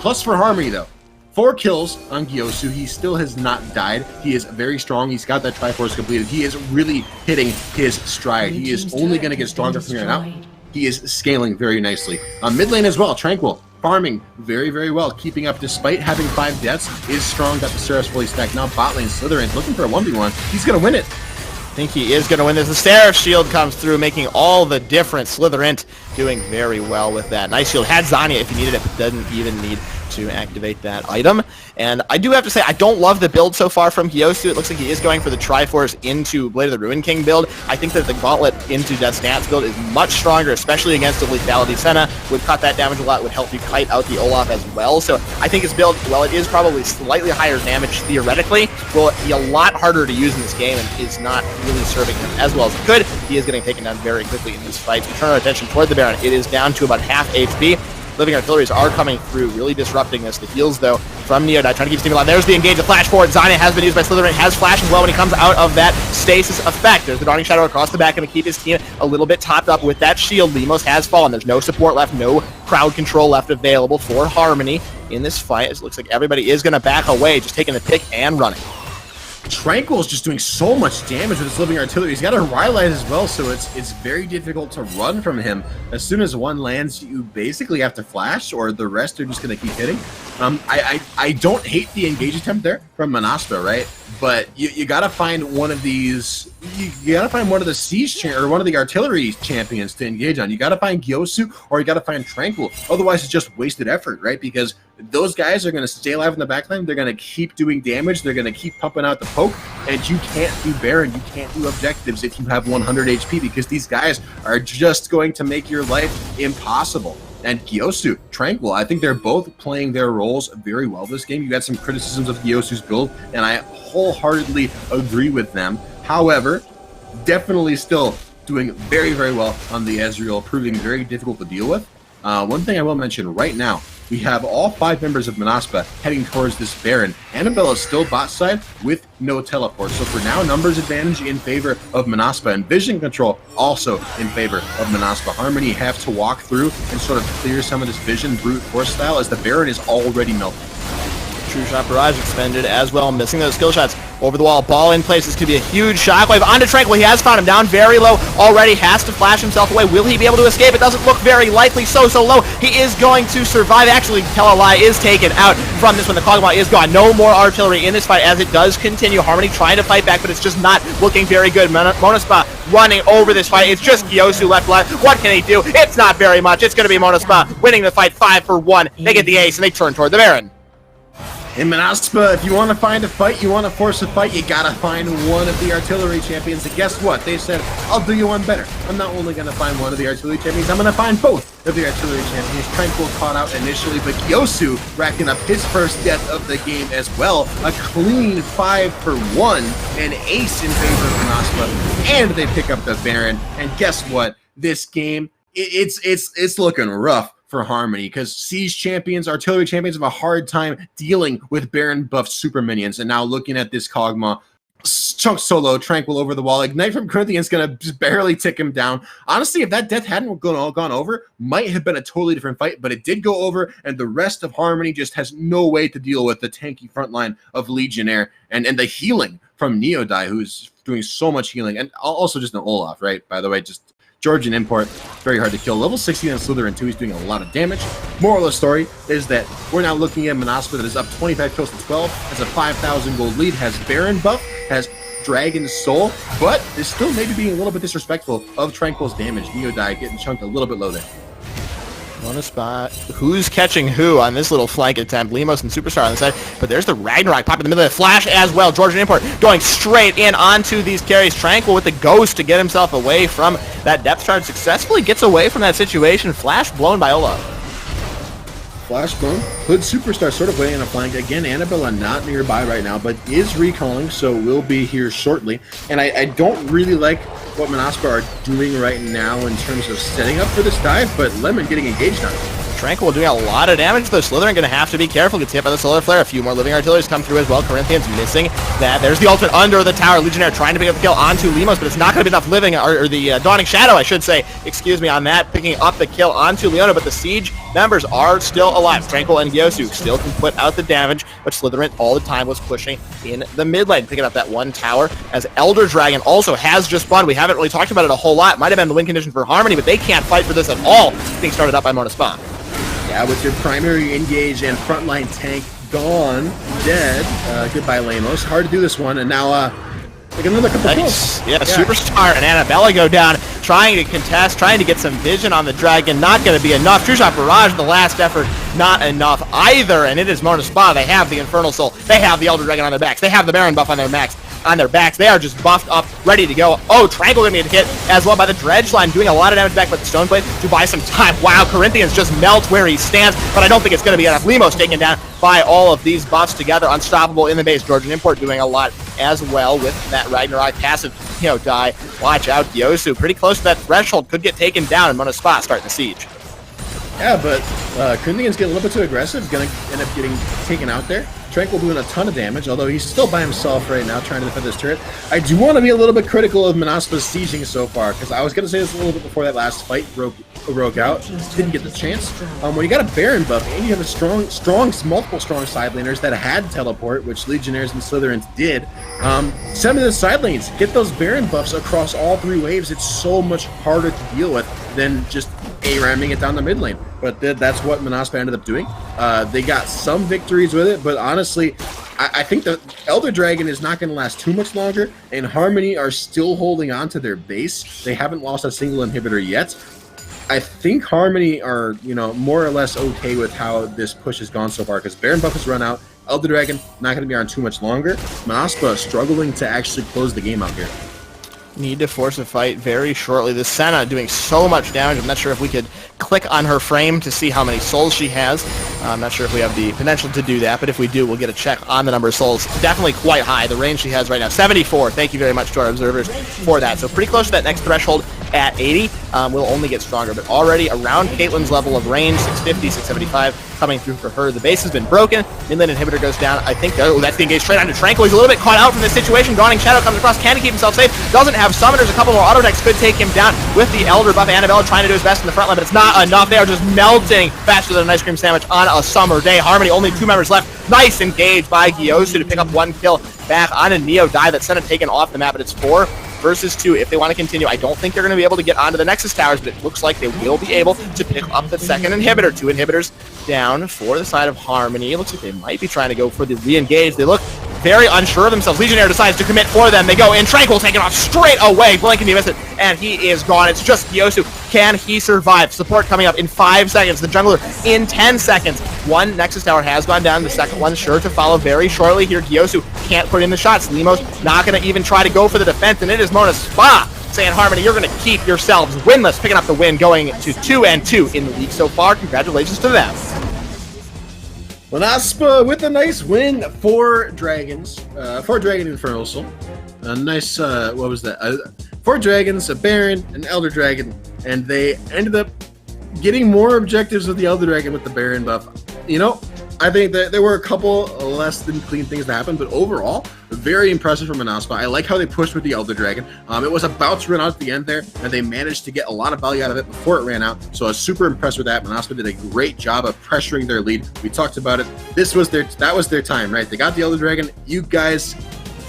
Plus for Harmony, though. 4 kills on Gyosu. He still has not died. He is very strong. He's got that Triforce completed. He is really hitting his stride. He is only going to get stronger from here on out. He is scaling very nicely. Mid lane as well, Tranquil farming very, very well, keeping up despite having 5 deaths, is strong, got the Seraphs fully stacked. Now bot lane, Slytherin looking for a 1v1. He's going to win it. I think he is going to win this. The Seraph shield comes through, making all the difference. Slytherin doing very well with that. Nice shield. Had Zanya if he needed it, but doesn't even need to activate that item. And I do have to say, I don't love the build so far from Gyosu. It looks like he is going for the Triforce into Blade of the Ruin King build. I think that the Gauntlet into Death Stats build is much stronger, especially against the Lethality Senna. Would cut that damage a lot, would help you kite out the Olaf as well. So I think his build, while it is probably slightly higher damage theoretically, will be a lot harder to use in this game and is not really serving him as well as it could. He is getting taken down very quickly in these fights. We turn our attention toward the Baron. It is down to about half HP. Living Artilleries are coming through, really disrupting this. The heals, though, from Neodie, trying to keep his team alive. There's the engage, the flash forward. Zyna has been used by Slytherin, has flash as well when he comes out of that stasis effect. There's the Dawning Shadow across the back, going to keep his team a little bit topped up with that shield. Limos has fallen. There's no support left, no crowd control left available for Harmony in this fight. It looks like everybody is going to back away, just taking the pick and running. Tranquil is just doing so much damage with his Living Artillery. He's got a Rylite as well, so it's very difficult to run from him. As soon as one lands, you basically have to flash, or the rest are just going to keep hitting. I don't hate the engage attempt there from Manaspa, right? But you got to find one of these. You got to find one of the siege or one of the artillery champions to engage on. You got to find Gyosu, or you got to find Tranquil. Otherwise, it's just wasted effort, right? Because those guys are going to stay alive in the backline. They're going to keep doing damage. They're going to keep pumping out the poke. And you can't do Baron. You can't do objectives if you have 100 HP, because these guys are just going to make your life impossible. And Gyosu, Tranquil, I think they're both playing their roles very well this game. You got some criticisms of Gyosu's build, and I wholeheartedly agree with them. However, definitely still doing very, very well on the Ezreal, proving very difficult to deal with. One thing I will mention right now, we have all 5 members of Manaspa heading towards this Baron. Annabelle is still bot side with no teleport. So for now, numbers advantage in favor of Manaspa, and vision control also in favor of Manaspa. Harmony have to walk through and sort of clear some of this vision brute force style, as the Baron is already melting. True Shot Barrage expended as well, missing those skill shots. Over the wall, ball in place. This could be a huge shockwave onto Tranquil. He has found him down very low already, has to flash himself away. Will he be able to escape? It doesn't look very likely. So low. He is going to survive. Actually, tell a lie, is taken out from this one. The Kog'Maw is gone. No more artillery in this fight as it does continue. Harmony trying to fight back, but it's just not looking very good. Monaspa running over this fight. It's just Gyosu left. What can he do? It's not very much. It's going to be Monaspa winning the fight 5-1. They get the ace and they turn toward the Baron. In Manaspa, if you want to find a fight, you want to force a fight, you gotta find one of the artillery champions. And guess what? They said, I'll do you one better. I'm not only going to find one of the artillery champions, I'm going to find both of the artillery champions. Tranquil caught out initially, but Gyosu racking up his first death of the game as well. A clean 5-for-1, an ace in favor of Manaspa, and they pick up the Baron. And guess what? This game, it's looking rough for Harmony, because siege champions, artillery champions have a hard time dealing with Baron buffed super minions. And now looking at this Kog'Maw, chunk solo, Tranquil over the wall. Ignite from Corinthian's gonna just barely tick him down. Honestly, if that death hadn't gone over, might have been a totally different fight, but it did go over, and the rest of Harmony just has no way to deal with the tanky front line of Legionnaire and the healing from Neodie, who's doing so much healing, and also just an Olaf, right? By the way, just Georgian import, very hard to kill. Level 16 on Slytherin too, he's doing a lot of damage. Moral of the story is that we're now looking at Manaspa that is up 25 kills to 12, has a 5,000 gold lead, has Baron buff, has Dragon's Soul, but is still maybe being a little bit disrespectful of Tranquil's damage. Neodie getting chunked a little bit low there. On a spot. Who's catching who on this little flank attempt? Limos and Superstar on the side, but there's the Ragnarok popping in the middle of the flash as well. Georgian import going straight in onto these carries. Tranquil with the ghost to get himself away from that depth charge. Successfully gets away from that situation. Flash blown by Olaf. Flash blown. Hood Superstar sort of waiting on a flank. Again, Annabella not nearby right now, but is recalling, so will be here shortly. And I don't really like what Manaspa are doing right now in terms of setting up for this dive, but Lemon getting engaged on it. Tranquil doing a lot of damage, though. Slytherin going to have to be careful. Gets hit by the Solar Flare. A few more Living Artilleries come through as well. Corinthians missing that. There's the ultimate under the tower. Legionnaire trying to pick up the kill onto Limos, but it's not going to be enough living, or the Dawning Shadow, I should say, excuse me, on that. Picking up the kill onto Leona, but the Siege members are still alive. Tranquil and Gyosu still can put out the damage, but Slytherin all the time was pushing in the mid lane, picking up that one tower, as Elder Dragon also has just spawned. We haven't really talked about it a whole lot. Might have been the win condition for Harmony, but they can't fight for this at all. Being started up by Monaspa. Yeah, with your primary engage and frontline tank gone, dead. Goodbye, Lamos. Hard to do this one, and now like another couple kills. Yeah, Superstar and Annabella go down. trying to contest, trying to get some vision on the Dragon. Not going to be enough. True Shot Barrage, the last effort, not enough either. And it is MON Spa. They have the Infernal Soul. They have the Elder Dragon on their backs. They have the Baron buff on their backs. They are just buffed up, ready to go. Oh, Tranquil gonna get hit as well by the Dredge Line, doing a lot of damage back with the Stoneblade to buy some time. Wow, Corinthians just melts where he stands, but I don't think it's gonna be enough. Lemos taken down by all of these buffs together. Unstoppable in the base. Georgian Import doing a lot as well with that Ragnarok passive, die. Watch out, Gyosu. Pretty close to that threshold. Could get taken down, and MON Spa starting the siege. Yeah, but Corinthians get a little bit too aggressive. Gonna end up getting taken out there. Tranquil doing a ton of damage, although he's still by himself right now trying to defend this turret. I do want to be a little bit critical of Manaspa's sieging so far, because I was going to say this a little bit before that last fight broke out. Didn't get the chance. When you got a Baron buff and you have multiple strong side laners that had teleport, which Legionnaires and Slytherins did, send me to the side lanes. Get those Baron buffs across all 3 waves. It's so much harder to deal with than just ramming it down the mid lane. But that's what Manaspa ended up doing. They got some victories with it, but honestly, I think the Elder Dragon is not going to last too much longer, and Harmony are still holding on to their base. They haven't lost a single inhibitor yet. I think Harmony are, more or less okay with how this push has gone so far, because Baron buff has run out. Elder Dragon not going to be on too much longer. Manaspa struggling to actually close the game out here. Need to force a fight very shortly. This Senna doing so much damage. I'm not sure if we could click on her frame to see how many souls she has. I'm not sure if we have the potential to do that, but if we do, we'll get a check on the number of souls. Definitely quite high. The range she has right now, 74. Thank you very much to our observers for that. So pretty close to that next threshold at 80. We'll only get stronger, but already around Caitlyn's level of range, 650, 675 coming through for her. The base has been broken. Midland inhibitor goes down. I think, that's the engage straight onto Tranquil. He's a little bit caught out from this situation. Dawning Shadow comes across. Can he keep himself safe? Doesn't have summoners. A couple more auto decks could take him down with the Elder buff. Annabelle trying to do his best in the front line, but it's not enough. They are just melting faster than an ice cream sandwich on a summer day. Harmony, only 2 members left. Nice engage by Gyosu to pick up 1 kill back on a Neo dive that sent it taken off the map, but it's 4 versus 2 if they want to continue. I don't think they're going to be able to get onto the Nexus towers, but it looks like they will be able to pick up the second inhibitor. 2 inhibitors down for the side of Harmony. It looks like they might be trying to go for the re-engage. They look very unsure of themselves. Legionnaire decides to commit for them. They go in. Tranquil taken off straight away. Blink and you miss it, and he is gone. It's just Gyosu. Can he survive? Support coming up in 5 seconds. The jungler in 10 seconds. 1 Nexus tower has gone down. The second one sure to follow very shortly here. Gyosu can't put in the shots. Lemos not going to even try to go for the defense, and it is MON Spa saying, Harmony, you're going to keep yourselves winless, picking up the win, going to 2-2 in the league so far. Congratulations to them. Manaspa with a nice win for Dragons, for Dragon Infernal Soul. A nice, what was that? 4 Dragons, a Baron, an Elder Dragon, and they ended up getting more objectives with the Elder Dragon with the Baron buff. I think that there were a couple less than clean things that happened, but overall, very impressive from Manaspa. I like how they pushed with the Elder Dragon. It was about to run out at the end there, and they managed to get a lot of value out of it before it ran out, so I was super impressed with that. Manaspa did a great job of pressuring their lead. We talked about it. That was their time, right? They got the Elder Dragon. You guys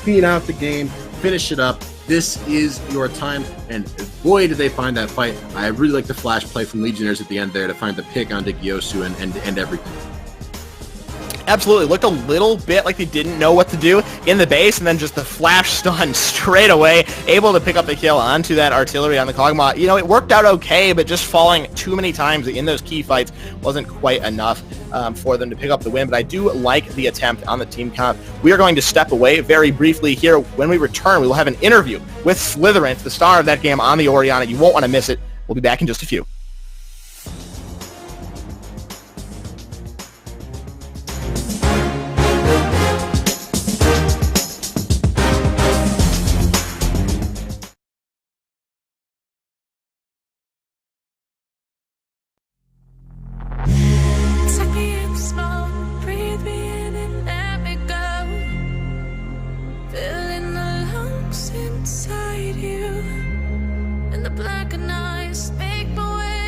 clean out the game, finish it up. This is your time, and boy, did they find that fight. I really like the flash play from Legionnaires at the end there to find the pick onto Gyosu and everything. Absolutely. Looked a little bit like they didn't know what to do in the base, and then just the flash stun straight away, able to pick up the kill onto that artillery on the Kog'Maw. It worked out okay, but just falling too many times in those key fights wasn't quite enough for them to pick up the win. But I do like the attempt on the team comp. We are going to step away very briefly here. When we return, we will have an interview with Slytherin, the star of that game on the Orianna. You won't want to miss it. We'll be back in just a few. Suck me in slow, breathe me in and let me go. Filling the lungs inside you, and the blackened eyes make my way.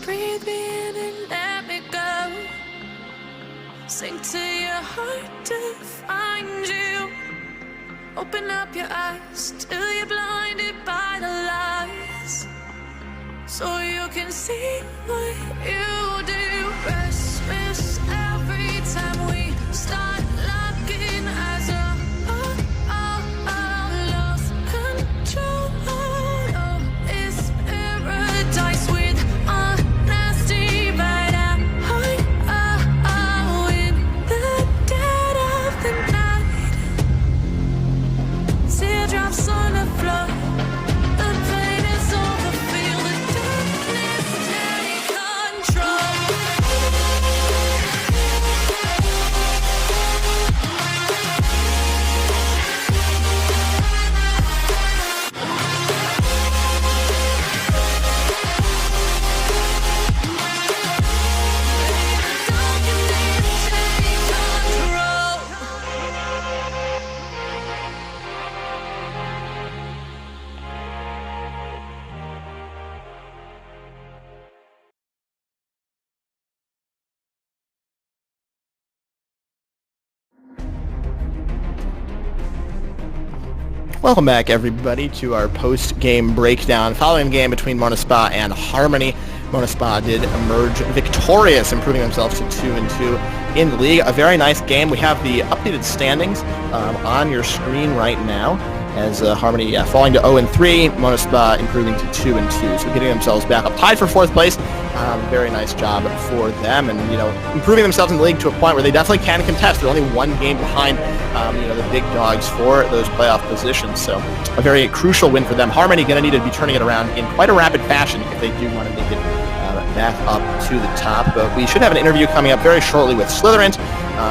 breathe me in and let me go. Sink to your heart to find you. Open up your eyes till you're blinded by the lies, so you can see what you do. Restless every time we start locking as a lost control. Oh, it's paradise with honesty, but I'm in the dead of the night. Teardrops on the floor. The pain is over. Feel the darkness take control. Welcome back, everybody, to our post-game breakdown. Following the game between Monospa and Harmony, Monospa did emerge victorious, improving themselves to 2-2 in the league. A very nice game. We have the updated standings on your screen right now, as Harmony falling to 0-3, Monospa improving to 2-2, so getting themselves back up, tied for 4th place. Very nice job for them, and improving themselves in the league to a point where they definitely can contest. They're only one game behind the big dogs for those playoff positions, so a very crucial win for them. Harmony going to need to be turning it around in quite a rapid fashion if they do want to make it back up to the top. But we should have an interview coming up very shortly with Slytherin.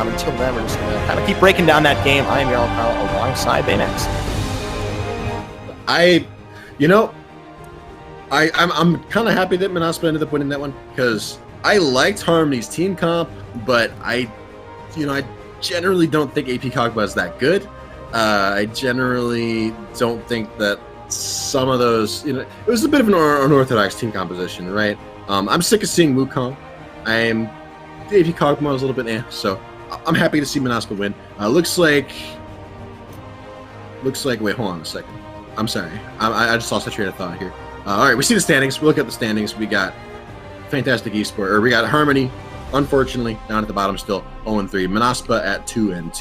Until then, we're just going to kind of keep breaking down that game. I am Yarl Carl alongside Baymax. I'm kind of happy that Monospa ended up winning that one, because I liked Harmony's team comp, but I generally don't think AP Kog'Maw is that good. I generally don't think that some of those, it was a bit of an unorthodox team composition, right? I'm sick of seeing Wukong. AP Kog'Maw is a little bit so I'm happy to see Monospa win. Looks like, wait, hold on a second. I'm sorry. I just lost my train of thought here. All right, we see the standings. We look at the standings. We got Fantastic Esport, or we got Harmony, unfortunately, down at the bottom still, 0-3. Monospa at 2-2.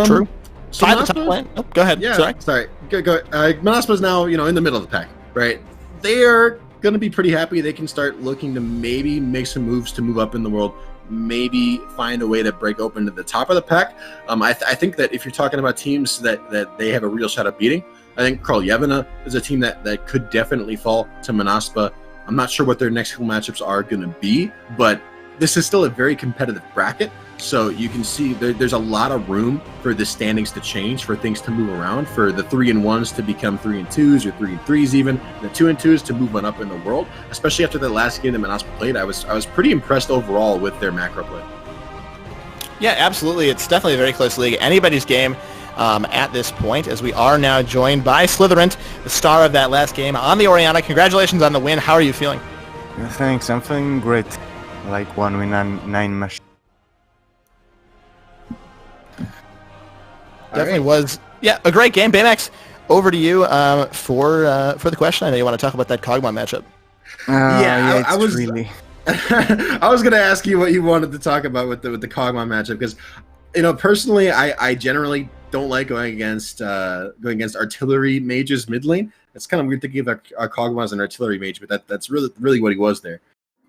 True. So Tied the top lane. Oh, go ahead. Yeah, sorry. Go. Monospa's now, in the middle of the pack, right? They are going to be pretty happy. They can start looking to maybe make some moves to move up in the world, maybe find a way to break open to the top of the pack. I think that if you're talking about teams that they have a real shot at beating, I think Kraljevina is a team that could definitely fall to Monospa. I'm not sure what their next couple matchups are going to be, but this is still a very competitive bracket. So you can see there's a lot of room for the standings to change, for things to move around, for the 3-1s to become 3-2s or 3-3s even, and the 2-2s to move on up in the world. Especially after the last game that Monospa played, I was pretty impressed overall with their macro play. Yeah, absolutely. It's definitely a very close league. Anybody's game at this point, as we are now joined by Slytherin, the star of that last game on the Orianna. Congratulations on the win. How are you feeling? Thanks, I'm feeling great. Like 1 win and 9 matches. Definitely was, a great game. Baymax, over to you for the question. I know you want to talk about that Kog'Maw matchup. I was really. I was going to ask you what you wanted to talk about with the Kog'Maw matchup, because personally, I generally don't like going against artillery mages mid lane. It's kind of weird thinking of Kog'Maw as an artillery mage, but that's really what he was there.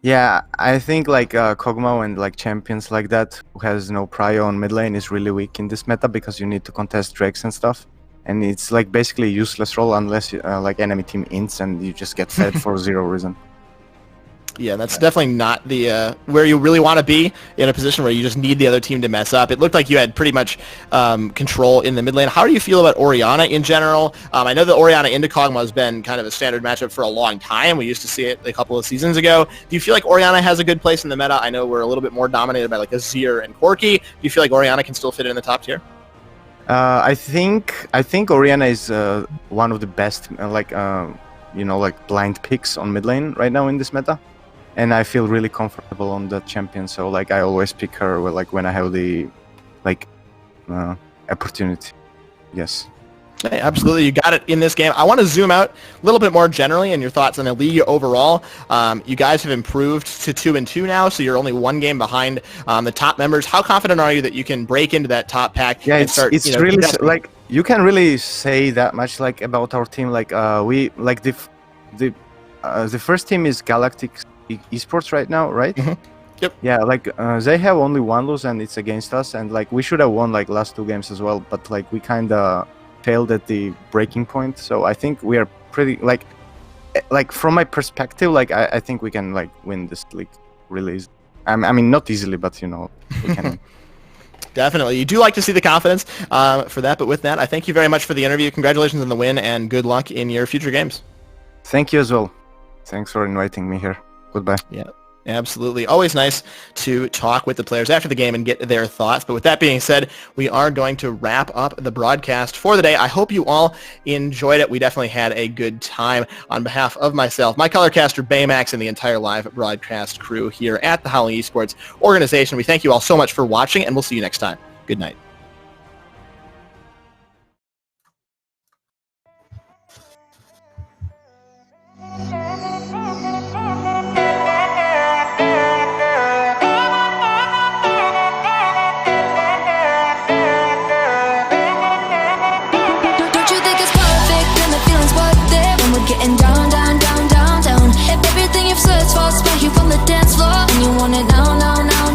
Yeah, I think Kog'Maw and champions like that who has no prio on mid lane is really weak in this meta, because you need to contest drakes and stuff, and it's basically a useless role unless enemy team ints and you just get fed for zero reason. Yeah, that's definitely not the where you really want to be, in a position where you just need the other team to mess up. It looked like you had pretty much control in the mid lane. How do you feel about Orianna in general? I know that Orianna into Kog'Maw has been kind of a standard matchup for a long time. We used to see it a couple of seasons ago. Do you feel like Orianna has a good place in the meta? I know we're a little bit more dominated by Azir and Corki. Do you feel like Orianna can still fit in the top tier? I think Orianna is one of the best like blind picks on mid lane right now in this meta, and I feel really comfortable on that champion. So like I always pick her like when I have the opportunity. Yes. Hey, absolutely, you got it in this game. I want to zoom out a little bit more generally and your thoughts on the league overall. You guys have improved to 2-2 now, so you're only one game behind the top members. How confident are you that you can break into that top pack? Yeah, and start, it's really like you can really say that much like about our team. Like we like the first team is Galactic eSports right now, right? Mm-hmm. Yep. Yeah, like they have only one lose and it's against us, and like we should have won like last 2 games as well, but like we kind of failed at the breaking point. So I think we are pretty like from my perspective, like I think we can like win this league really easily. I mean not easily, but we can. Definitely. You do like to see the confidence for that, but with that, I thank you very much for the interview. Congratulations on the win and good luck in your future games. Thank you as well. Thanks for inviting me here. Goodbye. Yeah. Absolutely. Always nice to talk with the players after the game and get their thoughts. But with that being said, we are going to wrap up the broadcast for the day. I hope you all enjoyed it. We definitely had a good time. On behalf of myself, my colorcaster Baymax, and the entire live broadcast crew here at the Howling eSports organization, we thank you all so much for watching, and we'll see you next time. Good night. Don't you think it's perfect when the feeling's worth it? When we're getting down, down, down, down, down. If everything you've searched for is right here on the dance floor, and you want it now, now, now,